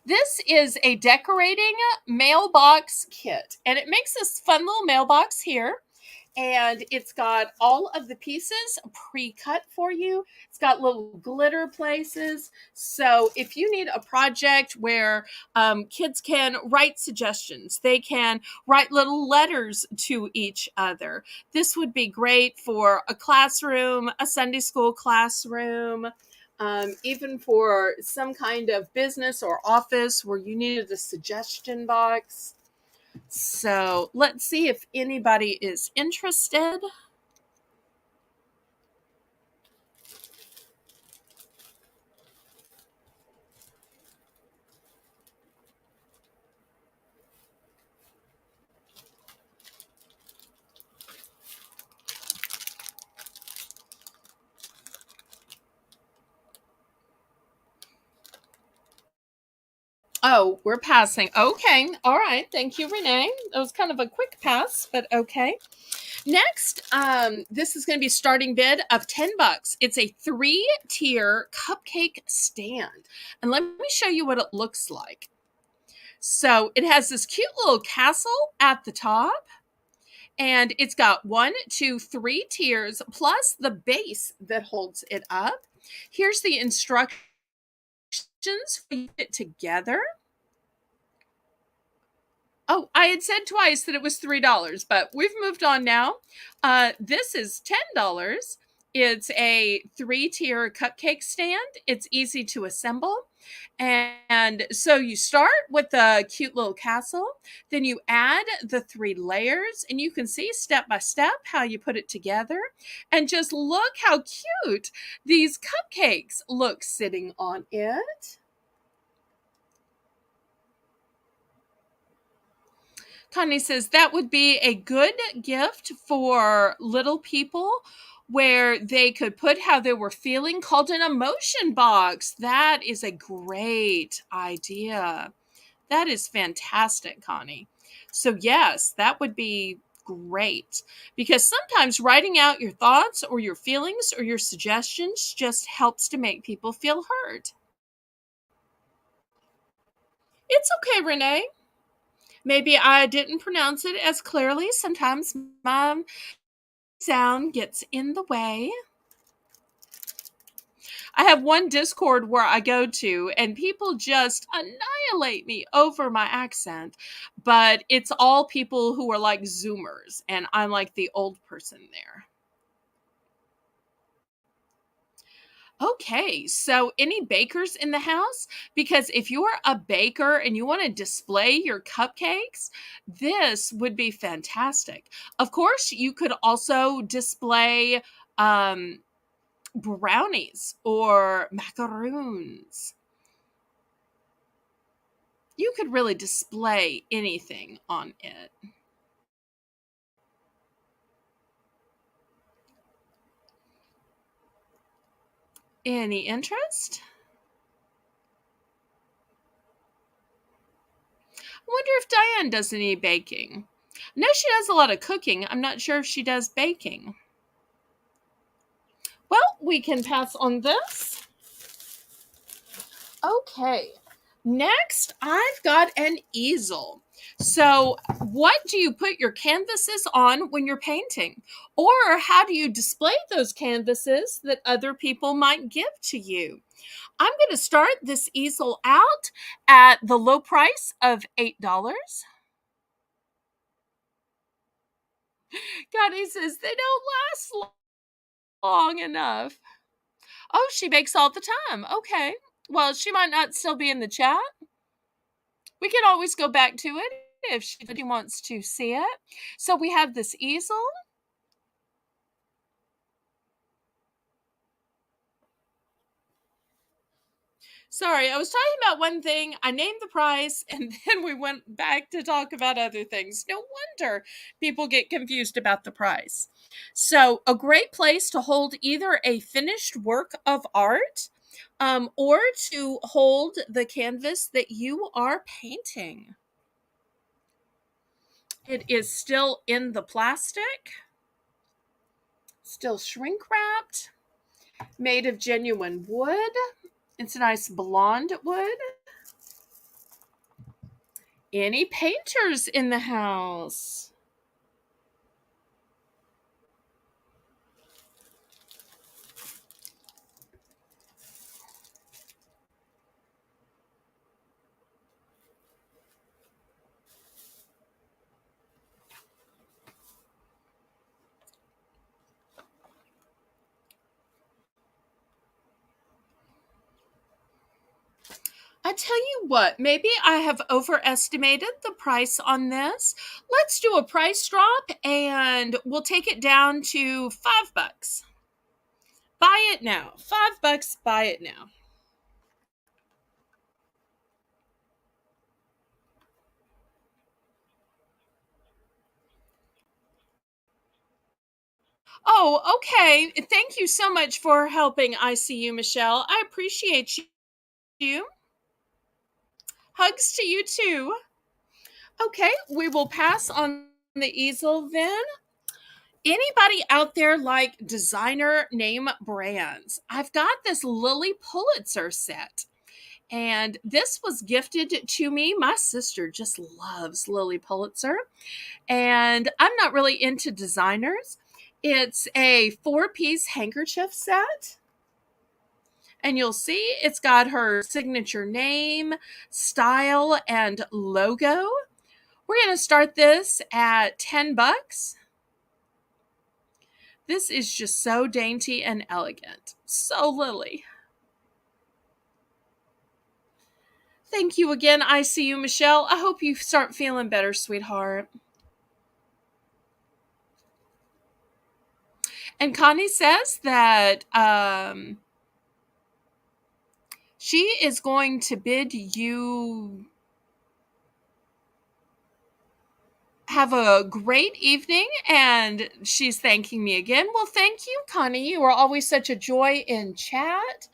This is a decorating mailbox kit, and it makes this fun little mailbox here. And it's got all of the pieces pre-cut for you. It's got little glitter places. So if you need a project where kids can write suggestions, they can write little letters to each other. This would be great for a classroom, a Sunday school classroom, even for some kind of business or office where you needed a suggestion box. So let's see if anybody is interested. Oh, we're passing. Okay. All right. Thank you, Renee. That was kind of a quick pass, but okay. Next, this is going to be starting bid of $10. It's a 3-tier cupcake stand. And let me show you what it looks like. So it has this cute little castle at the top, and it's got 1, 2, 3 tiers plus the base that holds it up. Here's the instructions for you to put it together. Oh, I had said twice that it was $3, but we've moved on now. This is $10. It's a 3-tier cupcake stand. It's easy to assemble. And so you start with the cute little castle, then you add the 3 layers, and you can see step by step how you put it together. And just look how cute these cupcakes look sitting on it. Connie says that would be a good gift for little people where they could put how they were feeling, called an emotion box. That is a great idea. That is fantastic, Connie. So, yes, that would be great because sometimes writing out your thoughts or your feelings or your suggestions just helps to make people feel heard. It's okay, Renee. Maybe I didn't pronounce it as clearly. Sometimes my sound gets in the way. I have one Discord where I go to, and people just annihilate me over my accent. But it's all people who are like Zoomers, and I'm like the old person there. Okay, so any bakers in the house? Because if you're a baker and you want to display your cupcakes, this would be fantastic. Of course, you could also display um, brownies or macaroons. You could really display anything on it. Any interest? I wonder if Diane does any baking. I know she does a lot of cooking. I'm not sure if she does baking. Well, we can pass on this. Okay. Next, I've got an easel. So, what do you put your canvases on when you're painting? Or how do you display those canvases that other people might give to you? I'm going to start this easel out at the low price of $8. God, he says they don't last long enough. Oh, she bakes all the time. Okay. Well, she might not still be in the chat. We can always go back to it if she wants to see it. So we have this easel. Sorry, I was talking about one thing. I named the price and then we went back to talk about other things. No wonder people get confused about the price. So, a great place to hold either a finished work of art or to hold the canvas that you are painting. It is still in the plastic, still shrink wrapped, made of genuine wood. It's a nice blonde wood. Any painters in the house? I tell you what, maybe I have overestimated the price on this. Let's do a price drop and we'll take it down to $5. Buy it now. $5, buy it now. Oh, okay. Thank you so much for helping ICU, Michelle. I appreciate you. Hugs to you too. Okay, we will pass on the easel then. Anybody out there like designer name brands? I've got this Lily Pulitzer set. And this was gifted to me. My sister just loves Lily Pulitzer. And I'm not really into designers. It's a 4-piece handkerchief set. And you'll see it's got her signature name, style, and logo. We're going to start this at $10. This is just so dainty and elegant. So Lily. Thank you again. I see you, Michelle. I hope you start feeling better, sweetheart. And Connie says that she is going to bid you have a great evening, and she's thanking me again. Well, thank you, Connie. You are always such a joy in chat.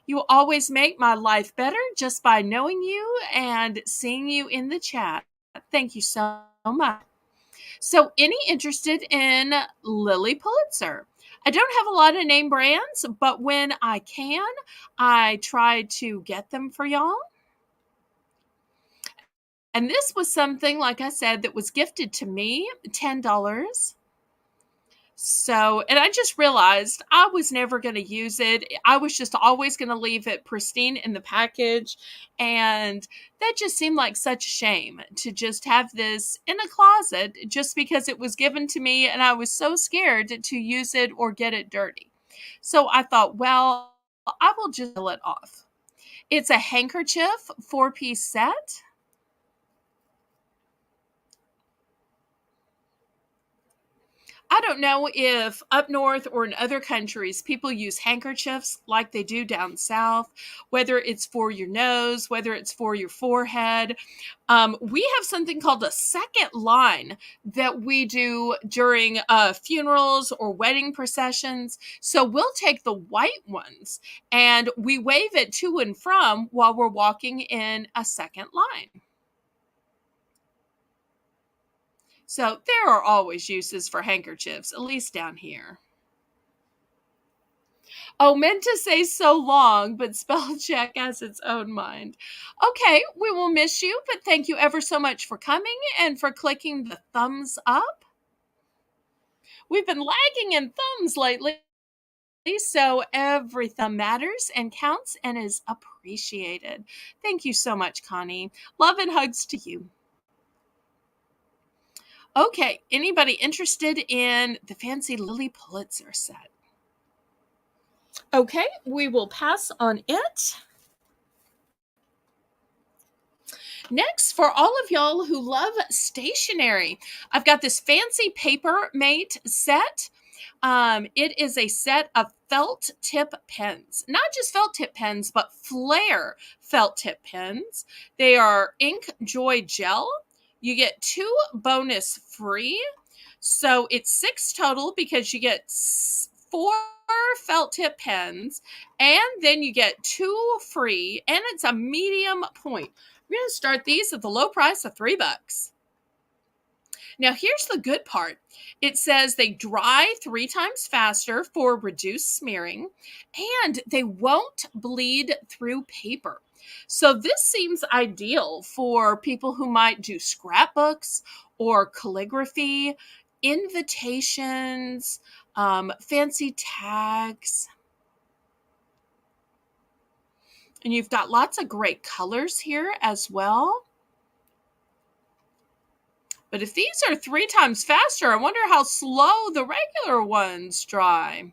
You always make my life better just by knowing you and seeing you in the chat. Thank you so much. So, any interested in Lily Pulitzer? I don't have a lot of name brands, but when I can, I try to get them for y'all. And this was something, like I said, that was gifted to me, $10. So, and I just realized I was never going to use it. I was just always going to leave it pristine in the package. And that just seemed like such a shame to just have this in a closet just because it was given to me and I was so scared to use it or get it dirty. So I thought, well, I will just peel it off. It's a handkerchief 4-piece set. I don't know if up north or in other countries people use handkerchiefs like they do down south, whether it's for your nose, whether it's for your forehead. We have something called a second line that we do during funerals or wedding processions. So we'll take the white ones and we wave it to and from while we're walking in a second line. So there are always uses for handkerchiefs, at least down here. Oh, meant to say so long, but spell check has its own mind. Okay, we will miss you, but thank you ever so much for coming and for clicking the thumbs up. We've been lagging in thumbs lately, so every thumb matters and counts and is appreciated. Thank you so much, Connie. Love and hugs to you. Okay, anybody interested in the fancy Lily Pulitzer set? Okay, we will pass on it. Next, for all of y'all who love stationery, I've got this fancy paper mate set. It is a set of felt tip pens, not just felt tip pens, but Flair felt tip pens. They are Ink Joy Gel. You get 2 bonus free. So it's 6 total because you get 4 felt tip pens and then you get 2 free, and it's a medium point. We're going to start these at the low price of $3. Now, here's the good part. It says they dry 3 times faster for reduced smearing, and they won't bleed through paper. So this seems ideal for people who might do scrapbooks or calligraphy, invitations, fancy tags. And you've got lots of great colors here as well. But if these are 3 times faster, I wonder how slow the regular ones dry.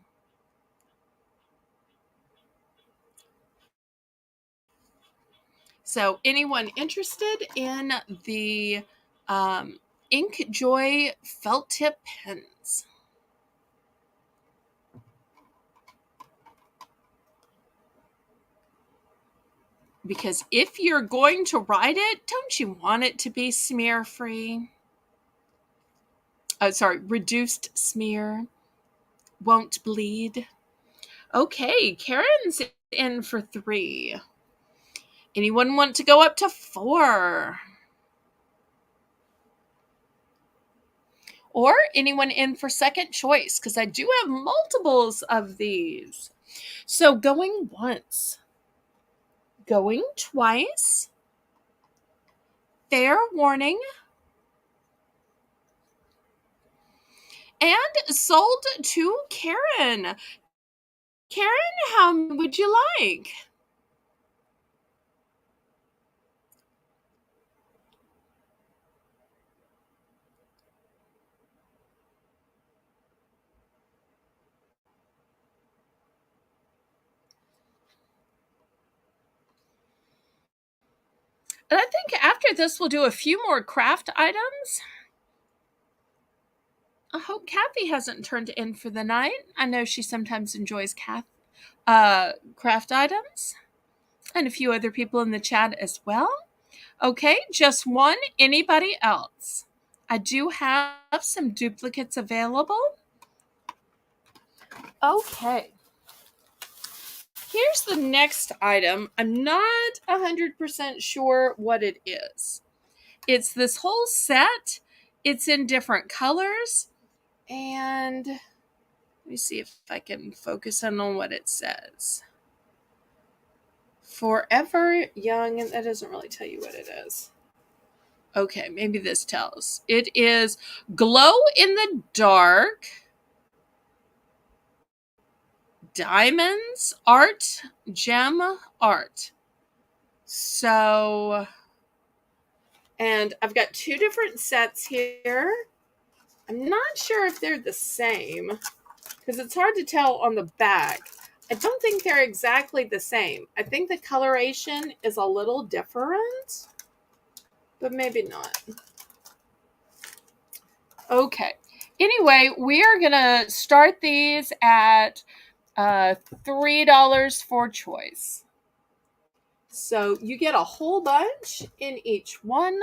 So anyone interested in the Ink Joy felt tip pens? Because if you're going to write it, don't you want it to be smear free? Reduced smear, won't bleed. Okay, Karen's in for 3. Anyone want to go up to 4? Or anyone in for second choice, because I do have multiples of these. So going once, going twice, fair warning, and sold to Karen. Karen, how would you like? And I think after this, we'll do a few more craft items. I hope Kathy hasn't turned in for the night. I know she sometimes enjoys craft items. And a few other people in the chat as well. Okay, just one. Anybody else? I do have some duplicates available. Okay. Here's the next item. I'm not 100% sure what it is. It's this whole set. It's in different colors. And let me see if I can focus in on what it says. Forever Young, and that doesn't really tell you what it is. Okay, maybe this tells. It is Glow in the Dark, Diamonds Art, Gem Art. So, and I've got 2 different sets here. I'm not sure if they're the same because it's hard to tell on the back. I don't think they're exactly the same. I think the coloration is a little different, but maybe not. Okay. Anyway, we are going to start these at $3 for choice. So you get a whole bunch in each one.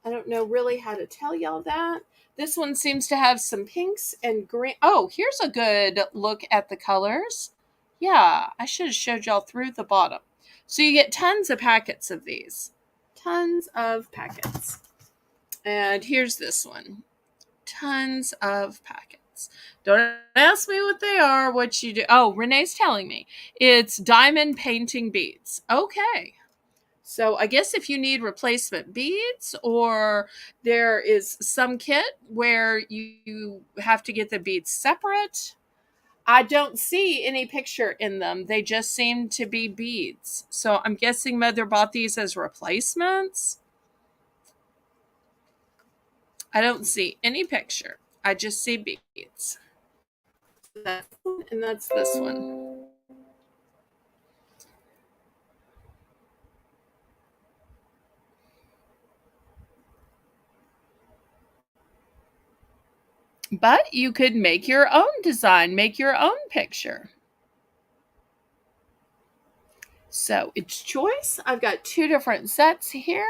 I don't know really how to tell y'all that. This one seems to have some pinks and green. Oh, here's a good look at the colors. Yeah, I should have showed y'all through the bottom. So you get tons of packets of these. Tons of packets. And here's this one. Tons of packets. Don't ask me what they are, what you do. Oh, Renee's telling me. It's diamond painting beads. Okay. So I guess if you need replacement beads, or there is some kit where you have to get the beads separate. I don't see any picture in them. They just seem to be beads. So I'm guessing Mother bought these as replacements. I don't see any picture. I just see beads. And that's this one. But you could make your own design, make your own picture. So it's choice. I've got 2 different sets here.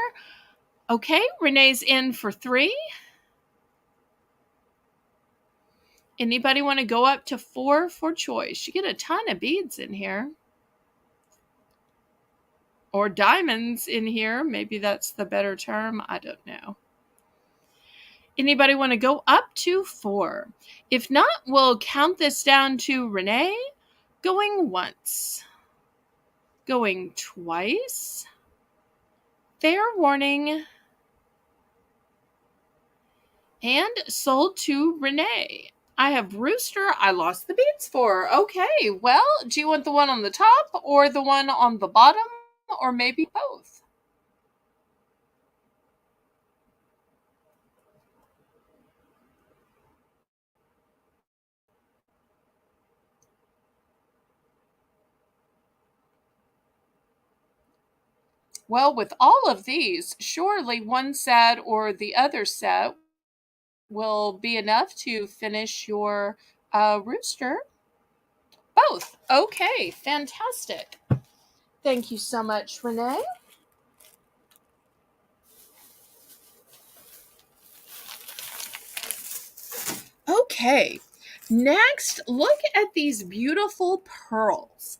Okay, Renee's in for 3. Anybody want to go up to 4 for choice? You get a ton of beads in here. Or diamonds in here. Maybe that's the better term. I don't know. Anybody want to go up to 4? If not, we'll count this down to Renee. Going once. Going twice. Fair warning. And sold to Renee. I have Rooster. I lost the beads for. Okay, well, do you want the one on the top or the one on the bottom, or maybe both? Well, with all of these, surely one set or the other set will be enough to finish your rooster. Both. Okay, fantastic. Thank you so much, Renee. Okay, next, look at these beautiful pearls.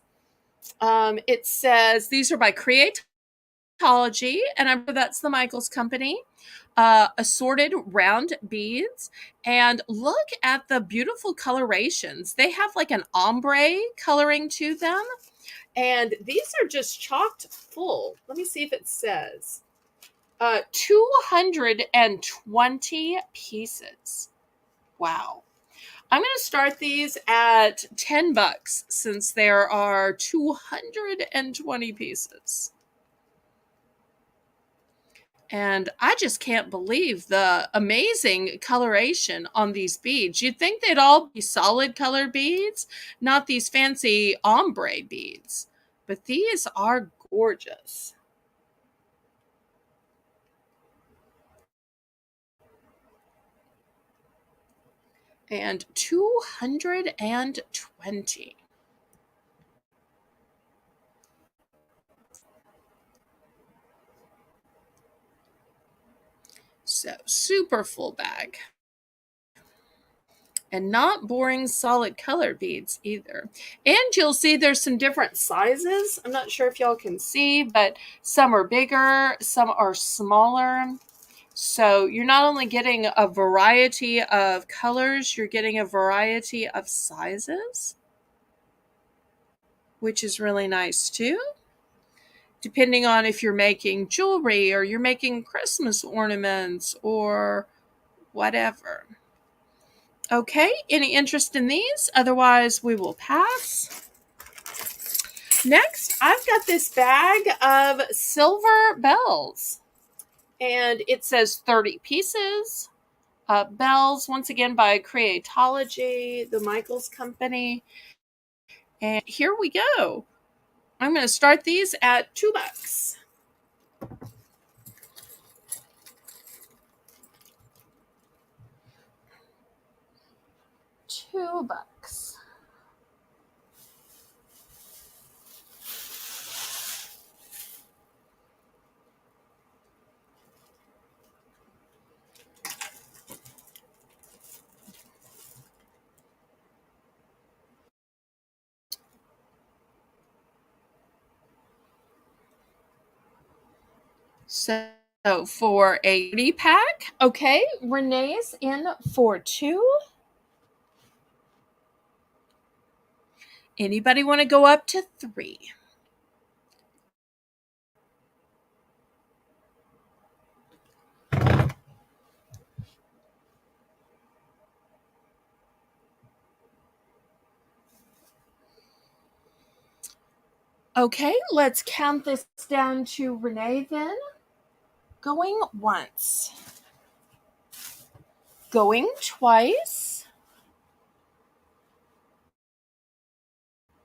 It says these are by Create and I'm sure that's the Michaels Company. Assorted round beads, and look at the beautiful colorations. They have like an ombre coloring to them, and these are just chocked full. Let me see if it says 220 pieces. Wow. I'm going to start these at $10 since there are 220 pieces. And I just can't believe the amazing coloration on these beads. You'd think they'd all be solid color beads, not these fancy ombre beads. But these are gorgeous. And 220. So super full bag. And not boring solid color beads either. And you'll see there's some different sizes. I'm not sure if y'all can see, but some are bigger, some are smaller. So you're not only getting a variety of colors, you're getting a variety of sizes, which is really nice too. Depending on if you're making jewelry or you're making Christmas ornaments or whatever. Okay, any interest in these? Otherwise, we will pass. Next, I've got this bag of silver bells. And it says 30 pieces. Bells, once again, by Creatology, the Michaels Company. And here we go. I'm going to start these at $2. $2. So for a 30 pack, okay, Renee's in for 2. Anybody want to go up to 3? Okay, let's count this down to Renee then. Going once. Going twice.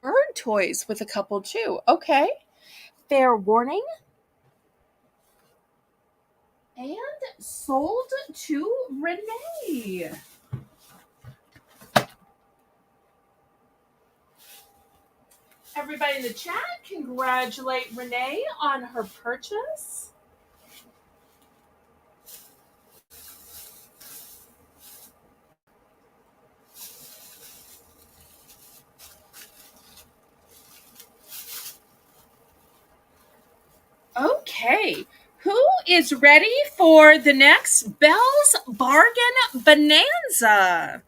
Bird toys with a couple too. Okay. Fair warning. And sold to Renee. Everybody in the chat, congratulate Renee on her purchase. Okay, who is ready for the next Belle's Bargain Bonanza?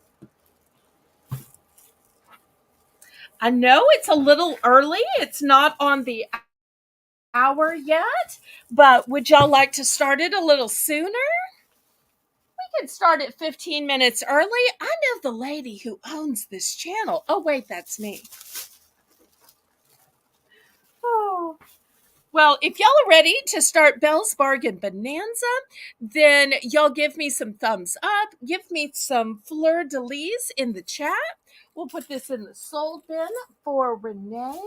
I know it's a little early. It's not on the hour yet, but would y'all like to start it a little sooner? We could start at 15 minutes early. I know the lady who owns this channel. Oh, wait, that's me. Oh. Well, if y'all are ready to start Belle's Bargain Bonanza, then y'all give me some thumbs up. Give me some fleur-de-lis in the chat. We'll put this in the sold bin for Renee.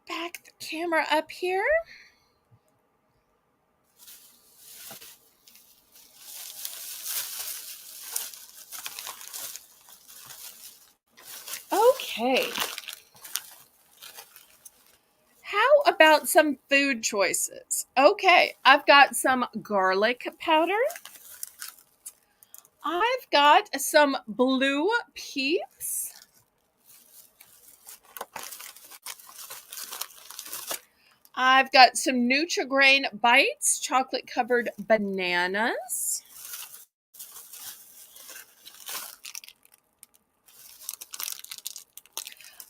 Back the camera up here. Okay. How about some food choices? Okay, I've got some garlic powder. I've got some blue peeps. I've got some Nutri-Grain Bites, chocolate-covered bananas.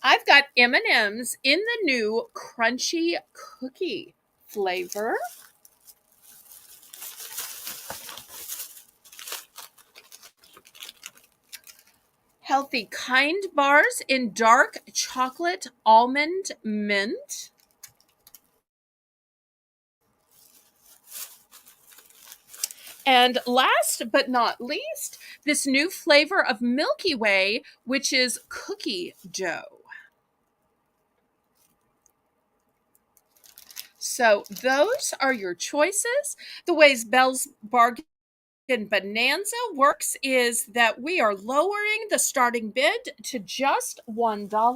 I've got M&Ms in the new crunchy cookie flavor. Healthy Kind bars in dark chocolate almond mint. And last but not least, this new flavor of Milky Way, which is cookie dough. So those are your choices. The ways Belle's Bargain Bonanza works is that we are lowering the starting bid to just $1.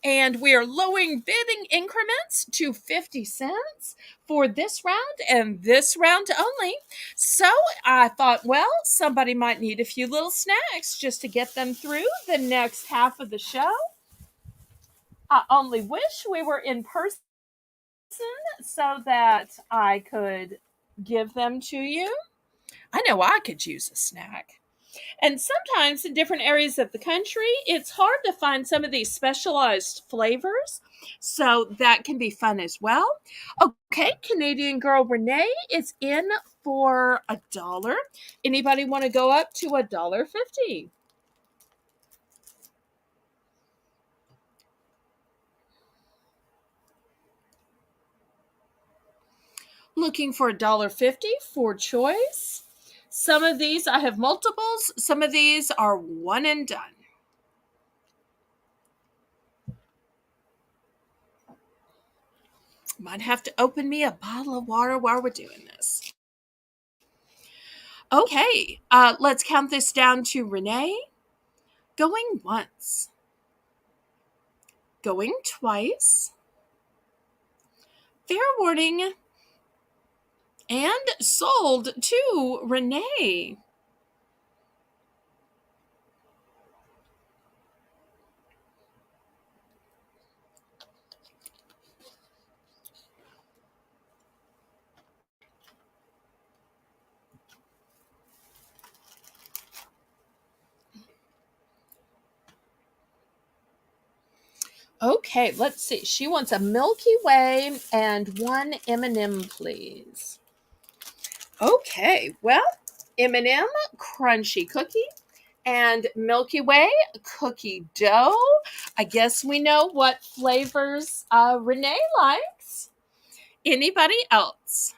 And we are lowering bidding increments to 50 cents for this round and this round only. So I thought, well, somebody might need a few little snacks just to get them through the next half of the show. I only wish we were in person so that I could give them to you. I know I could use a snack. And sometimes in different areas of the country, it's hard to find some of these specialized flavors. So that can be fun as well. Okay, Canadian girl Renee is in for $1. Anybody want to go up to $1.50? Looking for $1.50 for choice. Some of these I have multiples, some of these are one and done. Might have to open me a bottle of water while we're doing this. Okay, let's count this down to Renee. Going once. Going twice. Fair warning. And sold to Renee. Okay, let's see. She wants a Milky Way and one M&M, please. Okay, well, M&M crunchy cookie and Milky Way cookie dough. I guess we know what flavors Renee likes. Anybody else?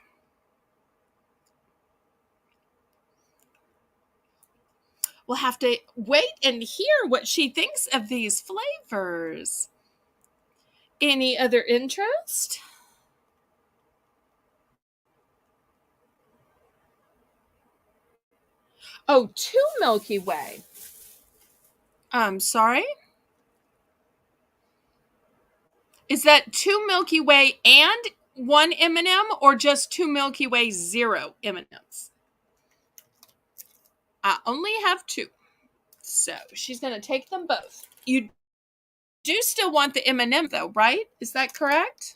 We'll have to wait and hear what she thinks of these flavors. Any other interest? Oh, two Milky Way. I'm sorry. Is that two Milky Way and one M&M or just two Milky Way, zero M&Ms? I only have two. So she's going to take them both. You do still want the M&M though, right? Is that correct?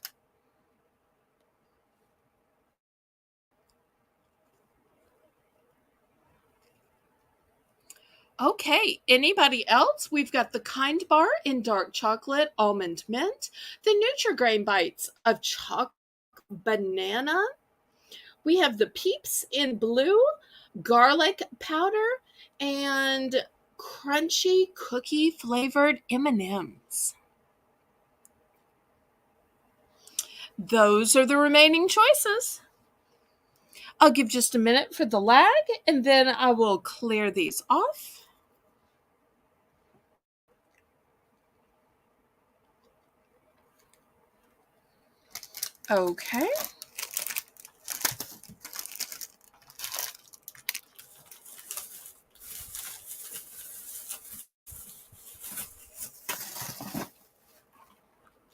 Okay, anybody else? We've got the Kind bar in dark chocolate almond mint, the Nutri-Grain bites of chocolate banana. We have the Peeps in blue, garlic powder, and crunchy cookie flavored M&Ms. Those are the remaining choices. I'll give just a minute for the lag and then I will clear these off. Okay.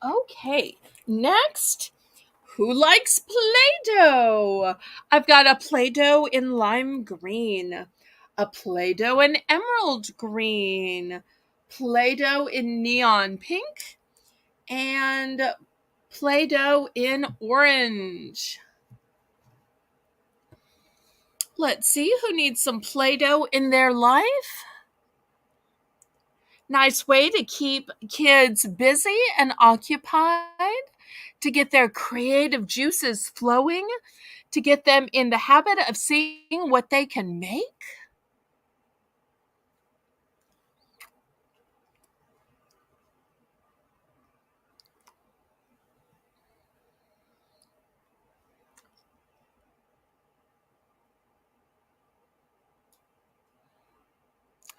Okay. Next, who likes Play-Doh? I've got a Play-Doh in lime green, a Play-Doh in emerald green, Play-Doh in neon pink, and Play-Doh in orange. Let's see who needs some Play-Doh in their life. Nice way to keep kids busy and occupied, to get their creative juices flowing, to get them in the habit of seeing what they can make.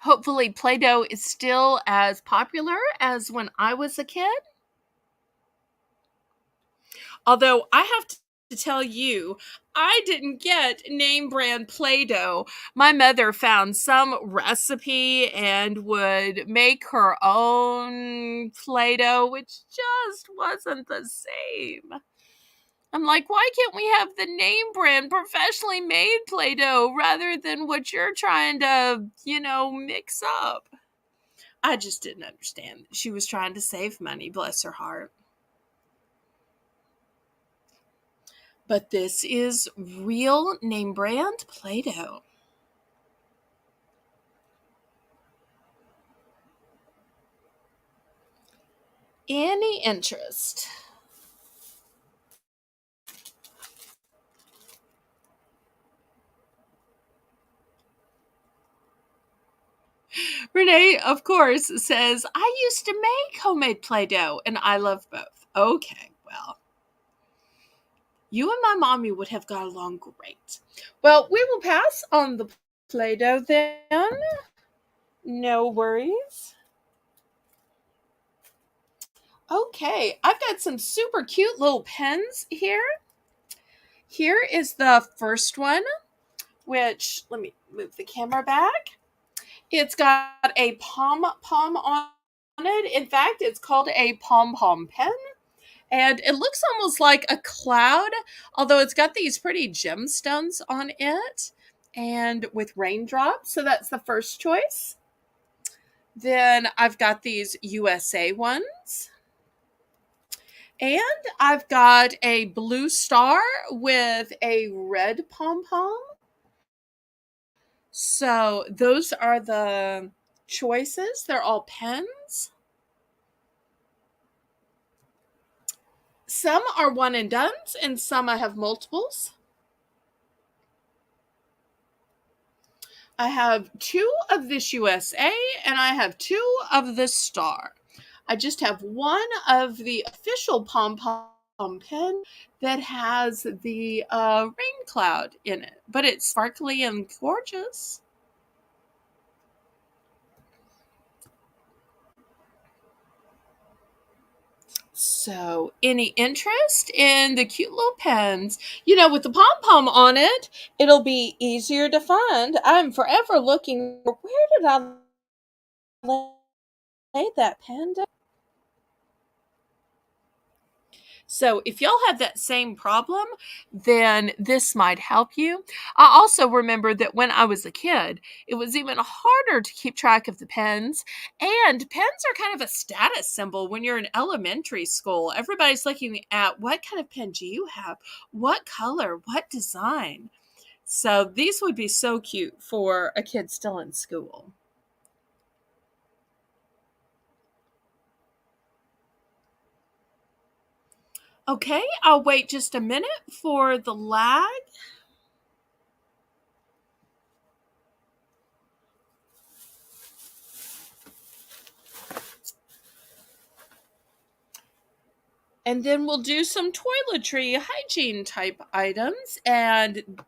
Hopefully, Play-Doh is still as popular as when I was a kid. Although I have to tell you, I didn't get name brand Play-Doh. My mother found some recipe and would make her own Play-Doh, which just wasn't the same. I'm like, why can't we have the name brand professionally made Play-Doh rather than what you're trying to, mix up? I just didn't understand. She was trying to save money, bless her heart. But this is real name brand Play-Doh. Any interest? Renee, of course, says, I used to make homemade Play-Doh and I love both. Okay, well, you and my mommy would have got along great. Well, we will pass on the Play-Doh then. No worries. Okay, I've got some super cute little pens here. Here is the first one, which, let me move the camera back. It's got a pom-pom on it. In fact, it's called a pom-pom pen. And it looks almost like a cloud, although it's got these pretty gemstones on it and with raindrops. So that's the first choice. Then I've got these USA ones. And I've got a blue star with a red pom-pom. So those are the choices. They're all pens. Some are one and dones, and some I have multiples. I have 2 of this USA, and I have 2 of this star. I just have one of the official pom-pom pen that has the rain cloud in it, but it's sparkly and gorgeous. So, any interest in the cute little pens? With the pom-pom on it, it'll be easier to find. I'm forever looking, where did I lay that pen down? So if y'all have that same problem, then this might help you. I also remember that when I was a kid, it was even harder to keep track of the pens. And pens are kind of a status symbol when you're in elementary school. Everybody's looking at, what kind of pen do you have? What color? What design? So these would be so cute for a kid still in school. Okay, I'll wait just a minute for the lag. And then we'll do some toiletry hygiene type items. And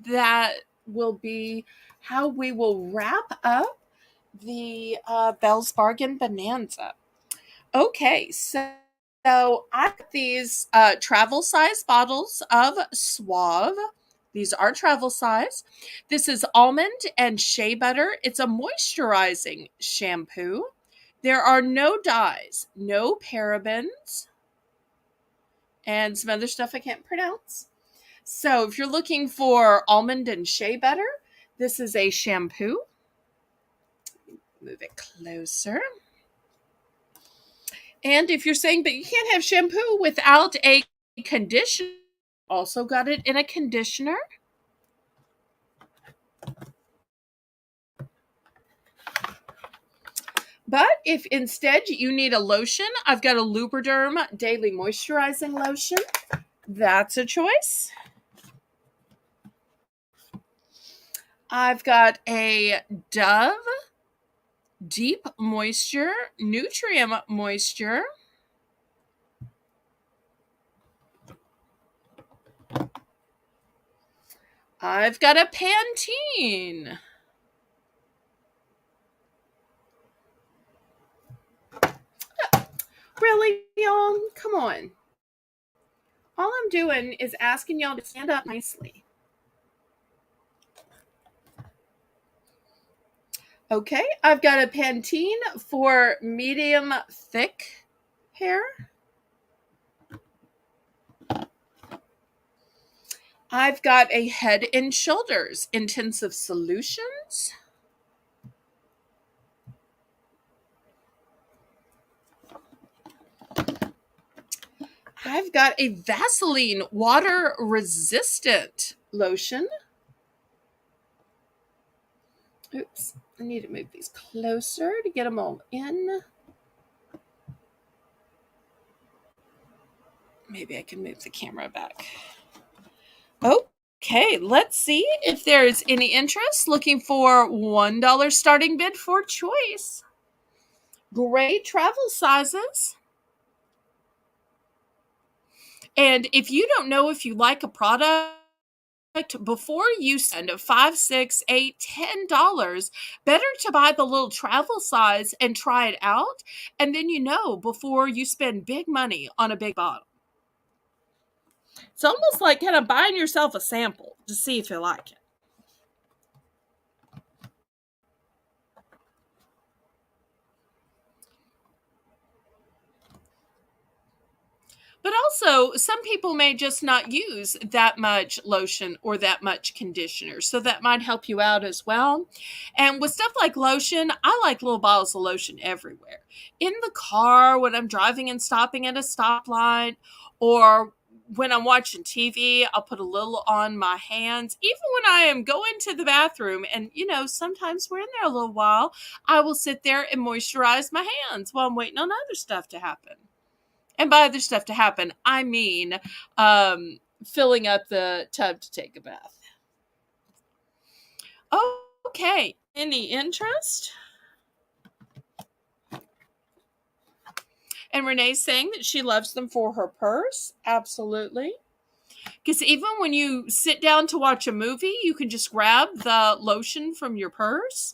that will be how we will wrap up the Belle's Bargain Bonanza. Okay, so I got these travel size bottles of Suave. These are travel size. This is almond and shea butter. It's a moisturizing shampoo. There are no dyes, no parabens, and some other stuff I can't pronounce. So if you're looking for almond and shea butter, this is a shampoo. Move it closer. And if you're saying, but you can't have shampoo without a conditioner, also got it in a conditioner. But if instead you need a lotion, I've got a Lubriderm Daily Moisturizing Lotion. That's a choice. I've got a Dove Deep Moisture Nutrient Moisture. I've got a Pantene. Really, y'all? Come on. All I'm doing is asking y'all to stand up nicely. Okay, I've got a Pantene for medium thick hair. I've got a Head and Shoulders Intensive Solutions. I've got a Vaseline Water Resistant Lotion. Oops, I need to move these closer to get them all in. Maybe I can move the camera back. Okay, let's see if there's any interest. Looking for $1 starting bid for choice. Great travel sizes. And if you don't know if you like a product, before you spend $5, $6, $8, $10, better to buy the little travel size and try it out. And then before you spend big money on a big bottle. It's almost like kind of buying yourself a sample to see if you like it. But also, some people may just not use that much lotion or that much conditioner. So that might help you out as well. And with stuff like lotion, I like little bottles of lotion everywhere. In the car, when I'm driving and stopping at a stoplight, or when I'm watching TV, I'll put a little on my hands. Even when I am going to the bathroom, and sometimes we're in there a little while, I will sit there and moisturize my hands while I'm waiting on other stuff to happen. And by other stuff to happen, I mean filling up the tub to take a bath. Okay. Any interest? And Renee's saying that she loves them for her purse. Absolutely. Because even when you sit down to watch a movie, you can just grab the lotion from your purse.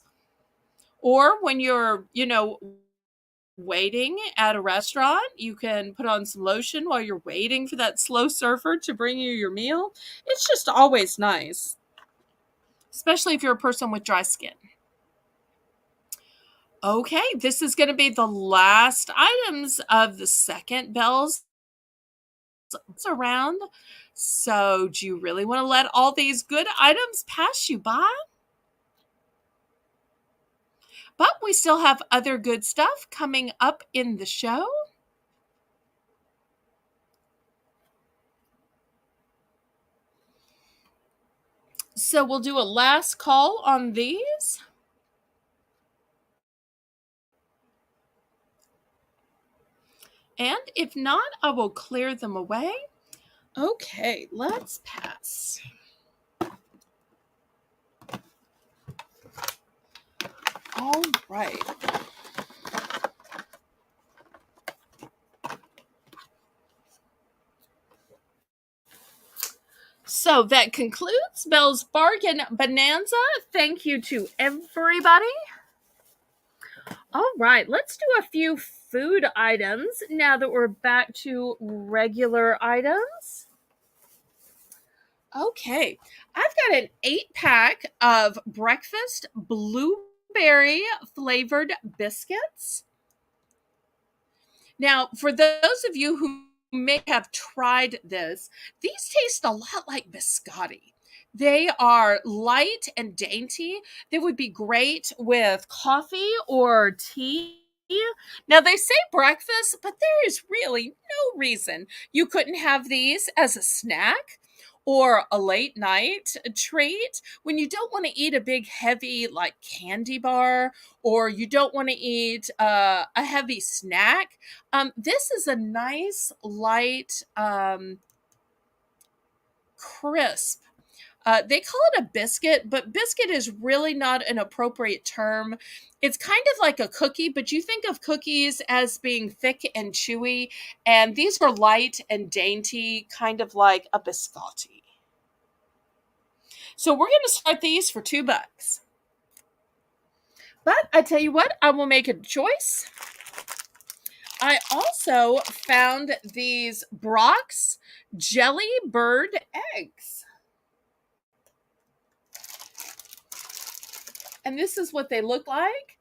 Or when you're, waiting at a restaurant, you can put on some lotion while you're waiting for that slow surfer to bring you your meal. It's just always nice, especially if you're a person with dry skin. Okay, this is going to be the last items of the second Belle's around. So do you really want to let all these good items pass you by? But we still have other good stuff coming up in the show. So we'll do a last call on these. And if not, I will clear them away. Okay, let's pass. All right. So that concludes Belle's Bargain Bonanza. Thank you to everybody. All right, let's do a few food items now that we're back to regular items. Okay, I've got an 8-pack of breakfast blueberry flavored biscuits. Now, for those of you who may have tried this, these taste a lot like biscotti. They are light and dainty. They would be great with coffee or tea. Now they say breakfast, but there is really no reason you couldn't have these as a snack or a late night treat when you don't want to eat a big heavy like candy bar, or you don't want to eat a heavy snack. This is a nice light crisp. They call it a biscuit, but biscuit is really not an appropriate term. It's kind of like a cookie, but you think of cookies as being thick and chewy, and these are light and dainty, kind of like a biscotti. So we're going to start these for $2. But I tell you what, I will make a choice. I also found these Brock's Jelly Bird eggs. And this is what they look like.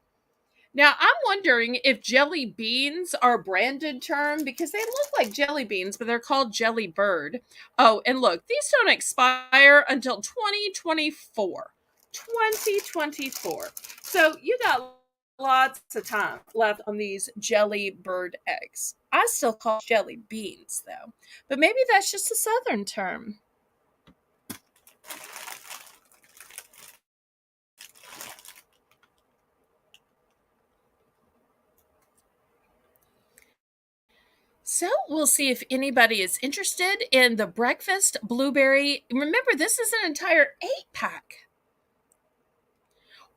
Now, I'm wondering if jelly beans are a branded term because they look like jelly beans, but they're called Jelly Bird. Oh, and look, these don't expire until 2024. 2024. So you got lots of time left on these Jelly Bird eggs. I still call jelly beans, though, but maybe that's just a Southern term. So we'll see if anybody is interested in the breakfast blueberry. Remember, this is an entire 8-pack.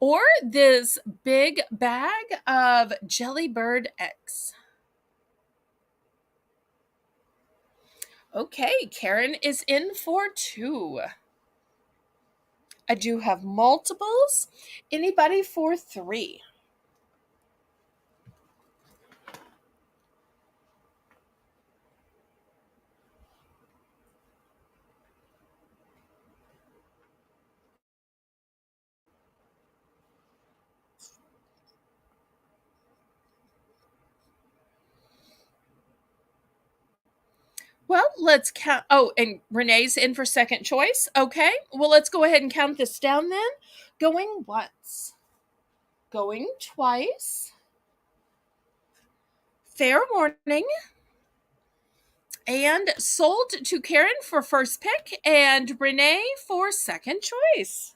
Or this big bag of Jelly Bird eggs. Okay, Karen is in for 2. I do have multiples. Anybody for 3? Well, let's count. Oh, and Renee's in for second choice. Okay. Well, let's go ahead and count this down then. Going once. Going twice. Fair warning. And sold to Karen for first pick and Renee for second choice.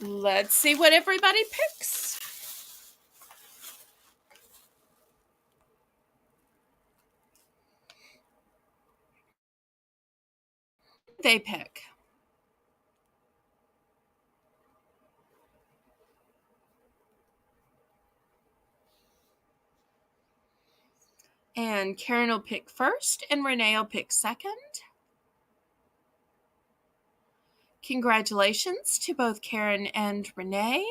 Let's see what everybody picks. They pick. And Karen will pick first, and Renee will pick second. Congratulations to both Karen and Renee.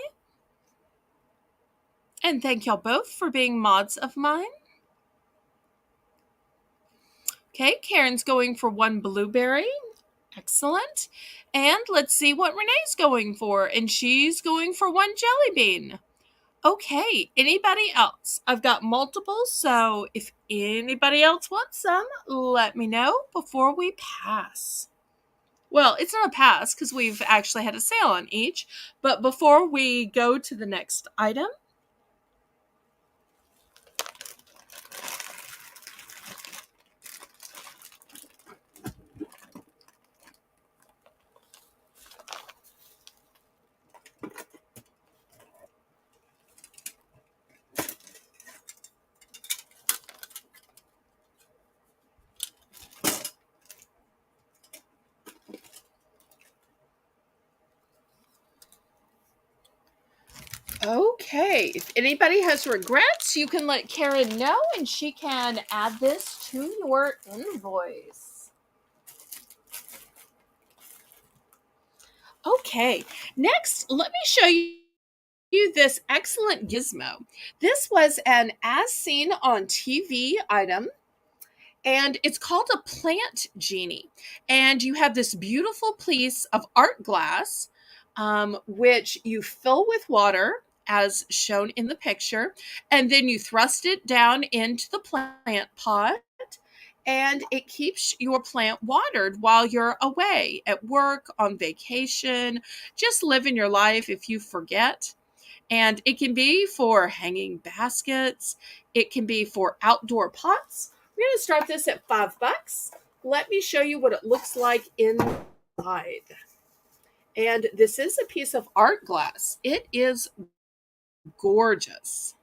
And thank y'all both for being mods of mine. Okay, Karen's going for 1 blueberry. Excellent. And let's see what Renee's going for. And she's going for 1 jelly bean. Okay, anybody else? I've got multiples, so if anybody else wants some, let me know before we pass. Well, it's not a pass because we've actually had a sale on each, but before we go to the next item, okay, if anybody has regrets, you can let Karen know and she can add this to your invoice. Okay, next, let me show you this excellent gizmo. This was an as seen on TV item, and it's called a plant genie. And you have this beautiful piece of art glass, which you fill with water as shown in the picture, and then you thrust it down into the plant pot, and it keeps your plant watered while you're away at work, on vacation, just living your life if you forget. And it can be for hanging baskets. It can be for outdoor pots. We're going to start this at $5. Let me show you what it looks like inside. And this is a piece of art glass. It is gorgeous.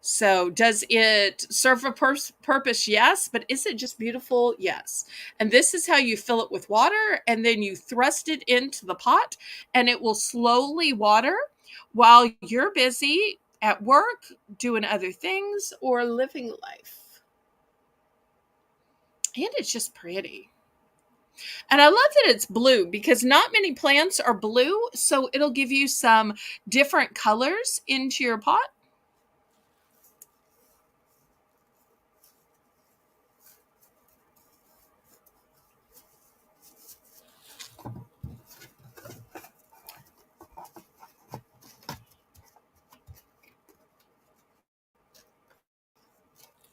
So does it serve a purpose? Yes. But is it just beautiful? Yes. And this is how you fill it with water, and then you thrust it into the pot, and it will slowly water while you're busy at work, doing other things, or living life. And it's just pretty. And I love that it's blue because not many plants are blue. So it'll give you some different colors into your pot.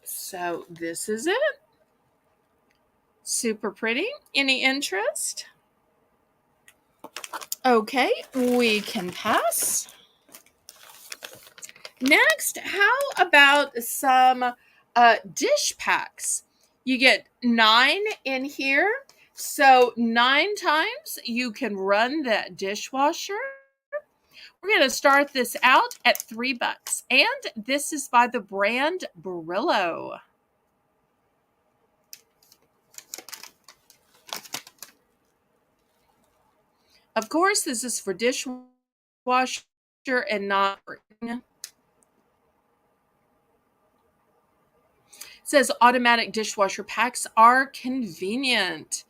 So this is it. Super pretty. Any interest? Okay, we can pass. Next, how about some dish packs? You get 9 in here. So 9 times you can run that dishwasher. We're going to start this out at $3. And this is by the brand Brillo. Of course, this is for dishwasher and not for. It says automatic dishwasher packs are convenient.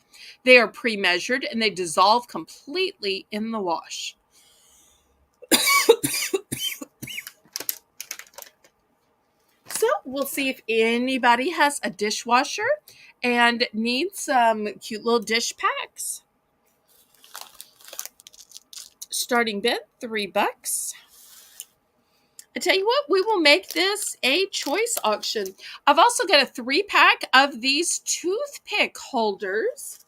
They are pre-measured and they dissolve completely in the wash. So we'll see if anybody has a dishwasher and needs some cute little dish packs. Starting bid, $3. I tell you what, we will make this a choice auction. I've also got a 3-pack of these toothpick holders.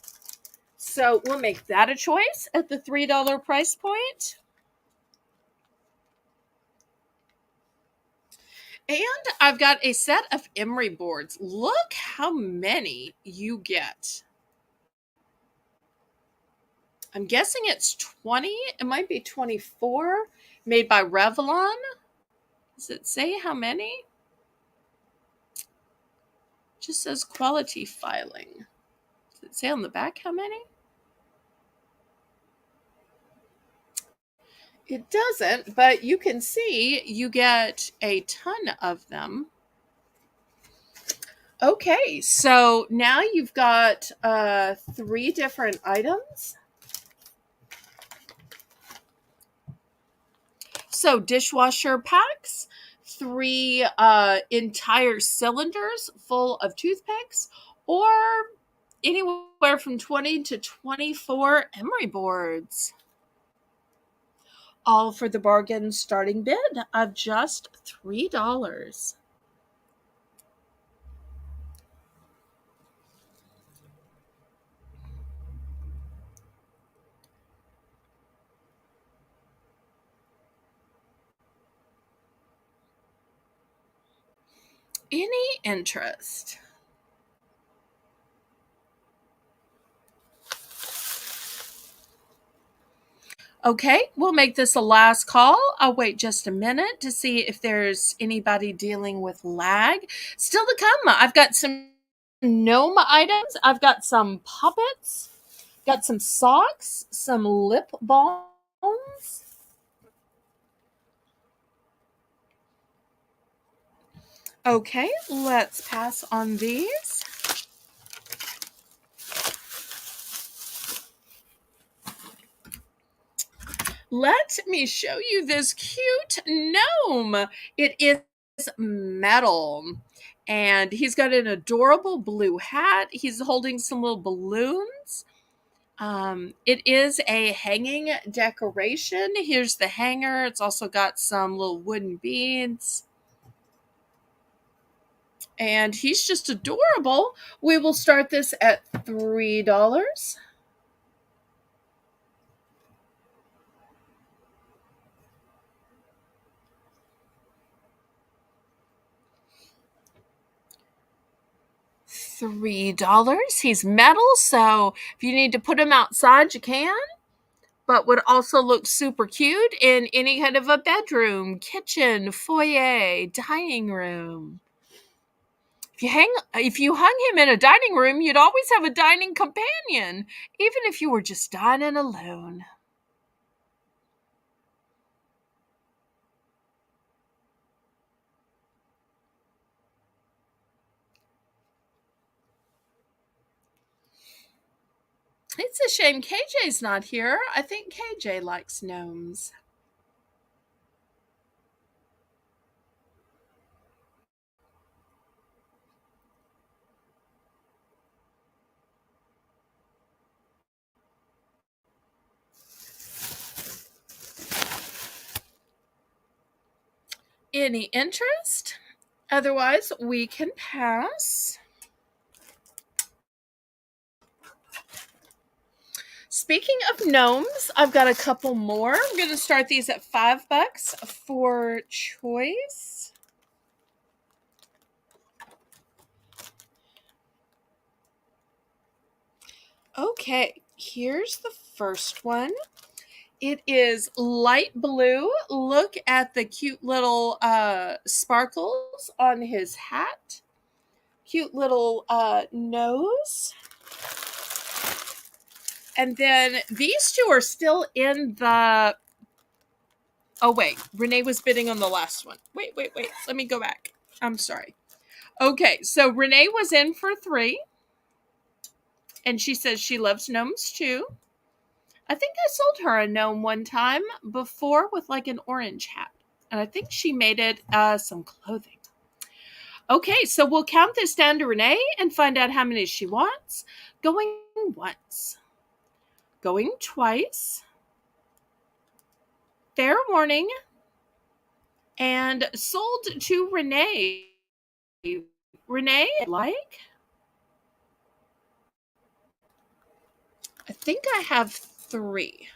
So we'll make that a choice at the $3 price point. And I've got a set of emery boards. Look how many you get. I'm guessing it's 20. It might be 24. Made by Revlon. Does it say how many? Just says quality filing. Does it say on the back how many? It doesn't, but you can see you get a ton of them. Okay, so now you've got 3 different items. So dishwasher packs, 3 entire cylinders full of toothpicks, or anywhere from 20 to 24 emery boards. All for the bargain starting bid of just $3. Any interest? Okay, we'll make this a last call. I'll wait just a minute to see if there's anybody dealing with lag. Still to come, I've got some gnome items. I've got some puppets, got some socks, some lip balms. Okay, let's pass on these. Let me show you this cute gnome. It is metal. And he's got an adorable blue hat. He's holding some little balloons. It is a hanging decoration. Here's the hanger. It's also got some little wooden beads. And he's just adorable. We will start this at $3. $3. He's metal, so if you need to put him outside, you can. But would also look super cute in any kind of a bedroom, kitchen, foyer, dining room. If you hung him in a dining room, you'd always have a dining companion, even if you were just dining alone. It's a shame KJ's not here. I think KJ likes gnomes. Any interest? Otherwise, we can pass. Speaking of gnomes, I've got a couple more. I'm going to start these at $5 for choice. Okay, here's the first one. It is light blue. Look at the cute little sparkles on his hat. Cute little nose. And then these two are still in the... Oh, wait. Renee was bidding on the last one. Wait. Let me go back. I'm sorry. Okay, so Renee was in for 3. And she says she loves gnomes too. I think I sold her a gnome one time before with like an orange hat. And I think she made it some clothing. Okay, so we'll count this down to Renee and find out how many she wants. Going once. Going twice. Fair warning. And sold to Renee. Renee, like? I think I have 3.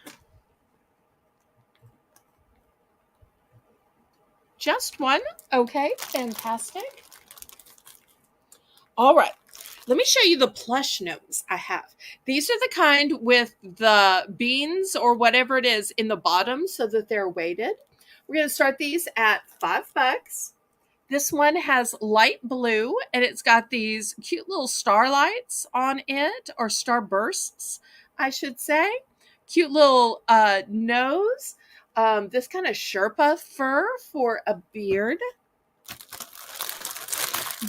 Just one? Okay, fantastic. All right. Let me show you the plush gnomes I have. These are the kind with the beans or whatever it is in the bottom so that they're weighted. We're going to start these at $5. This one has light blue and it's got these cute little starlights on it, or starbursts, I should say. Cute little nose. This kind of Sherpa fur for a beard.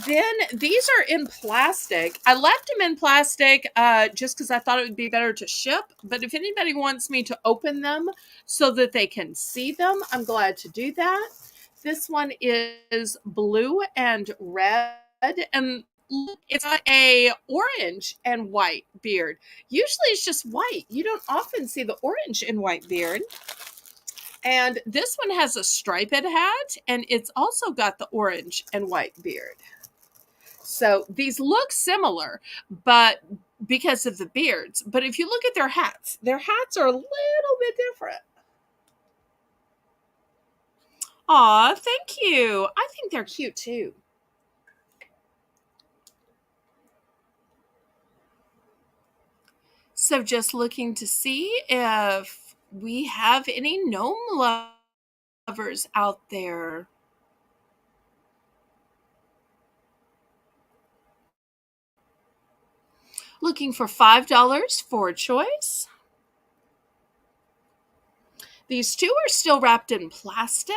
Then these are in plastic. I left them in plastic just because I thought it would be better to ship. But if anybody wants me to open them so that they can see them, I'm glad to do that. This one is blue and red. And it's got a orange and white beard. Usually it's just white. You don't often see the orange and white beard. And this one has a striped hat, and it's also got the orange and white beard. So these look similar, but because of the beards. But if you look at their hats are a little bit different. Aw, thank you. I think they're cute too. So just looking to see if we have any gnome lovers out there. Looking for $5 for choice. These two are still wrapped in plastic.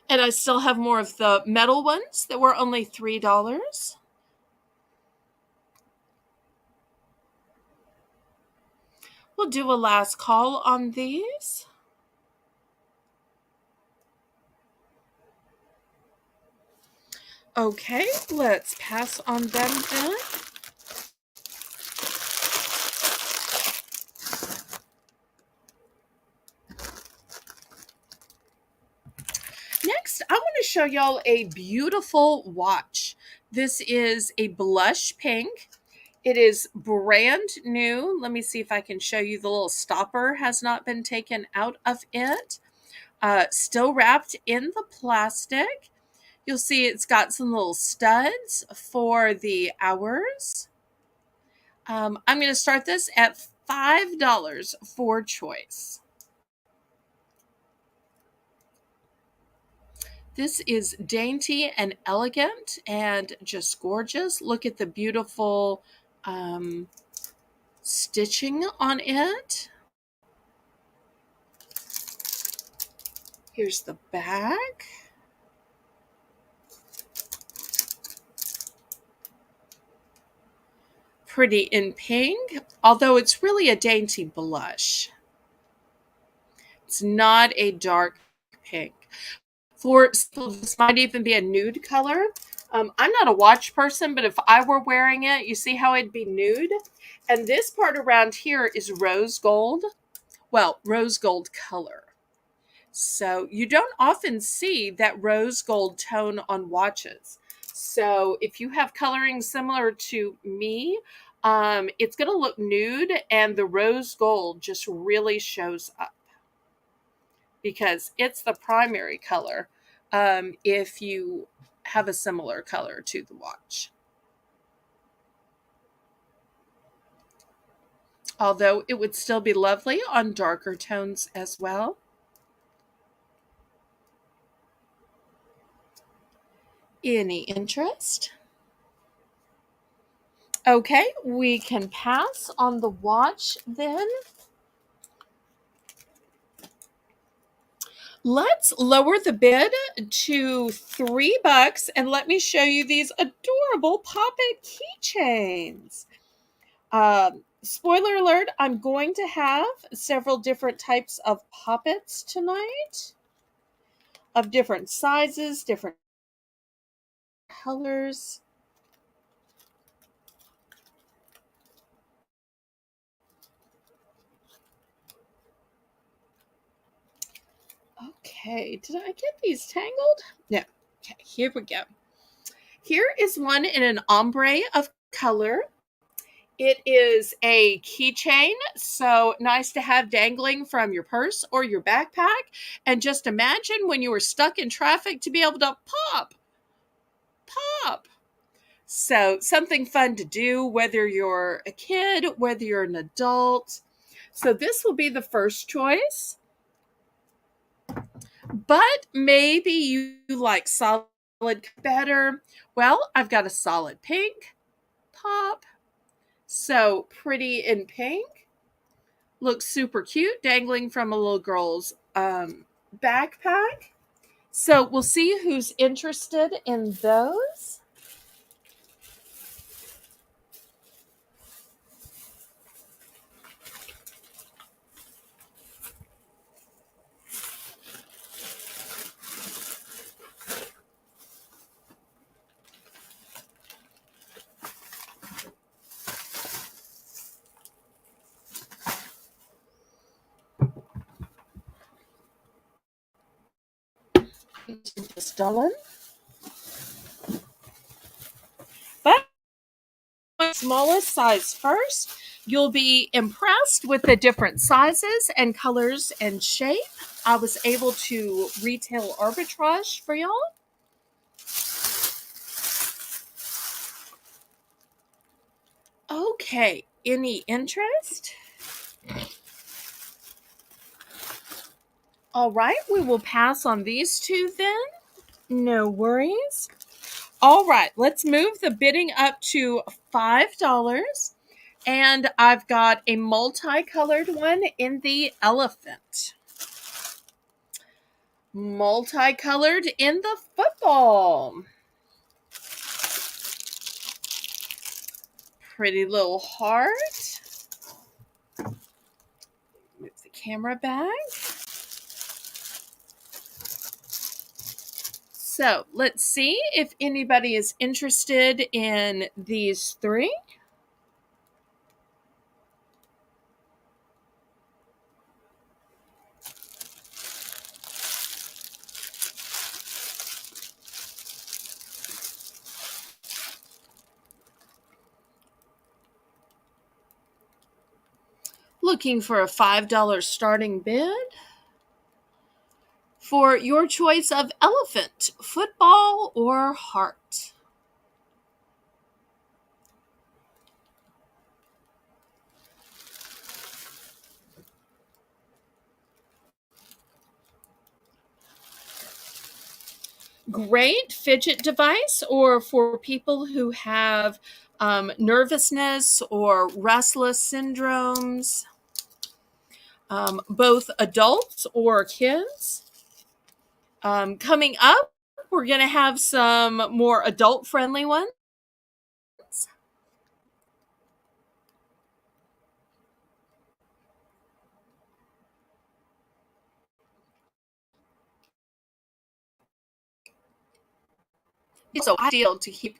And I still have more of the metal ones that were only $3. We'll do a last call on these. Okay, let's pass on them then. y'all a beautiful watch. This is a blush pink. It is brand new. Let me see if I can show you. The little stopper has not been taken out of it. Still wrapped in the plastic. You'll see it's got some little studs for the hours. I'm going to start this at $5 for choice. This is dainty and elegant and just gorgeous. Look at the beautiful stitching on it. Here's the back. Pretty in pink, although it's really a dainty blush. It's not a dark pink. For this might even be a nude color. I'm not a watch person, but if I were wearing it, you see how it'd be nude? And this part around here is rose gold. Well, rose gold color. So you don't often see that rose gold tone on watches. So if you have coloring similar to me, it's going to look nude, and the rose gold just really shows up because it's the primary color if you have a similar color to the watch. Although it would still be lovely on darker tones as well. Any interest? Okay, we can pass on the watch then. Let's lower the bid to $3 and let me show you these adorable Pop-It keychains. Spoiler alert, I'm going to have several different types of Pop-Its tonight, of different sizes, different colors. Okay, did I get these tangled? No. Okay, here we go. Here is one in an ombre of color. It is a keychain, so nice to have dangling from your purse or your backpack. And just imagine when you were stuck in traffic to be able to pop. So something fun to do, whether you're a kid, whether you're an adult. So this will be the first choice. But maybe you like solid better. Well, I've got a solid pink pop. So pretty in pink. Looks super cute, dangling from a little girl's backpack. So we'll see who's interested in those. Just done. But smallest size first. You'll be impressed with the different sizes and colors and shape. I was able to retail arbitrage for y'all. Okay, any interest? All right, we will pass on these two then. No worries. All right, let's move the bidding up to $5. And I've got a multicolored one in the elephant. Multicolored in the football. Pretty little heart. Move the camera back. So let's see if anybody is interested in these three. Looking for a $5 starting bid for your choice of elephant, football, or heart. Great fidget device, or for people who have nervousness or restless syndromes, both adults or kids. Coming up, we're going to have some more adult friendly ones. It's so ideal to keep.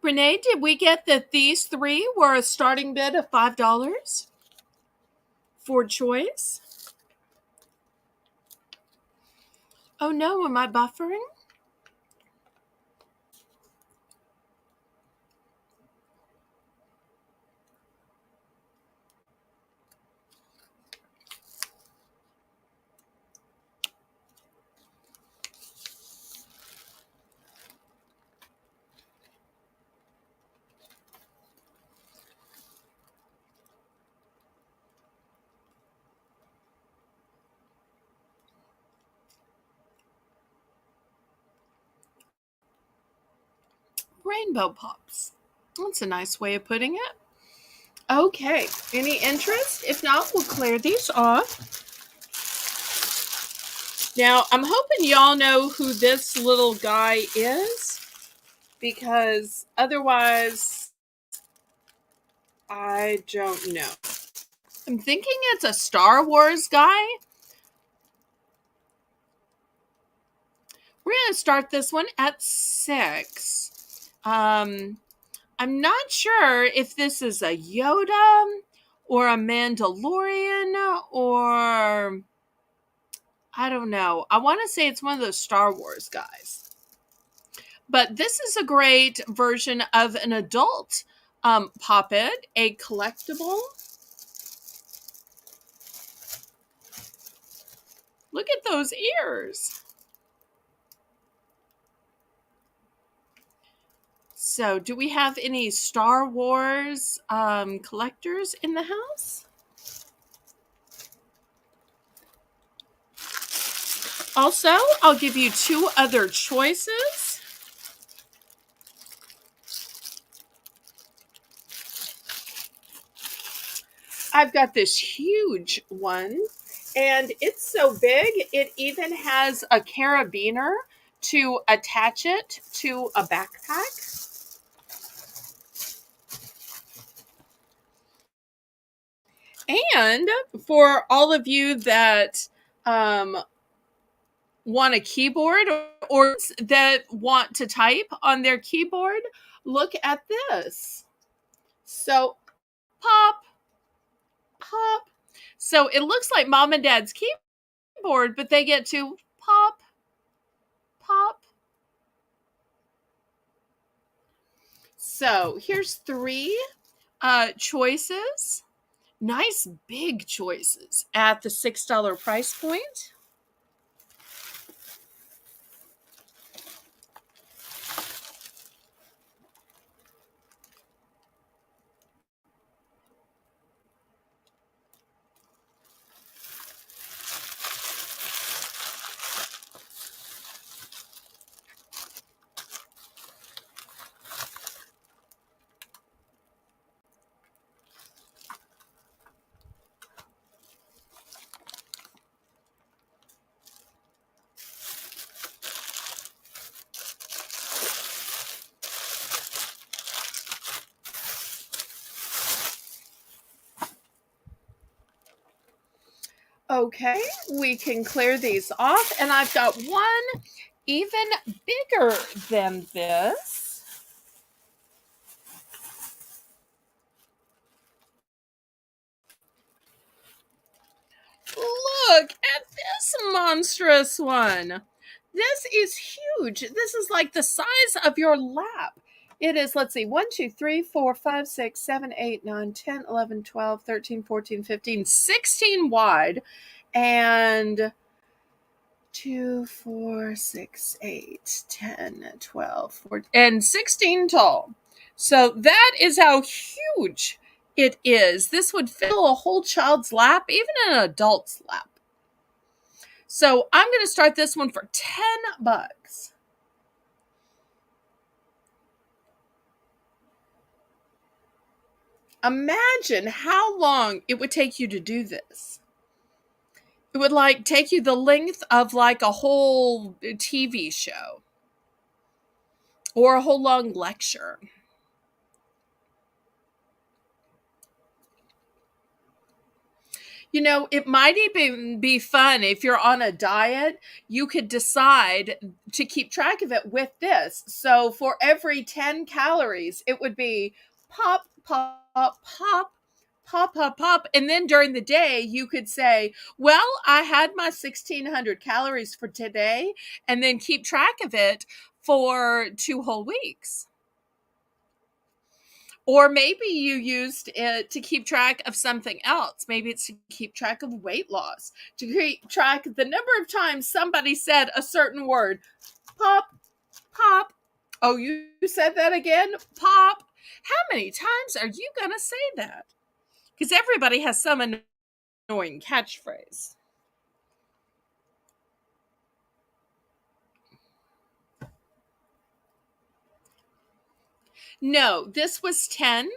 Renee, did we get that these three were a starting bid of $5 for choice? Oh no, am I buffering? Rainbow pops. That's a nice way of putting it. Okay, any interest? If not, we'll clear these off. Now, I'm hoping y'all know who this little guy is, because otherwise, I don't know. I'm thinking it's a Star Wars guy. We're going to start this one at 6. I'm not sure if this is a Yoda or a Mandalorian or I don't know. I want to say it's one of those Star Wars guys. But this is a great version of an adult Pop-It, a collectible. Look at those ears. So, do we have any Star Wars collectors in the house? Also, I'll give you 2 other choices. I've got this huge one, and it's so big, it even has a carabiner to attach it to a backpack. And for all of you that want a keyboard or that want to type on their keyboard, look at this. So, pop, pop. So it looks like mom and dad's keyboard, but they get to pop, pop. So here's 3 choices. Nice big choices at the $6 price point. Okay, we can clear these off, and I've got one even bigger than this. look at this monstrous one. This is huge. This is like the size of your lap. It is, let's see, 1, 2, 3, 4, 5, 6, 7, 8, 9, 10, 11, 12, 13, 14, 15, 16 wide, and 2, 4, 6, 8, 10, 12, 14, and 16 tall. So that is how huge it is. This would fill a whole child's lap, even an adult's lap. So I'm going to start this one for $10. Imagine how long it would take you to do this. It would like take you the length of like a whole TV show or a whole long lecture. You know, it might even be fun if you're on a diet. You could decide to keep track of it with this. So for every 10 calories, it would be pop, pop, pop, pop, pop, pop. And then during the day, you could say, well, I had my 1,600 calories for today, and then keep track of it for 2 whole weeks. Or maybe you used it to keep track of something else. Maybe it's to keep track of weight loss, to keep track of the number of times somebody said a certain word. Pop, pop. Oh, you said that again? Pop. How many times are you going to say that? Because everybody has some annoying catchphrase. No, this was 10.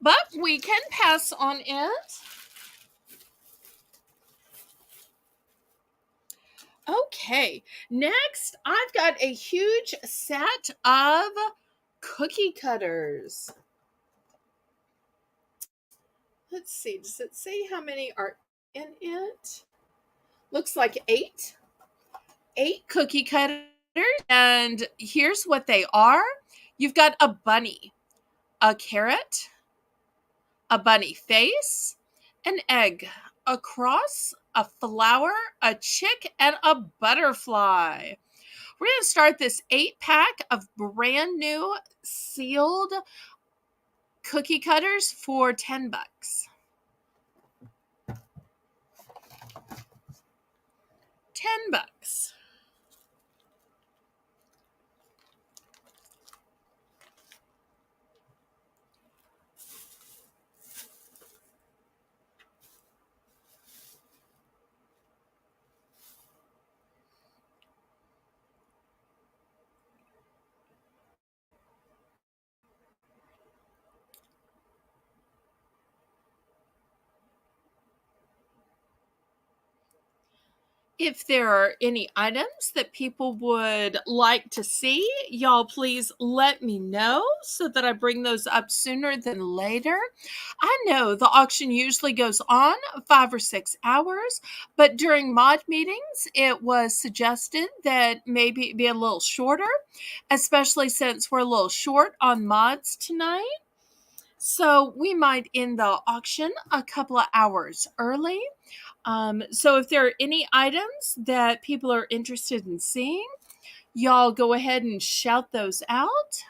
But we can pass on it. Okay, next I've got a huge set of cookie cutters. Let's see, does it say how many are in it? Looks like 8. 8 cookie cutters, and here's what they are. You've got a bunny, a carrot, a bunny face, an egg, a cross, a flower, a chick, and a butterfly. We're going to start this 8-pack of brand new sealed cookie cutters for $10. $10. If there are any items that people would like to see, y'all please let me know so that I bring those up sooner than later. I know the auction usually goes on 5 or 6 hours, but during mod meetings, it was suggested that maybe it be a little shorter, especially since we're a little short on mods tonight. So we might end the auction a couple of hours early. So if there are any items that people are interested in seeing, y'all go ahead and shout those out.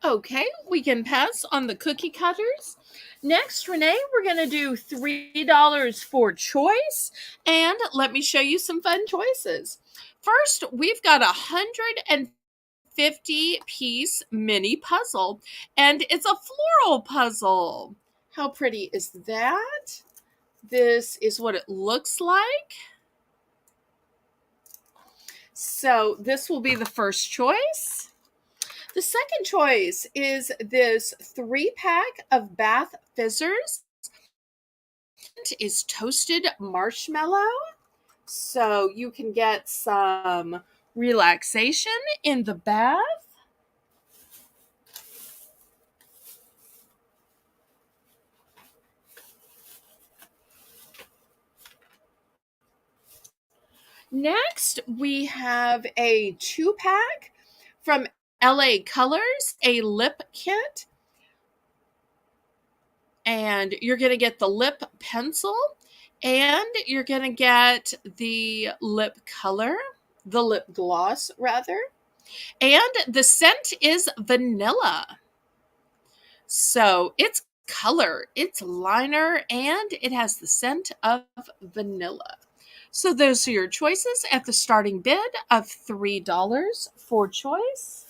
Okay, we can pass on the cookie cutters. Next, Renee, we're going to do $3 for choice. And let me show you some fun choices. First, we've got 150-piece mini puzzle, and it's a floral puzzle. How pretty is that? This is what it looks like. So this will be the first choice. The second choice is this 3-pack of bath fizzers. It is toasted marshmallow. So you can get some relaxation in the bath. Next, we have a 2-pack from LA Colors, a lip kit. And you're going to get the lip pencil, and you're going to get the lip color, the lip gloss, rather. And the scent is vanilla. So it's color, it's liner, and it has the scent of vanilla. So those are your choices at the starting bid of $3 for choice.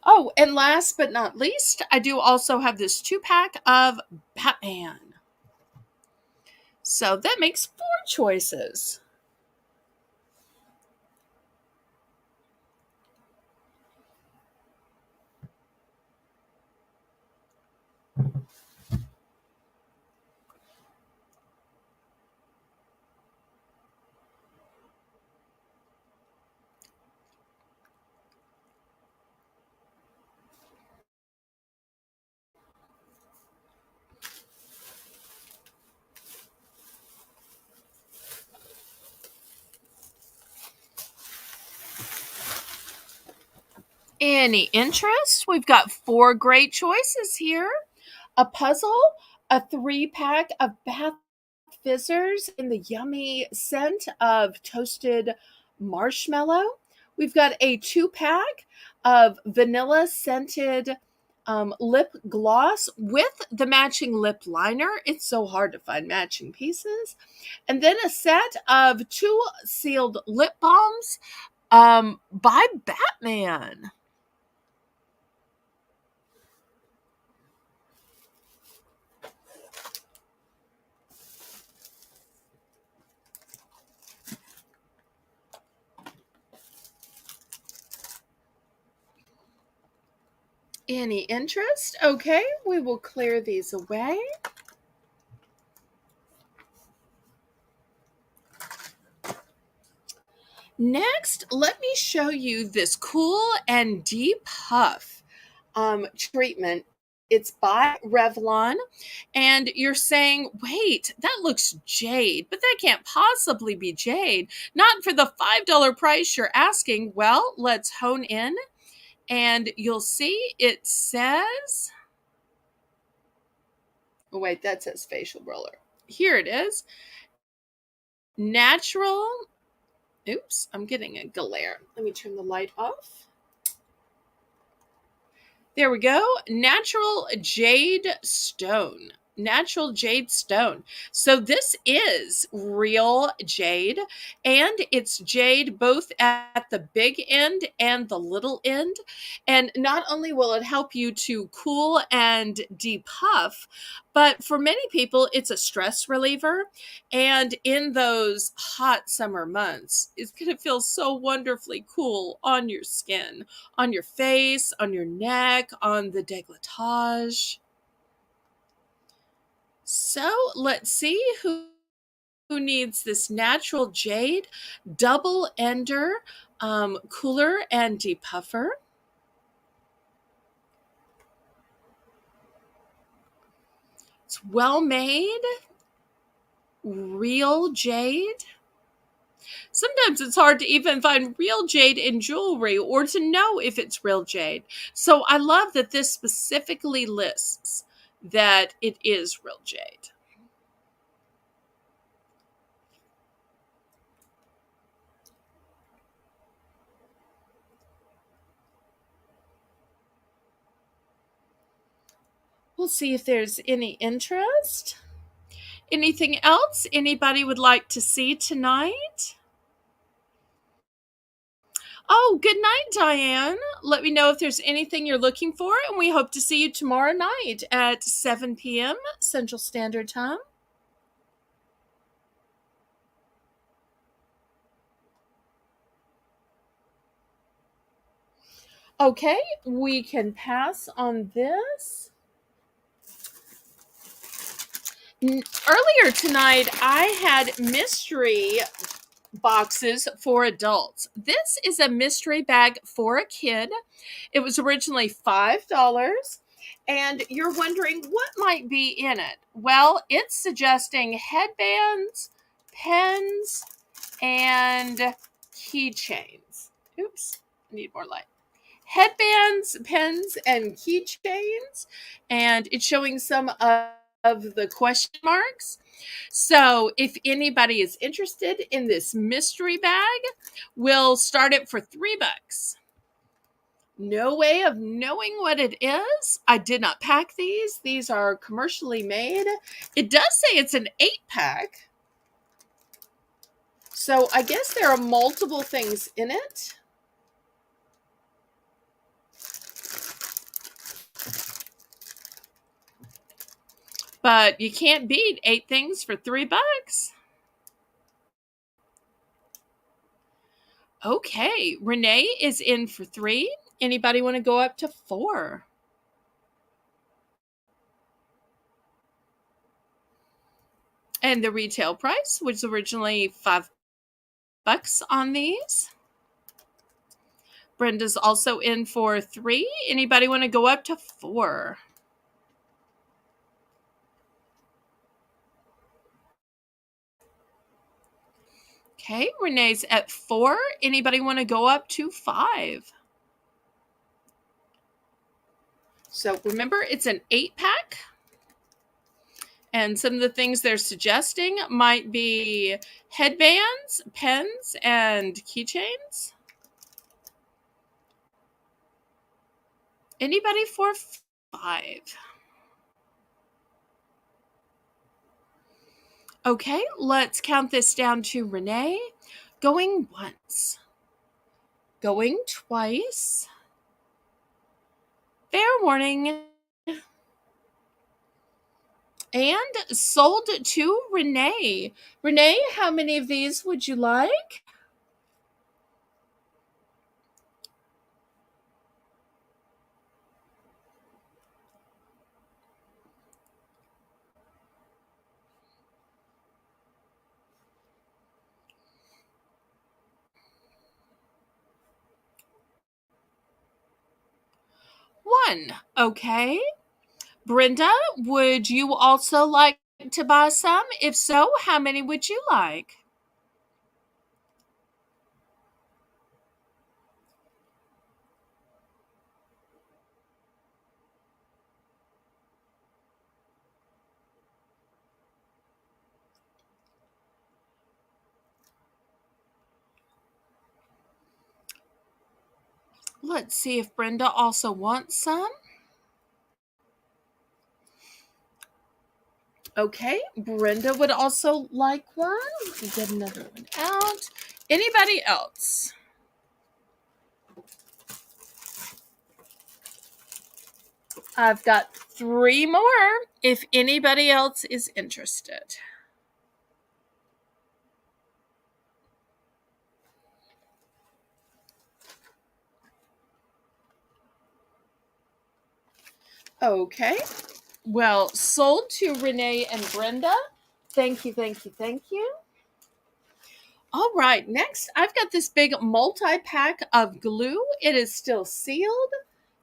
Oh, and last but not least, I do also have this 2-pack of Batman. So that makes 4 choices. Any interest? We've got 4 great choices here. A puzzle, a 3-pack of bath fizzers in the yummy scent of toasted marshmallow. We've got a 2-pack of vanilla scented lip gloss with the matching lip liner. It's so hard to find matching pieces. And then a set of 2 sealed lip balms by Batman. Any interest? Okay, we will clear these away. Next, let me show you this cool and deep puff treatment. It's by Revlon, and you're saying, wait, that looks jade, but that can't possibly be jade. Not for the $5 price you're asking. Well, let's hone in, and you'll see it says, oh, wait, that says facial roller. Here it is. Natural. Oops, I'm getting a glare. Let me turn the light off. There we go. Natural jade stone. Natural jade stone. So this is real jade, and it's jade both at the big end and the little end. And not only will it help you to cool and depuff, but for many people, it's a stress reliever. And in those hot summer months, it's going to feel so wonderfully cool on your skin, on your face, on your neck, on the décolletage. So let's see who needs this natural jade double ender cooler and depuffer. It's well made, real jade. Sometimes it's hard to even find real jade in jewelry or to know if it's real jade. So I love that this specifically lists that it is real jade. We'll see if there's any interest. Anything else anybody would like to see tonight? Oh, good night, Diane. Let me know if there's anything you're looking for, and we hope to see you tomorrow night at 7 p.m. Central Standard Time. Okay, we can pass on this. Earlier tonight, I had mystery boxes for adults. This is a mystery bag for a kid. It was originally $5. And you're wondering what might be in it. Well, it's suggesting headbands, pens, and keychains. Oops, I need more light. Headbands, pens, and keychains. And it's showing some of the question marks. So if anybody is interested in this mystery bag, we'll start it for $3. No way of knowing what it is. I did not pack these. These are commercially made. It does say it's an 8-pack. So I guess there are multiple things in it. But you can't beat 8 things for $3. Okay, Renee is in for 3. Anybody want to go up to 4? And the retail price was originally $5 on these. Brenda's also in for 3. Anybody want to go up to 4? Okay, Renee's at 4. Anybody want to go up to 5? So remember, it's an 8-pack. And some of the things they're suggesting might be headbands, pens, and keychains. Anybody for 5? Okay, let's count this down to Renee. Going once. Going twice. Fair warning. And sold to Renee. Renee, how many of these would you like? One. Okay. Brenda, would you also like to buy some? If so, how many would you like? Let's see if Brenda also wants some. Okay, Brenda would also like one. Let me get another one out. Anybody else? I've got 3 more if anybody else is interested. Okay. Well, sold to Renee and Brenda. Thank you, thank you, thank you. All right, next I've got this big multi-pack of glue. It is still sealed.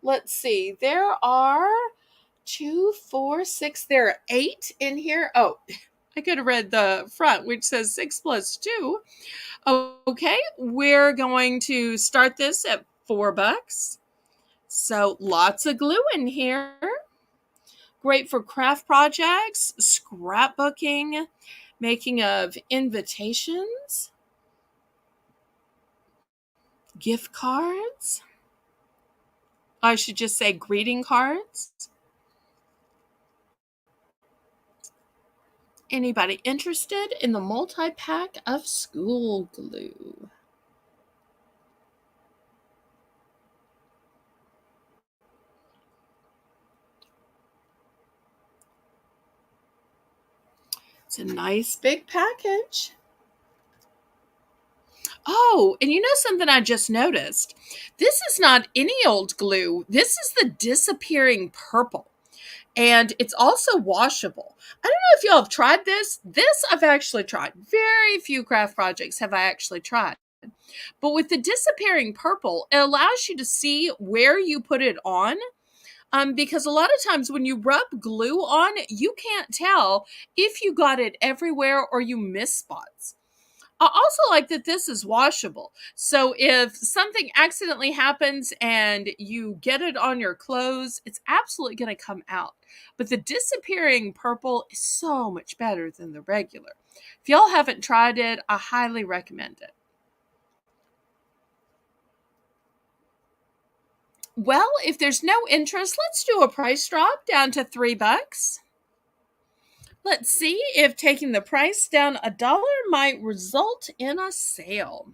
Let's see. There are 2, 4, 6. There are 8 in here. Oh, I could have read the front, which says 6 plus 2. Okay, we're going to start this at $4. So lots of glue in here. Great for craft projects, scrapbooking, making of invitations, gift cards. I should just say greeting cards. Anybody interested in the multi-pack of school glue? It's a nice big package. Oh, and you know something I just noticed? This is not any old glue. This is the disappearing purple. And it's also washable. I don't know if y'all have tried this. This I've actually tried. Very few craft projects have I actually tried. But with the disappearing purple, it allows you to see where you put it on. Because a lot of times when you rub glue on, you can't tell if you got it everywhere or you miss spots. I also like that this is washable. So if something accidentally happens and you get it on your clothes, it's absolutely going to come out. But the disappearing purple is so much better than the regular. If y'all haven't tried it, I highly recommend it. Well, if there's no interest, let's do a price drop down to $3. Let's see if taking the price down $1 might result in a sale.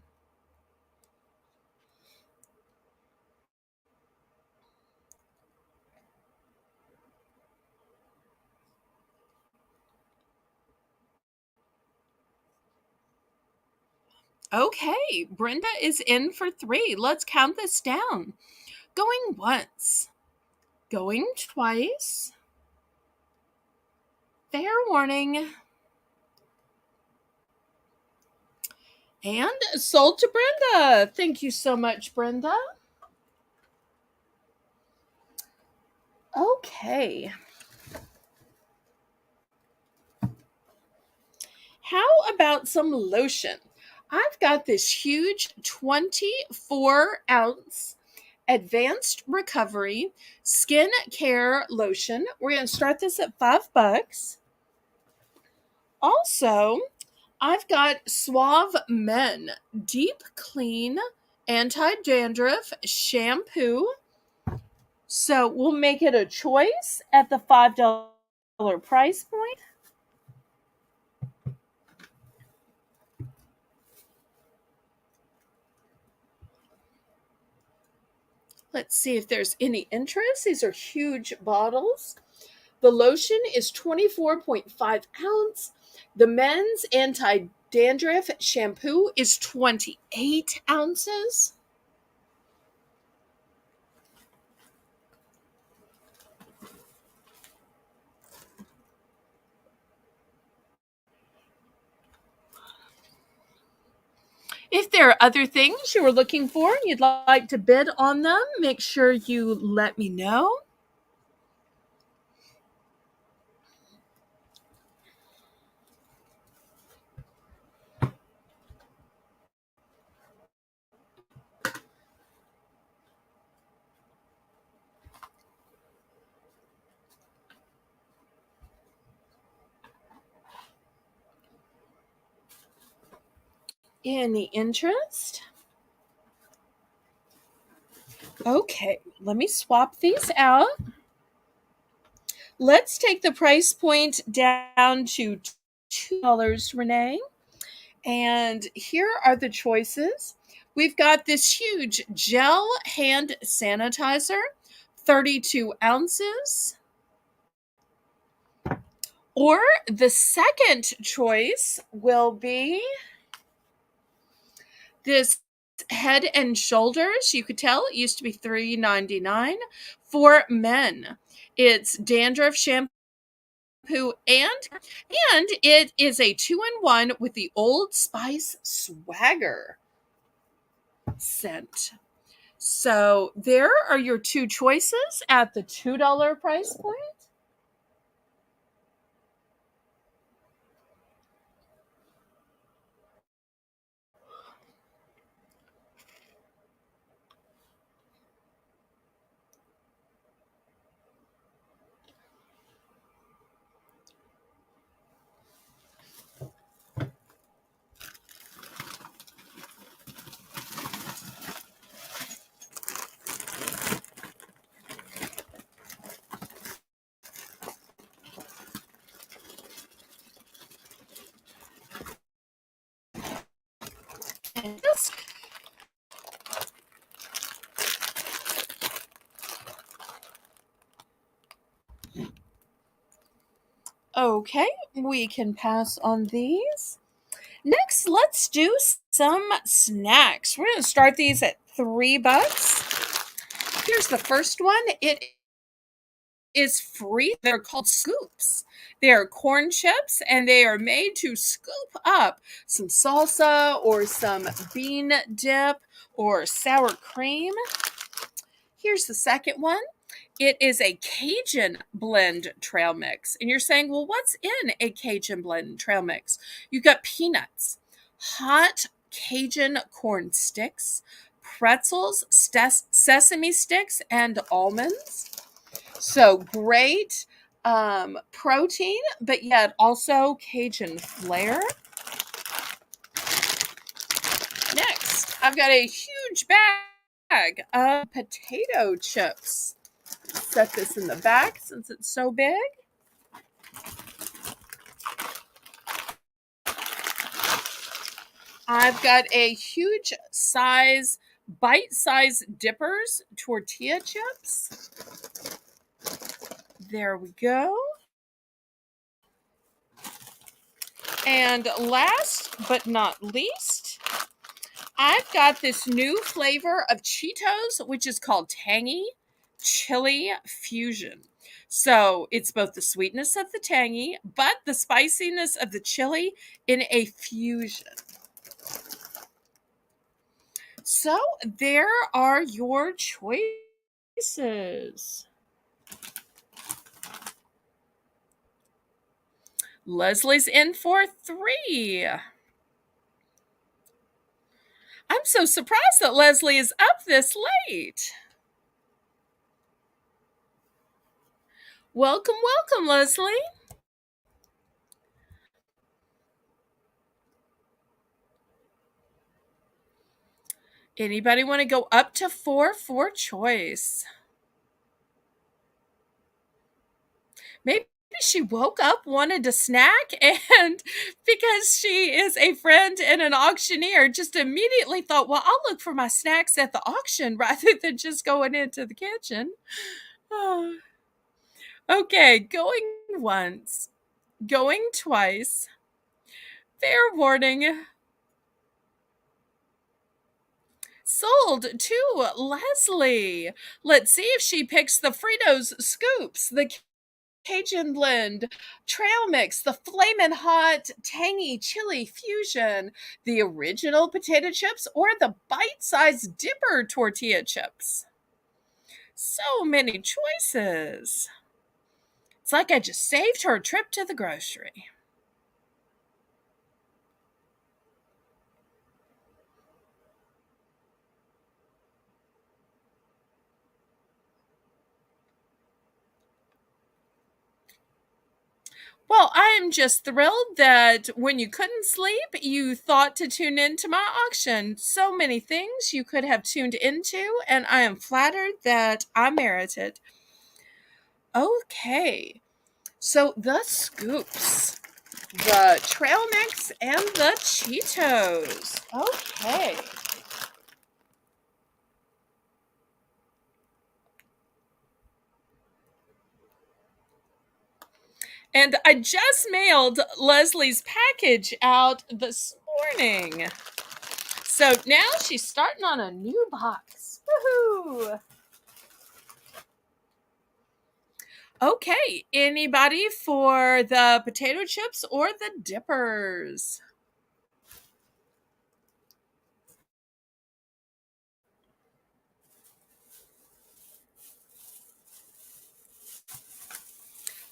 Okay, Brenda is in for 3. Let's count this down. Going once, going twice. Fair warning. And sold to Brenda. Thank you so much, Brenda. Okay. How about some lotion? I've got this huge 24-ounce advanced recovery skin care lotion. We're going to start this at $5. Also, I've got Suave Men Deep Clean Anti-Dandruff Shampoo. So we'll make it a choice at the $5 price point. Let's see if there's any interest. These are huge bottles. The lotion is 24.5 ounce. The men's anti-dandruff shampoo is 28 ounces. If there are other things you were looking for and you'd like to bid on them, make sure you let me know. Any interest? Okay, let me swap these out. Let's take the price point down to $2, Renee. And here are the choices. We've got this huge gel hand sanitizer, 32 ounces. Or the second choice will be this Head and Shoulders. You could tell it used to be $3.99 for men. It's dandruff shampoo and it is a 2-in-1 with the Old Spice Swagger scent. So there are your two choices at the $2 price point. Okay, we can pass on these. Next, let's do some snacks. We're going to start these at $3. Here's the first one. It is free. They're called scoops. They are corn chips and they are made to scoop up some salsa or some bean dip or sour cream. Here's the second one. it is a Cajun blend trail mix. And you're saying, well, what's in a Cajun blend trail mix? You've got peanuts, hot Cajun corn sticks, pretzels, sesame sticks, and almonds. So great protein, but yet also Cajun flair. Next, I've got a huge bag of potato chips. Set this in the back since it's so big. I've got a huge size, bite-size dippers tortilla chips. There we go. And last but not least, I've got this new flavor of Cheetos, which is called Tangy Chili Fusion. So it's both the sweetness of the tangy, but the spiciness of the chili in a fusion. So there are your choices. Leslie's in for 3. I'm so surprised that Leslie is up this late. Welcome, welcome, Leslie. Anybody want to go up to 4 for choice? Maybe she woke up, wanted a snack, and because she is a friend and an auctioneer, just immediately thought, well, I'll look for my snacks at the auction rather than just going into the kitchen. Oh. Okay, going once, going twice. Fair warning. Sold to Leslie. Let's see if she picks the Fritos Scoops, the Cajun blend trail mix, the flamin' hot tangy chili fusion, the original potato chips, or the bite-sized dipper tortilla chips. So many choices. It's like I just saved her a trip to the grocery. Well, I am just thrilled that when you couldn't sleep, you thought to tune into my auction. So many things you could have tuned into, and I am flattered that I merit it. Okay, so the scoops, the trail mix, and the Cheetos. Okay. And I just mailed Leslie's package out this morning. So now she's starting on a new box. Woohoo! Okay, anybody for the potato chips or the dippers?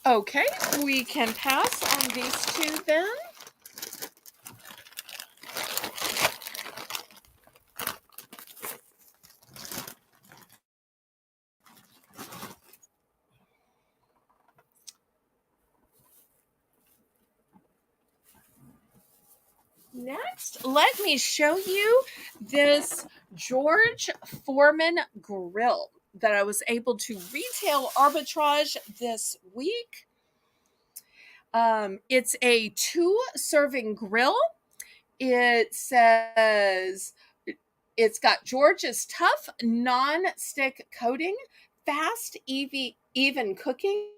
Okay, we can pass on these two then. Next, let me show you this George Foreman grill that I was able to retail arbitrage this week. It's a 2-serving grill. It says it's got George's tough non-stick coating, fast, even cooking.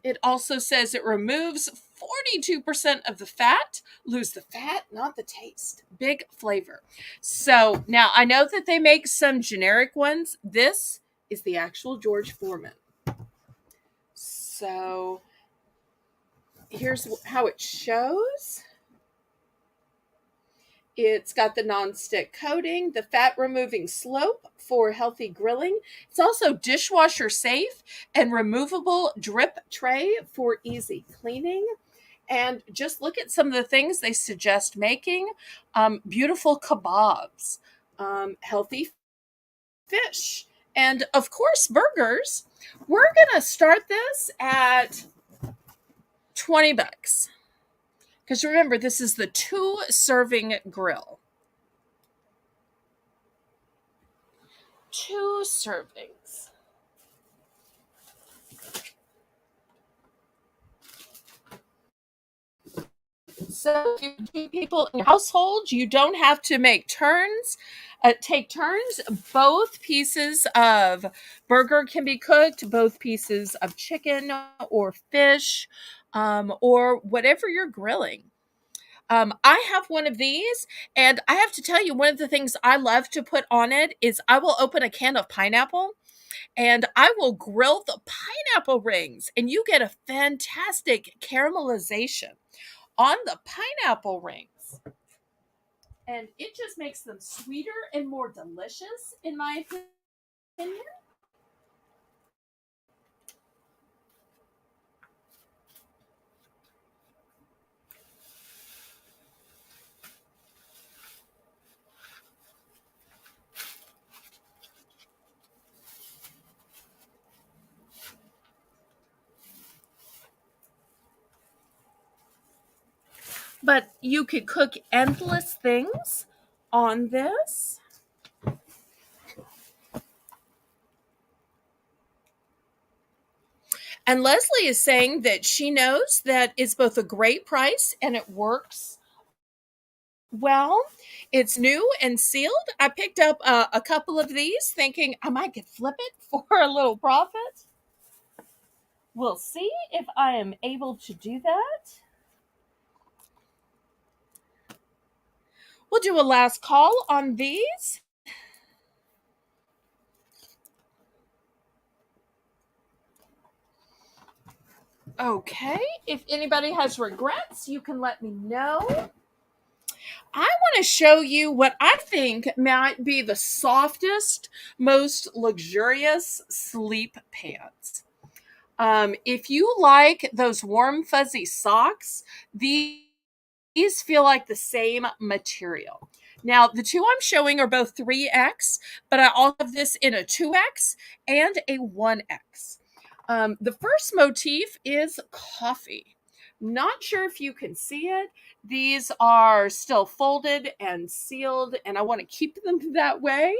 It also says it removes 42% of the fat. Lose the fat, not the taste. Big flavor. So now I know that they make some generic ones. This is the actual George Foreman. So here's how it shows. It's got the non-stick coating, the fat removing slope for healthy grilling. It's also dishwasher safe and removable drip tray for easy cleaning. And just look at some of the things they suggest making: beautiful kebabs, healthy fish, and of course, burgers. We're going to start this at 20 bucks. Because remember, this is the 2 serving grill. 2 servings. So if you have 2 people in your household, you don't have to make turns. Take turns. Both pieces of burger can be cooked. Both pieces of chicken or fish, or whatever you're grilling. I have one of these, and I have to tell you, one of the things I love to put on it is I will open a can of pineapple and I will grill the pineapple rings, and you get a fantastic caramelization on the pineapple rings. And it just makes them sweeter and more delicious, in my opinion. But you could cook endless things on this. And Leslie is saying that she knows that it's both a great price and it works well. It's new and sealed. I picked up a couple of these thinking I might could flip it for a little profit. We'll see if I am able to do that. We'll do a last call on these. Okay, if anybody has regrets, you can let me know. I want to show you what I think might be the softest, most luxurious sleep pants. If you like those warm, fuzzy socks, these feel like the same material. Now, the two I'm showing are both 3X, but I also have this in a 2X and a 1X. The first motif is coffee. Not sure if you can see it. These are still folded and sealed, and I want to keep them that way.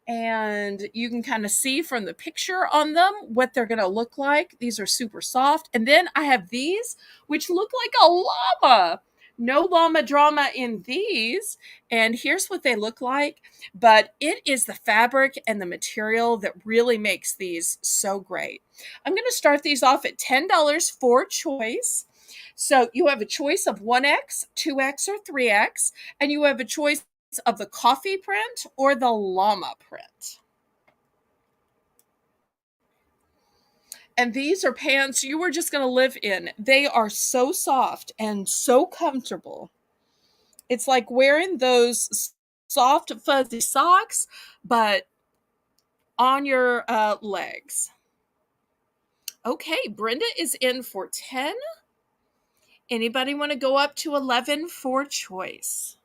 And you can kind of see from the picture on them what they're going to look like. These are super soft. And then I have these, which look like a llama. No llama drama in these. And here's what they look like. But it is the fabric and the material that really makes these so great. I'm going to start these off at $10 for choice. So you have a choice of 1X, 2X, or 3X, and you have a choice of the coffee print or the llama print. And these are pants you are just going to live in. They are so soft and so comfortable. It's like wearing those soft, fuzzy socks, but on your legs. Okay, Brenda is in for 10. Anybody want to go up to 11 for choice?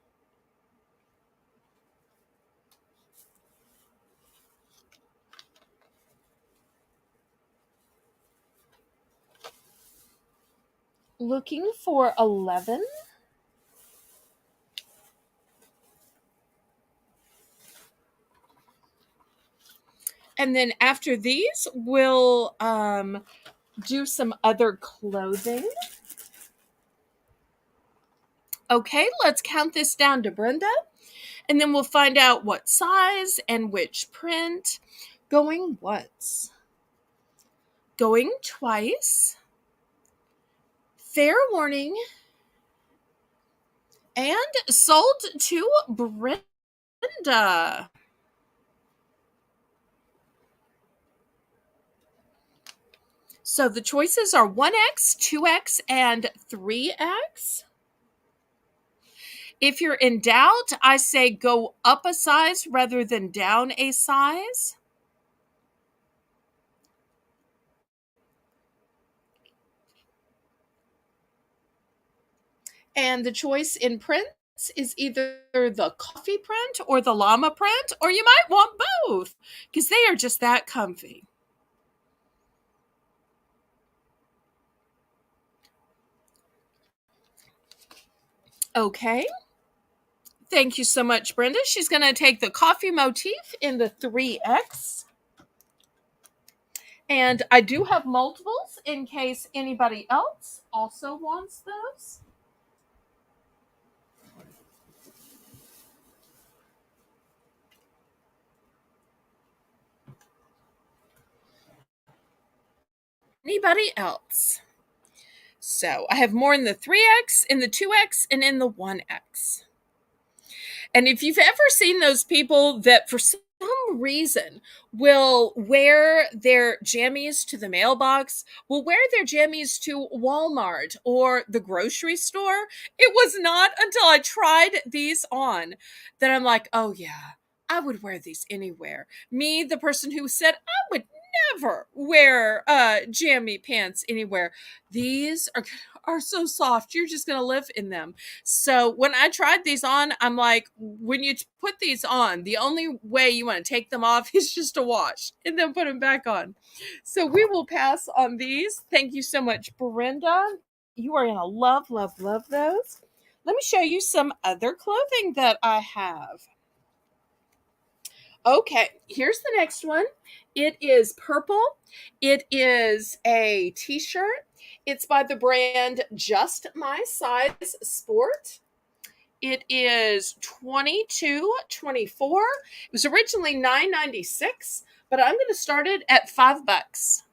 Looking for 11. And then after these, we'll do some other clothing. Okay, let's count this down to Brenda, and then we'll find out what size and which print. Going once. Going twice. Fair warning. And sold to Brenda. So the choices are 1X, 2X, and 3X. If you're in doubt, I say go up a size rather than down a size. And the choice in prints is either the coffee print or the llama print, or you might want both because they are just that comfy. Okay. Thank you so much, Brenda. She's going to take the coffee motif in the 3X. And I do have multiples in case anybody else also wants those. Anybody else? So I have more in the 3X, in the 2X, and in the 1X. And if you've ever seen those people that for some reason will wear their jammies to the mailbox, will wear their jammies to Walmart or the grocery store, it was not until I tried these on that I'm like, oh yeah, I would wear these anywhere. Me, the person who said I would never wear jammy pants anywhere. These are so soft. You're just going to live in them. So when I tried these on, I'm like, when you put these on, the only way you want to take them off is just to wash and then put them back on. So we will pass on these. Thank you so much, Brenda. You are going to love, love, love those. Let me show you some other clothing that I have. Okay, here's the next one. It is purple. It is a t-shirt. It's by the brand Just My Size Sport. It is 22.24. It was originally $9.96, but I'm going to start it at $5.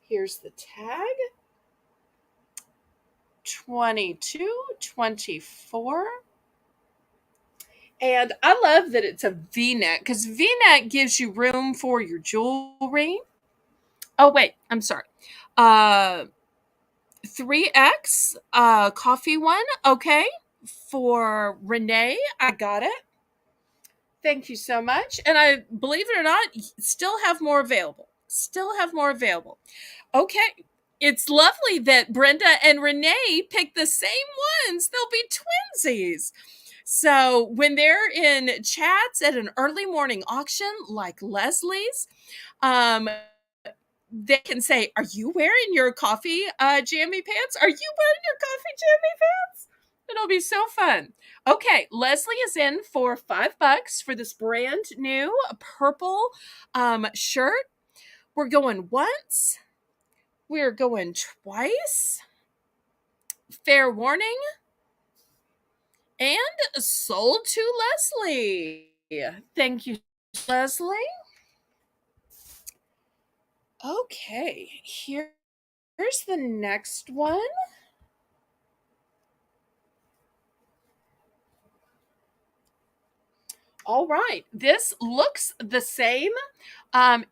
Here's the tag. 22.24. And I love that it's a V-neck because V-neck gives you room for your jewelry. Oh wait, I'm sorry. 3X coffee one. Okay. For Renee, I got it. Thank you so much. And I believe it or not, still have more available. Still have more available. Okay. It's lovely that Brenda and Renee picked the same ones. They'll be twinsies. So when they're in chats at an early morning auction like Leslie's, they can say, "Are you wearing your coffee jammy pants? Are you wearing your coffee jammy pants?" It'll be so fun. Okay, Leslie is in for $5 for this brand new purple shirt. We're going once. We're going twice. Fair warning. And sold to Leslie. Thank you, Leslie. Okay, here's the next one. All right, this looks the same,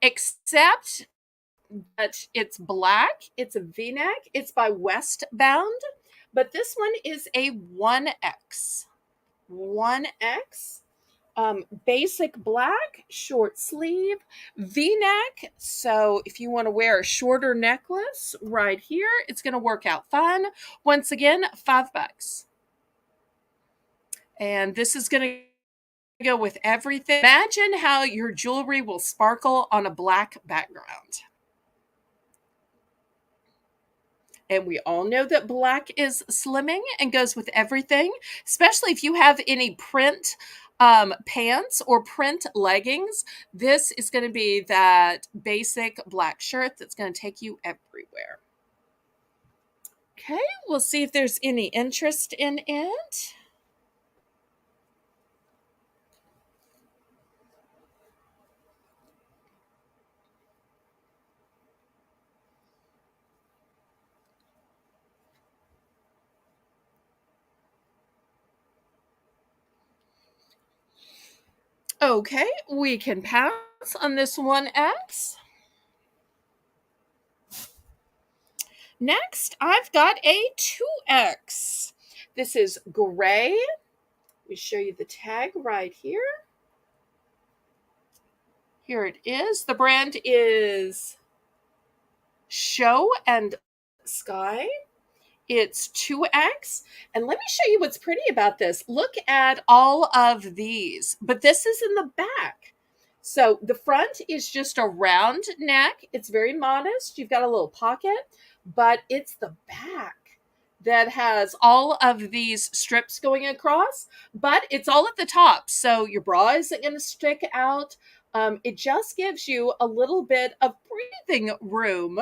except that it's black. It's a V-neck. It's by Westbound, but this one is a 1X. 1X. Basic black, short sleeve, V-neck. So if you want to wear a shorter necklace right here, it's going to work out fun. Once again, $5. And this is going to go with everything. Imagine how your jewelry will sparkle on a black background. And we all know that black is slimming and goes with everything, especially if you have any print pants or print leggings. This is going to be that basic black shirt that's going to take you everywhere. Okay, we'll see if there's any interest in it. Okay, we can pass on this 1X. Next, I've got a 2X. This is gray. Let me show you the tag right here. Here it is. The brand is Show and Sky. It's 2X. And let me show you what's pretty about this. Look at all of these, but this is in the back. So the front is just a round neck. It's very modest. You've got a little pocket, but it's the back that has all of these strips going across, but it's all at the top. So your bra isn't going to stick out. It just gives you a little bit of breathing room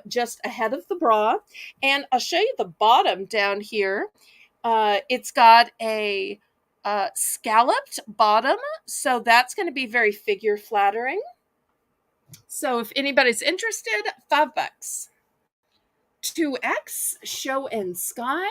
just ahead of the bra. And I'll show you the bottom down here. It's got a scalloped bottom, so that's going to be very figure flattering. So if anybody's interested, $5. 2X, Show and Sky.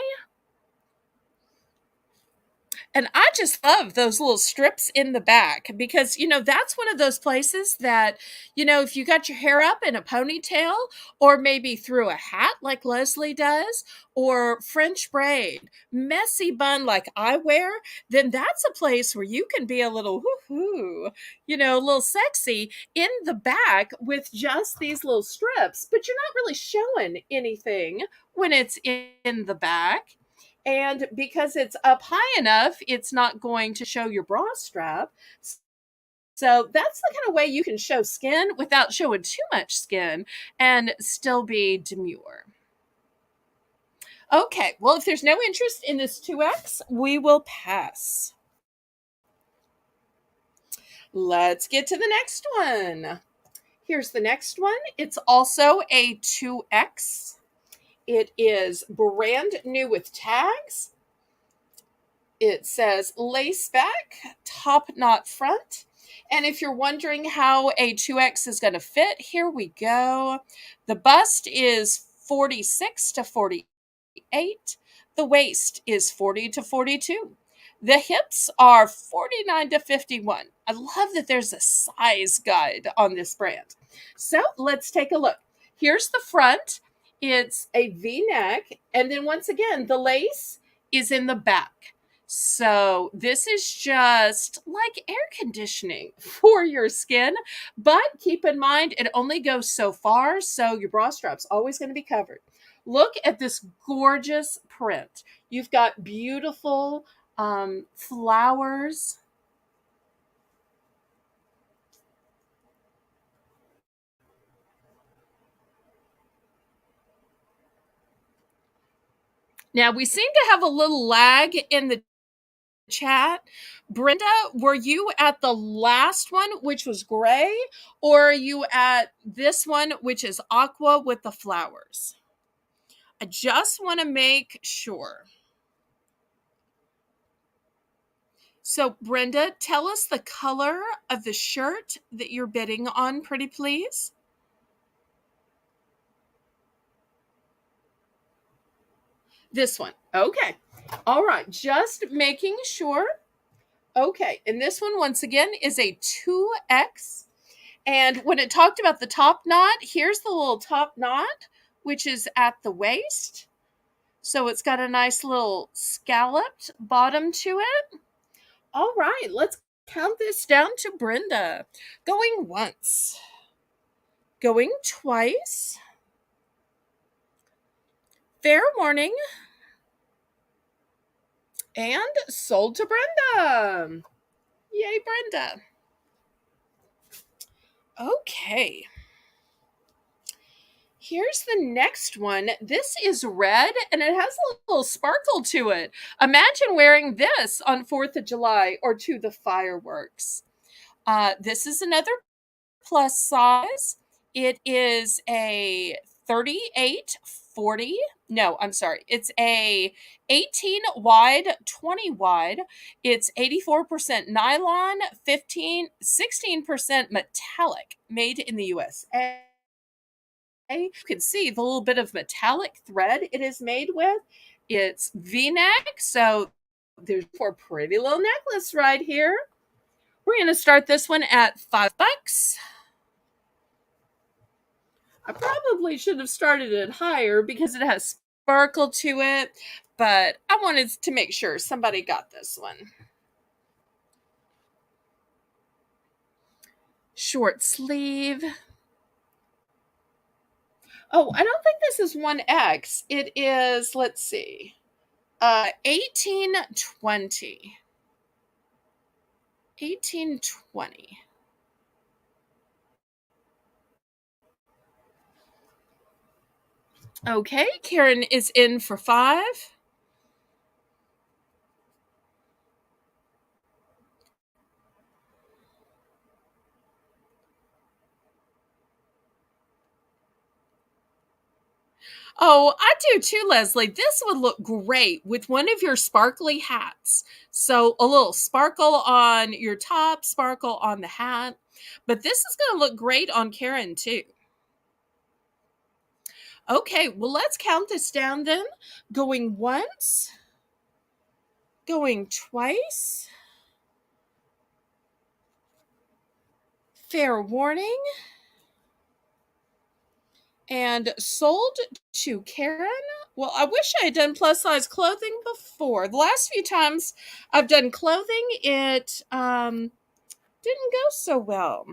And I just love those little strips in the back because, that's one of those places that, if you got your hair up in a ponytail or maybe through a hat like Leslie does or French braid, messy bun like I wear, then that's a place where you can be a little woohoo, a little sexy in the back with just these little strips, but you're not really showing anything when it's in the back. And because it's up high enough, it's not going to show your bra strap. So that's the kind of way you can show skin without showing too much skin and still be demure. Okay, well, if there's no interest in this 2X, we will pass. Let's get to the next one. Here's the next one. It's also a 2X. It is brand new with tags. It says lace back, top knot front. And if you're wondering how a 2X is going to fit, here we go. The bust is 46 to 48. The waist is 40 to 42. The hips are 49 to 51. I love that there's a size guide on this brand. So let's take a look. Here's the front. It's a V-neck. And then once again, the lace is in the back. So this is just like air conditioning for your skin, but keep in mind it only goes so far, so your bra strap's always going to be covered. Look at this gorgeous print. You've got beautiful flowers. Now we seem to have a little lag in the chat. Brenda, were you at the last one, which was gray, or are you at this one, which is aqua with the flowers? I just want to make sure. So, Brenda, tell us the color of the shirt that you're bidding on, pretty please. This one. Okay. All right. Just making sure. Okay, and this one, once again, is a 2X. And when it talked about the top knot, here's the little top knot, which is at the waist. So it's got a nice little scalloped bottom to it. All right, let's count this down to Brenda. Going once. Going twice. Fair warning. And sold to Brenda. Yay, Brenda. Okay. Here's the next one. This is red and it has a little sparkle to it. Imagine wearing this on 4th of July or to the fireworks. This is another plus size. It is a 38-40. No, I'm sorry. It's a 18 wide, 20 wide. It's 84% nylon, 16% metallic, made in the USA. You can see the little bit of metallic thread it is made with. It's V-neck, so there's a pretty little necklace right here. We're going to start this one at $5. I probably should have started it higher because it has sparkle to it, but I wanted to make sure somebody got this one. Short sleeve. Oh, I don't think this is 1X. It is, let's see, 1820. 1820. Okay, Karen is in for 5. Oh, I do too, Leslie. This would look great with one of your sparkly hats. So a little sparkle on your top, sparkle on the hat. But this is going to look great on Karen too. Okay, well, let's count this down then. Going once, going twice. Fair warning. And sold to Karen. Well, I wish I had done plus size clothing before. The last few times I've done clothing, it didn't go so well.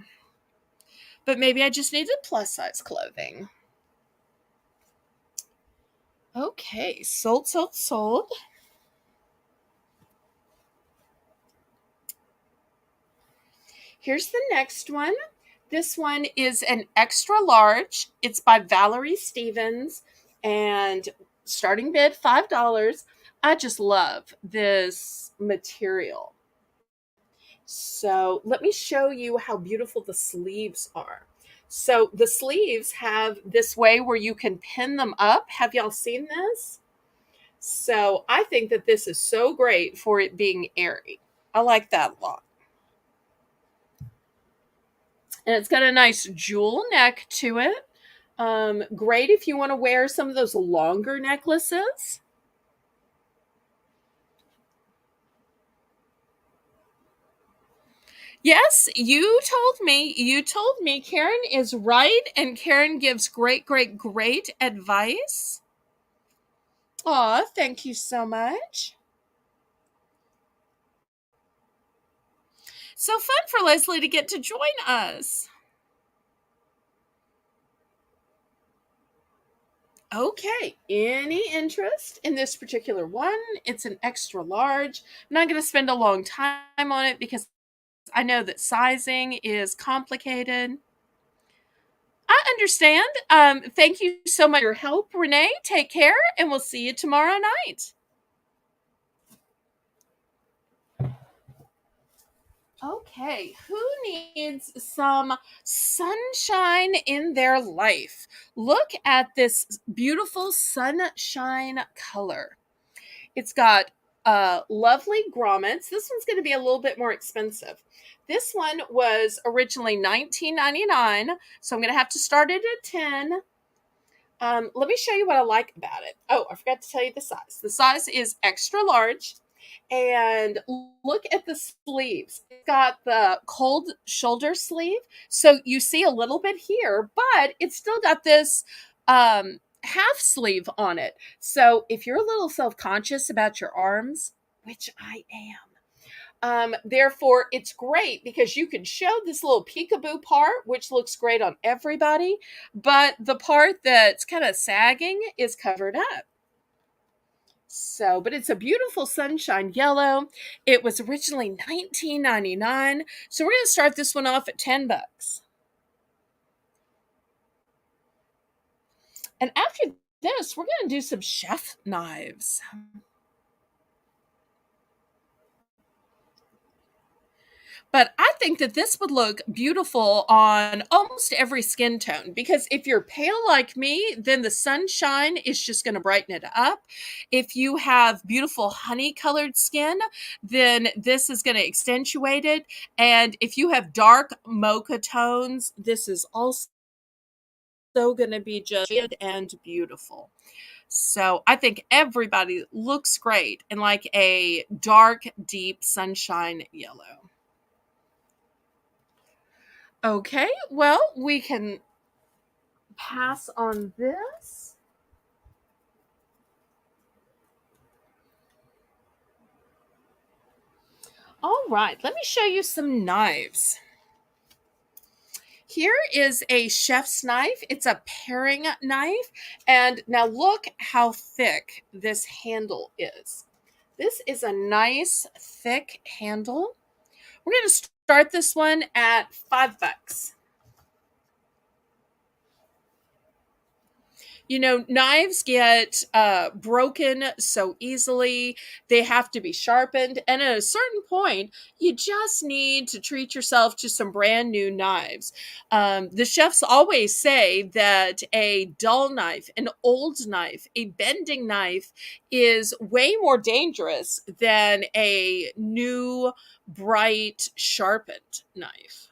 But maybe I just needed plus size clothing. Okay, sold, sold, sold. Here's the next one. This one is an extra large. It's by Valerie Stevens and starting bid $5. I just love this material. So let me show you how beautiful the sleeves are. So the sleeves have this way where you can pin them up. Have y'all seen this? So I think that this is so great for it being airy. I like that a lot. And it's got a nice jewel neck to it. Great if you want to wear some of those longer necklaces. Yes, you told me Karen is right, and Karen gives great, great, great advice. Aw, thank you so much. So fun for Leslie to get to join us. Okay, any interest in this particular one? It's an extra large. I'm not going to spend a long time on it because I know that sizing is complicated. I understand. Thank you so much for your help, Renee. Take care, and we'll see you tomorrow night. Okay, who needs some sunshine in their life? Look at this beautiful sunshine color. It's got lovely grommets. This one's going to be a little bit more expensive. This one was originally $19.99, so I'm going to have to start it at 10. Let me show you what I like about it. Oh, I forgot to tell you the size. The size is extra large. And look at the sleeves. It's got the cold shoulder sleeve. So you see a little bit here, but it's still got this half sleeve on it. So if you're a little self-conscious about your arms, which I am, therefore, it's great because you can show this little peekaboo part, which looks great on everybody, but the part that's kind of sagging is covered up. So, but it's a beautiful sunshine yellow. It was originally $19.99. So we're going to start this one off at $10. And after this, we're going to do some chef knives. But I think that this would look beautiful on almost every skin tone because if you're pale like me, then the sunshine is just going to brighten it up. If you have beautiful honey colored skin, then this is going to accentuate it. And if you have dark mocha tones, this is also going to be just and beautiful. So I think everybody looks great in like a dark, deep sunshine yellow. Okay, well, we can pass on this. right, let me show you some knives. Here is a chef's knife. It's a paring knife. And now look how thick this handle is. This is a nice thick handle. We're going to start this one at $5. You know, knives get broken so easily. They have to be sharpened. And at a certain point, you just need to treat yourself to some brand new knives. The chefs always say that a dull knife, an old knife, a bending knife is way more dangerous than a new, bright, sharpened knife.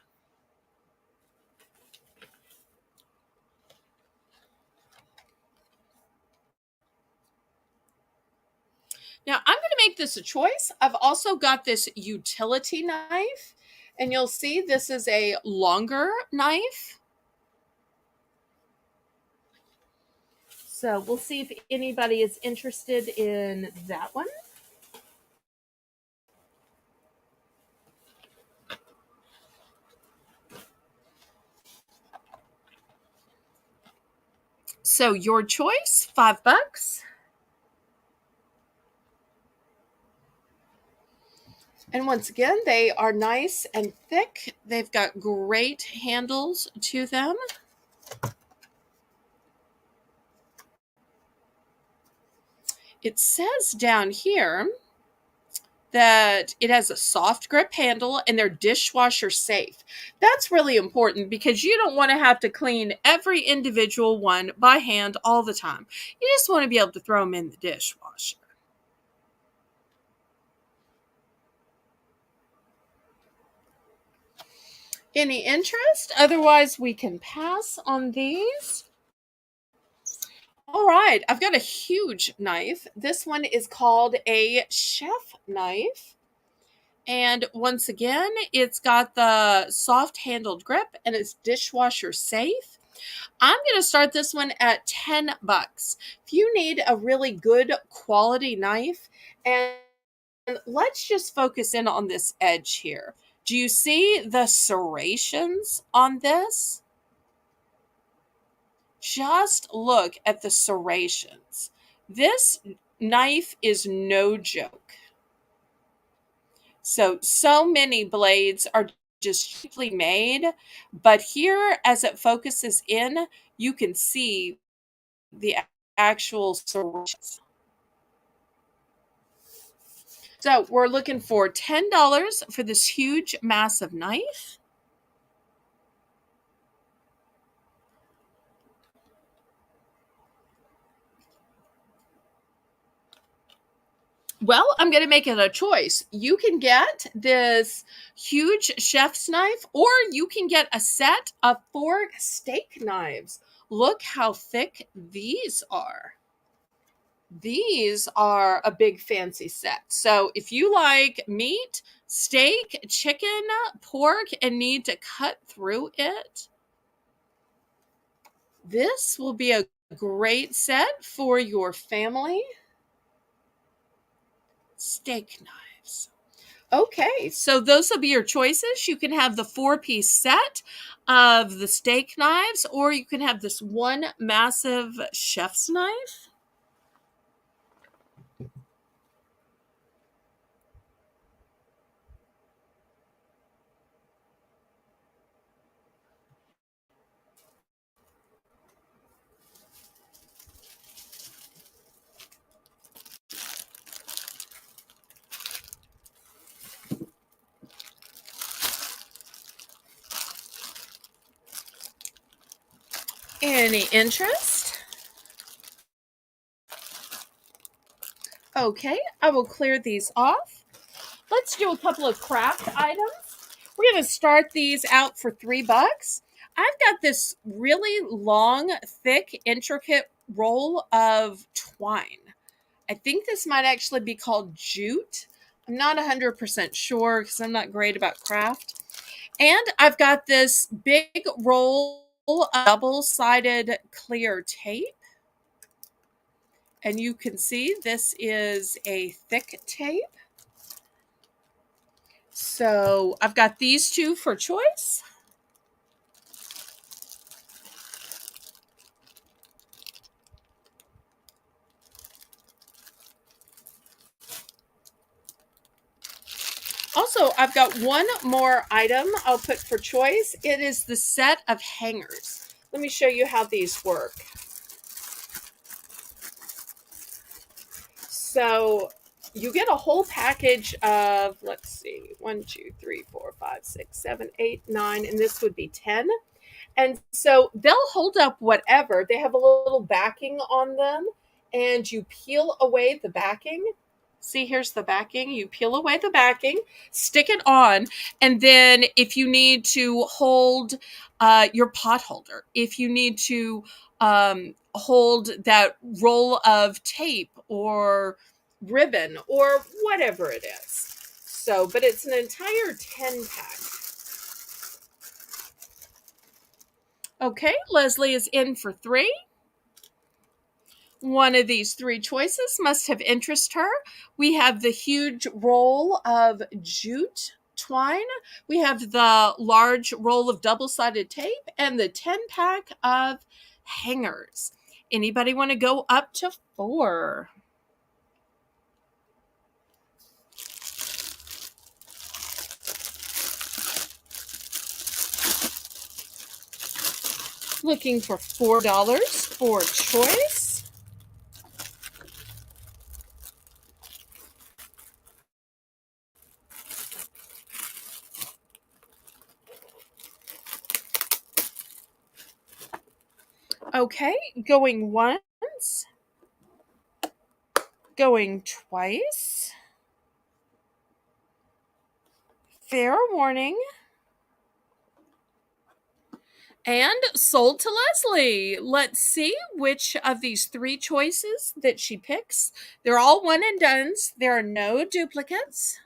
Now, I'm going to make this a choice. I've also got this utility knife, and you'll see this is a longer knife. So we'll see if anybody is interested in that one. So your choice, $5. And once again, they are nice and thick. They've got great handles to them. It says down here that it has a soft grip handle and they're dishwasher safe. That's really important because you don't want to have to clean every individual one by hand all the time. You just want to be able to throw them in the dishwasher. Any interest? Otherwise, we can pass on these. All right, I've got a huge knife. This one is called a chef knife. And once again, it's got the soft handled grip and it's dishwasher safe. I'm going to start this one at $10. If you need a really good quality knife, and let's just focus in on this edge here. Do you see the serrations on this? Just look at the serrations. This knife is no joke. So many blades are just cheaply made, but here as it focuses in, you can see the actual serrations. So we're looking for $10 for this huge, massive knife. Well, I'm going to make it a choice. You can get this huge chef's knife, or you can get a set of 4 steak knives. Look how thick these are. These are a big fancy set. So if you like meat, steak, chicken, pork, and need to cut through it, this will be a great set for your family. Steak knives. Okay, so those will be your choices. You can have the 4-piece set of the steak knives, or you can have this one massive chef's knife. Any interest? Okay, I will clear these off. Let's do a couple of craft items. We're going to start these out for $3. I've got this really long, thick, intricate roll of twine. I think this might actually be called jute. I'm not 100% sure because I'm not great about craft. And I've got this big roll of double-sided clear tape. And you can see this is a thick tape. So I've got these two for choice. Also, I've got one more item I'll put for choice. It is the set of hangers. Let me show you how these work. So you get a whole package of, let's see, 1, 2, 3, 4, 5, 6, 7, 8, 9, and this would be 10. And so they'll hold up whatever. They have a little backing on them, and you peel away the backing. See, here's the backing. You peel away the backing, stick it on, and then if you need to hold your pot holder, if you need to hold that roll of tape or ribbon or whatever it is. So, but it's an entire 10 pack. Okay, Leslie is in for 3. One of these 3 choices must have interested her. We have the huge roll of jute twine. We have the large roll of double-sided tape and the 10 pack of hangers. Anybody want to go up to 4? Looking for $4 for choice. Okay, going once, going twice. Fair warning. And sold to Leslie. Let's see which of these 3 choices that she picks. They're all one and dones. There are no duplicates.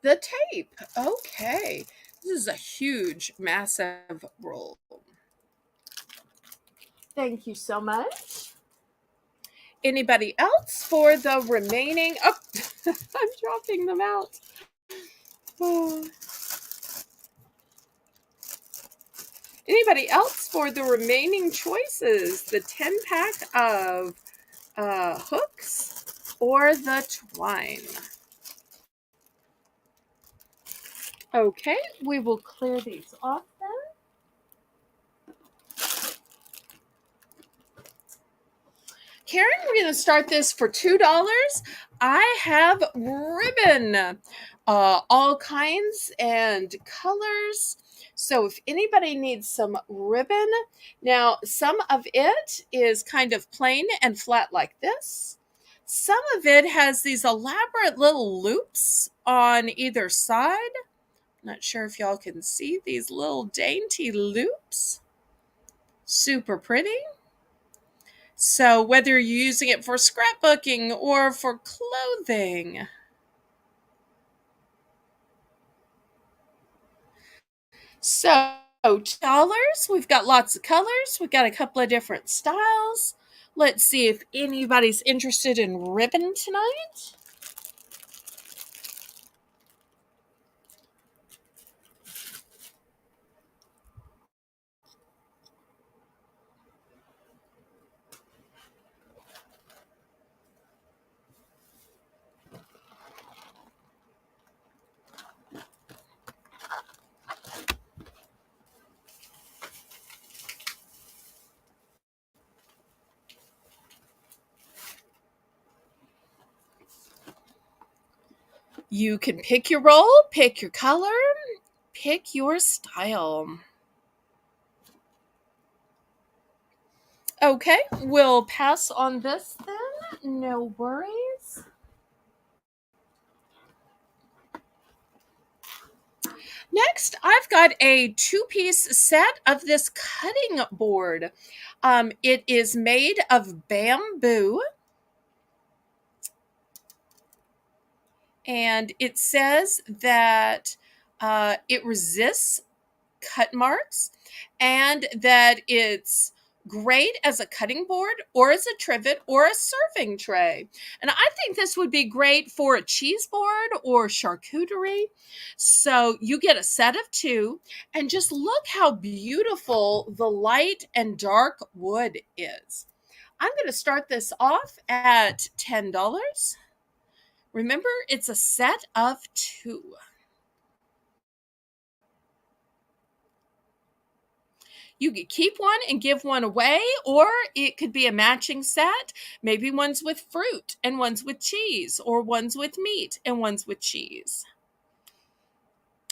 The tape. Okay. This is a huge, massive roll. Thank you so much. Anybody else for the remaining? Oh, I'm dropping them out. Oh. Anybody else for the remaining choices? The 10 pack of hooks or the twine? Okay, we will clear these off then. Karen, we're going to start this for $2. I have ribbon, all kinds and colors. So if anybody needs some ribbon, now some of it is kind of plain and flat like this. Some of it has these elaborate little loops on either side. Not sure if y'all can see these little dainty loops. Super pretty. So whether you're using it for scrapbooking or for clothing. So $2. We've got lots of colors. We've got a couple of different styles. Let's see if anybody's interested in ribbon tonight. You can pick your roll, pick your color, pick your style. Okay, we'll pass on this then. No worries. Next, I've got a 2-piece set of this cutting board. It is made of bamboo. And it says that it resists cut marks and that it's great as a cutting board or as a trivet or a serving tray. And I think this would be great for a cheese board or charcuterie. So you get a set of two, and just look how beautiful the light and dark wood is. I'm going to start this off at $10. Remember, it's a set of two. You could keep one and give one away, or it could be a matching set. Maybe one's with fruit and one's with cheese, or one's with meat and one's with cheese.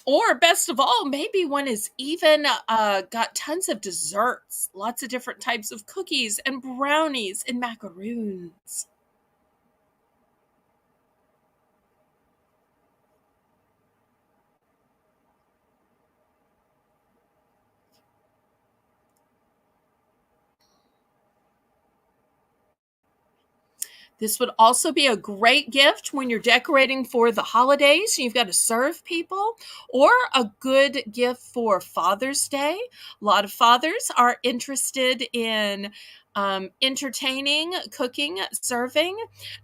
Or best of all, maybe one is even got tons of desserts, lots of different types of cookies and brownies and macaroons. This would also be a great gift when you're decorating for the holidays. You've got to serve people, or a good gift for Father's Day. A lot of fathers are interested in entertaining, cooking, serving,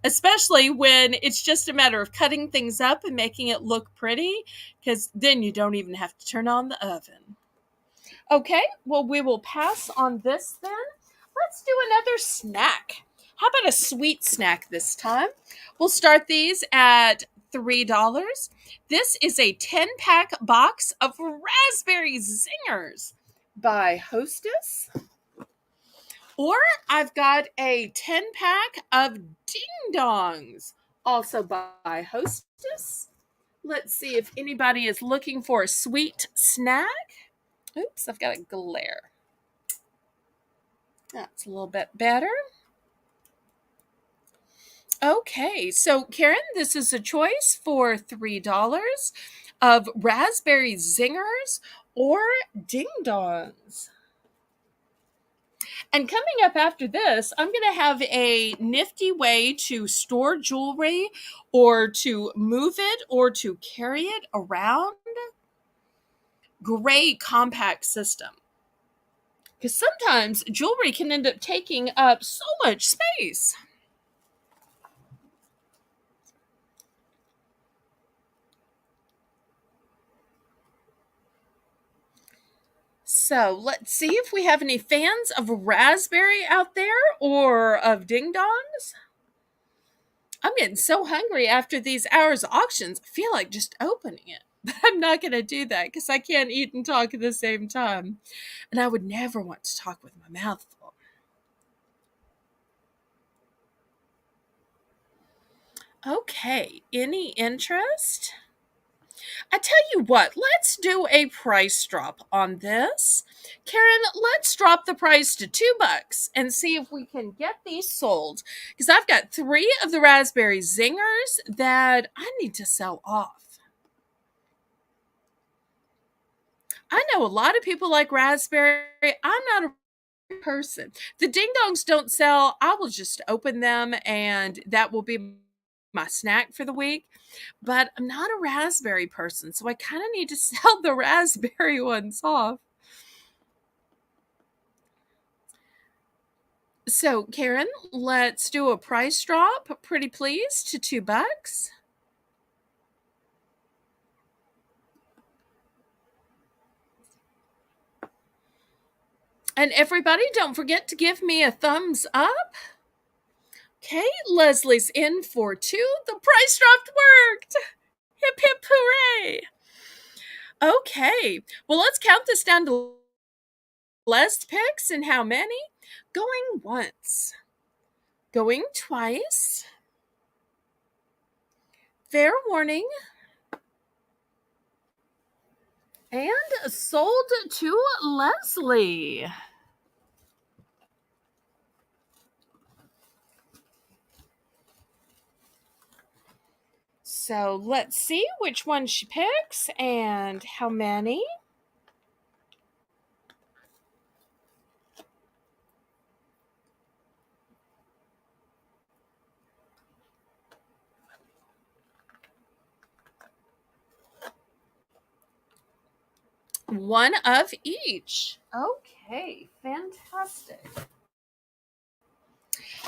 especially when it's just a matter of cutting things up and making it look pretty, because then you don't even have to turn on the oven. Okay, well, we will pass on this then. Let's do another snack. How about a sweet snack this time? We'll start these at $3. This is a 10-pack box of raspberry zingers by Hostess. Or I've got a 10-pack of ding dongs, also by Hostess. Let's see if anybody is looking for a sweet snack. Oops, I've got a glare. That's a little bit better. Okay, so Karen, this is a choice for $3 of raspberry zingers or ding dongs. And coming up after this, I'm going to have a nifty way to store jewelry or to move it or to carry it around. Great compact system. Because sometimes jewelry can end up taking up so much space. So let's see if we have any fans of raspberry out there or of ding dongs. I'm getting so hungry after these hours of auctions. I feel like just opening it. But I'm not going to do that because I can't eat and talk at the same time. And I would never want to talk with my mouth full. Okay, any interest? I tell you what, let's do a price drop on this. Karen, let's drop the price to $2 and see if we can get these sold. Because I've got 3 of the raspberry zingers that I need to sell off. I know a lot of people like raspberry. I'm not a person. The ding dongs don't sell. I will just open them and that will be my snack for the week. But I'm not a raspberry person, so I kind of need to sell the raspberry ones off. So, Karen, let's do a price drop, pretty please, to $2. And everybody, don't forget to give me a thumbs up. Okay, Leslie's in for 2. The price dropped worked. Hip, hip, hooray. Okay, well, let's count this down to Les picks and how many? Going once. Going twice. Fair warning. And sold to Leslie. So let's see which one she picks and how many. one of each. Okay, fantastic.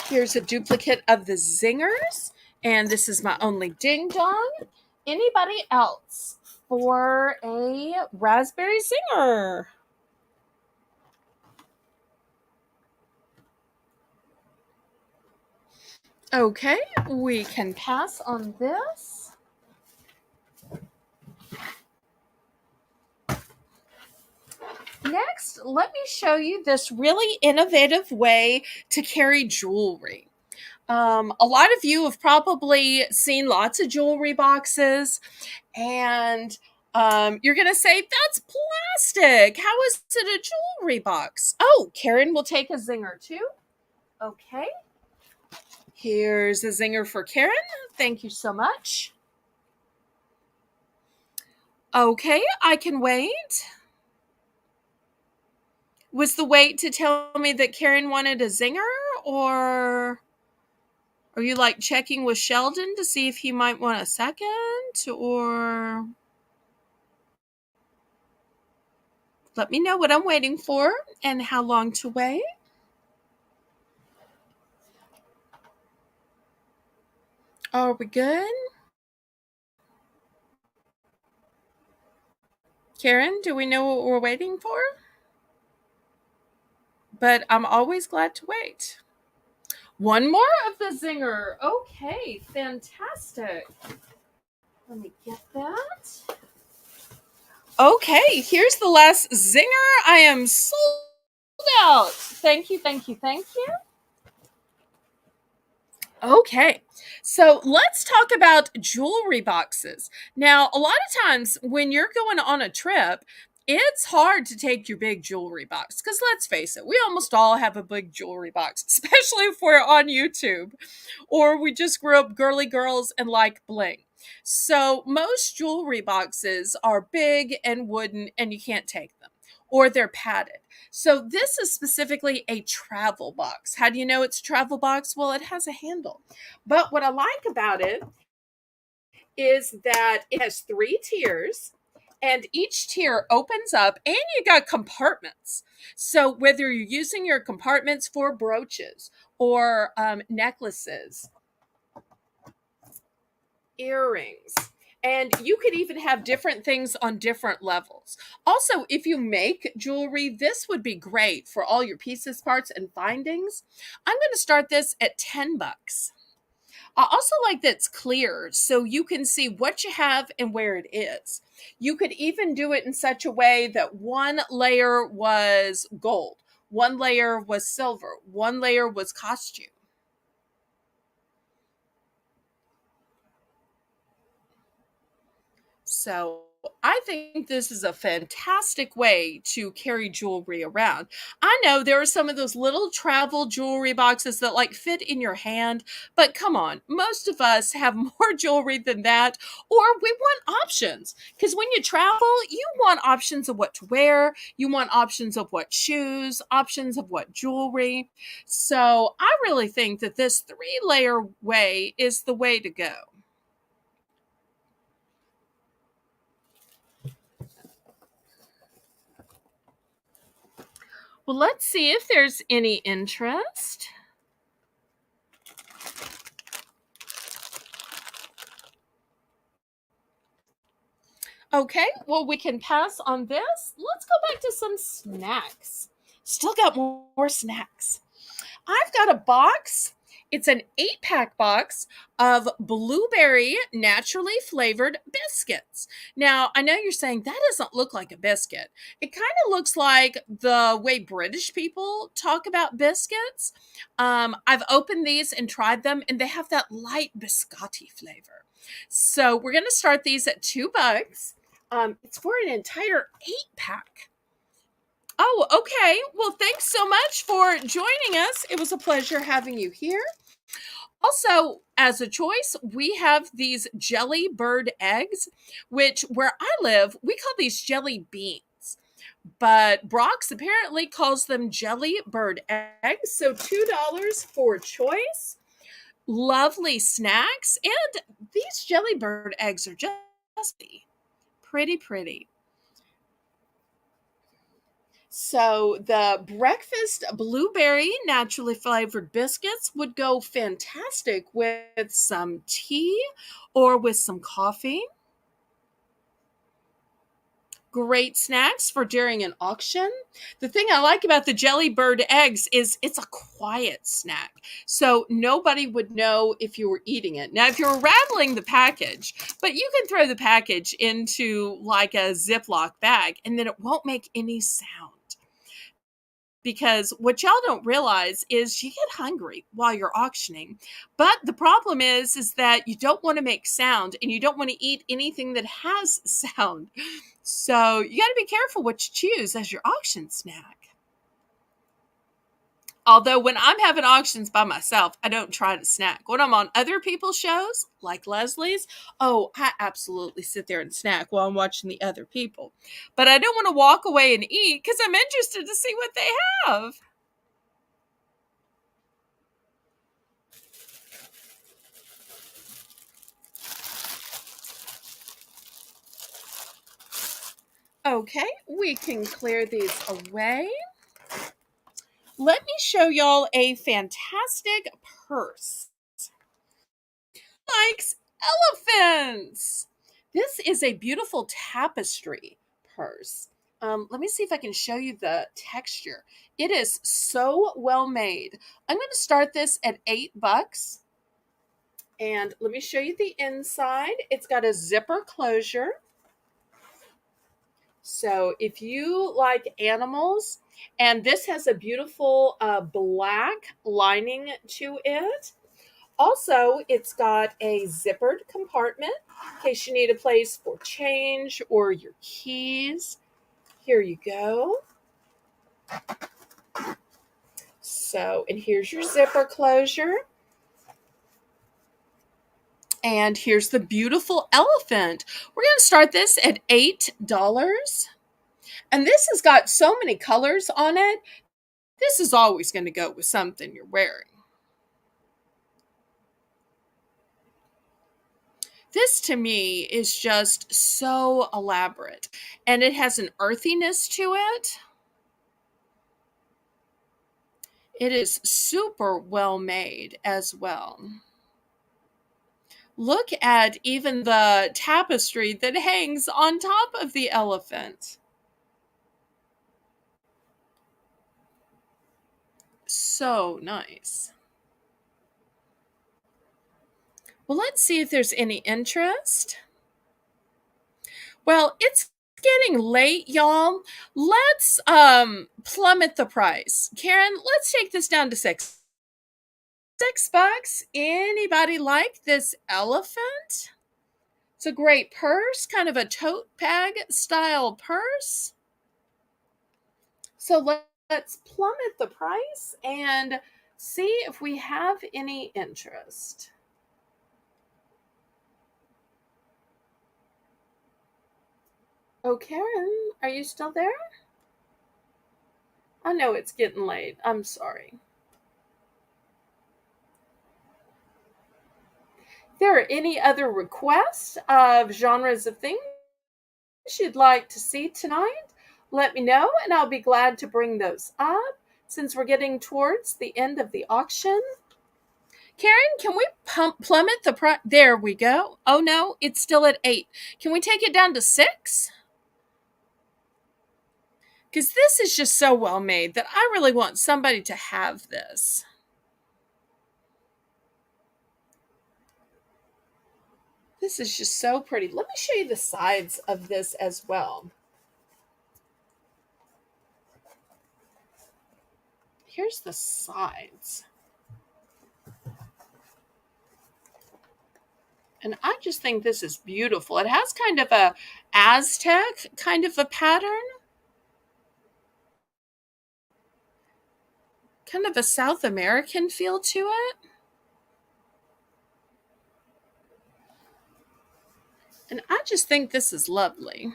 Here's a duplicate of the zingers, and this is my only ding dong. Anybody else for a raspberry zinger? Okay, we can pass on this. Next, let me show you this really innovative way to carry jewelry. A lot of you have probably seen lots of jewelry boxes, and you're going to say, that's plastic. How is it a jewelry box? Oh, Karen will take a zinger too. Okay. Here's a zinger for Karen. Thank you so much. Okay, I can wait. Was the wait to tell me that Karen wanted a zinger, or are you like checking with Sheldon to see if he might want a second, or let me know what I'm waiting for and how long to wait. Are we good? Karen, do we know what we're waiting for? But I'm always glad to wait. One more of the zinger. Okay, fantastic. Let me get that. Okay, here's the last zinger. I am sold out. Thank you, thank you, thank you. Okay, so let's talk about jewelry boxes. Now, a lot of times when you're going on a trip, it's hard to take your big jewelry box because let's face it, we almost all have a big jewelry box, especially if we're on YouTube or we just grew up girly girls and like bling. So, most jewelry boxes are big and wooden and you can't take them, or they're padded. So this is specifically a travel box. How do you know it's a travel box? Well, it has a handle. But what I like about it is that it has 3 tiers, and each tier opens up and you got compartments. So whether you're using your compartments for brooches or necklaces, earrings, and you could even have different things on different levels. Also, if you make jewelry, this would be great for all your pieces, parts, and findings. I'm going to start this at $10. I also like that it's clear so you can see what you have and where it is. You could even do it in such a way that one layer was gold, one layer was silver, one layer was costume. So I think this is a fantastic way to carry jewelry around. I know there are some of those little travel jewelry boxes that like fit in your hand, but come on, most of us have more jewelry than that, or we want options. Because when you travel, you want options of what to wear, you want options of what shoes, options of what jewelry. So I really think that this 3-layer way is the way to go. Well, let's see if there's any interest. Okay, well, we can pass on this. Let's go back to some snacks. Still got more snacks. I've got a box. It's an 8-pack box of blueberry naturally flavored biscuits. Now, I know you're saying that doesn't look like a biscuit. It kind of looks like the way British people talk about biscuits. I've opened these and tried them, and they have that light biscotti flavor. So we're going to start these at $2. It's for an entire 8-pack. Oh, okay. Well, thanks so much for joining us. It was a pleasure having you here. Also, as a choice, we have these jelly bird eggs, which where I live, we call these jelly beans. But Brock's apparently calls them jelly bird eggs. So $2 for choice. Lovely snacks. And these jelly bird eggs are just pretty, pretty. So the breakfast blueberry naturally flavored biscuits would go fantastic with some tea or with some coffee. Great snacks for during an auction. The thing I like about the jelly bird eggs is it's a quiet snack. So nobody would know if you were eating it. Now, if you're rattling the package, but you can throw the package into like a Ziploc bag and then it won't make any sound. Because what y'all don't realize is you get hungry while you're auctioning. But the problem is that you don't want to make sound and you don't want to eat anything that has sound. So you got to be careful what you choose as your auction snack. Although when I'm having auctions by myself, I don't try to snack. When I'm on other people's shows, like Leslie's, oh, I absolutely sit there and snack while I'm watching the other people. But I don't want to walk away and eat because I'm interested to see what they have. Okay, we can clear these away. Let me show y'all a fantastic purse. Likes elephants. This is a beautiful tapestry purse. Let me see if I can show you the texture. It is so well made. I'm going to start this at $8. And let me show you the inside. It's got a zipper closure. So if you like animals, and this has a beautiful black lining to it. Also, it's got a zippered compartment in case you need a place for change or your keys. Here you go. So, and here's your zipper closure. And here's the beautiful elephant. We're going to start this at $8. And this has got so many colors on it. This is always going to go with something you're wearing. This to me is just so elaborate. And it has an earthiness to it. It is super well made as well. Look at even the tapestry that hangs on top of the elephant. So nice. Well, let's see if there's any interest. Well, it's getting late, y'all. Let's plummet the price. Karen, let's take this down to $6. Anybody like this elephant? It's a great purse, kind of a tote bag style purse. So let's plummet the price and see if we have any interest. Oh, Karen, are you still there? I know it's getting late. I'm sorry. If there are any other requests of genres of things you'd like to see tonight, let me know and I'll be glad to bring those up since we're getting towards the end of the auction. Karen, can we plummet the price? There we go. Oh no, it's still at 8. Can we take it down to 6? Because this is just so well made that I really want somebody to have this. This is just so pretty. Let me show you the sides of this as well. Here's the sides. And I just think this is beautiful. It has kind of a Aztec kind of a pattern. Kind of a South American feel to it. And I just think this is lovely.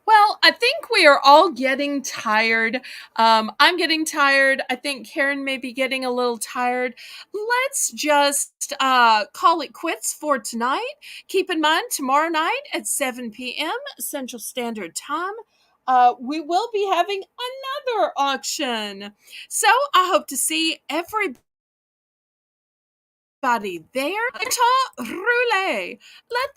Well, I think we are all getting tired. I'm getting tired. I think Karen may be getting a little tired. Let's just call it quits for tonight. Keep in mind, tomorrow night at 7 p.m. Central Standard Time, we will be having another auction. So I hope to see everybody there. Roulette. Let the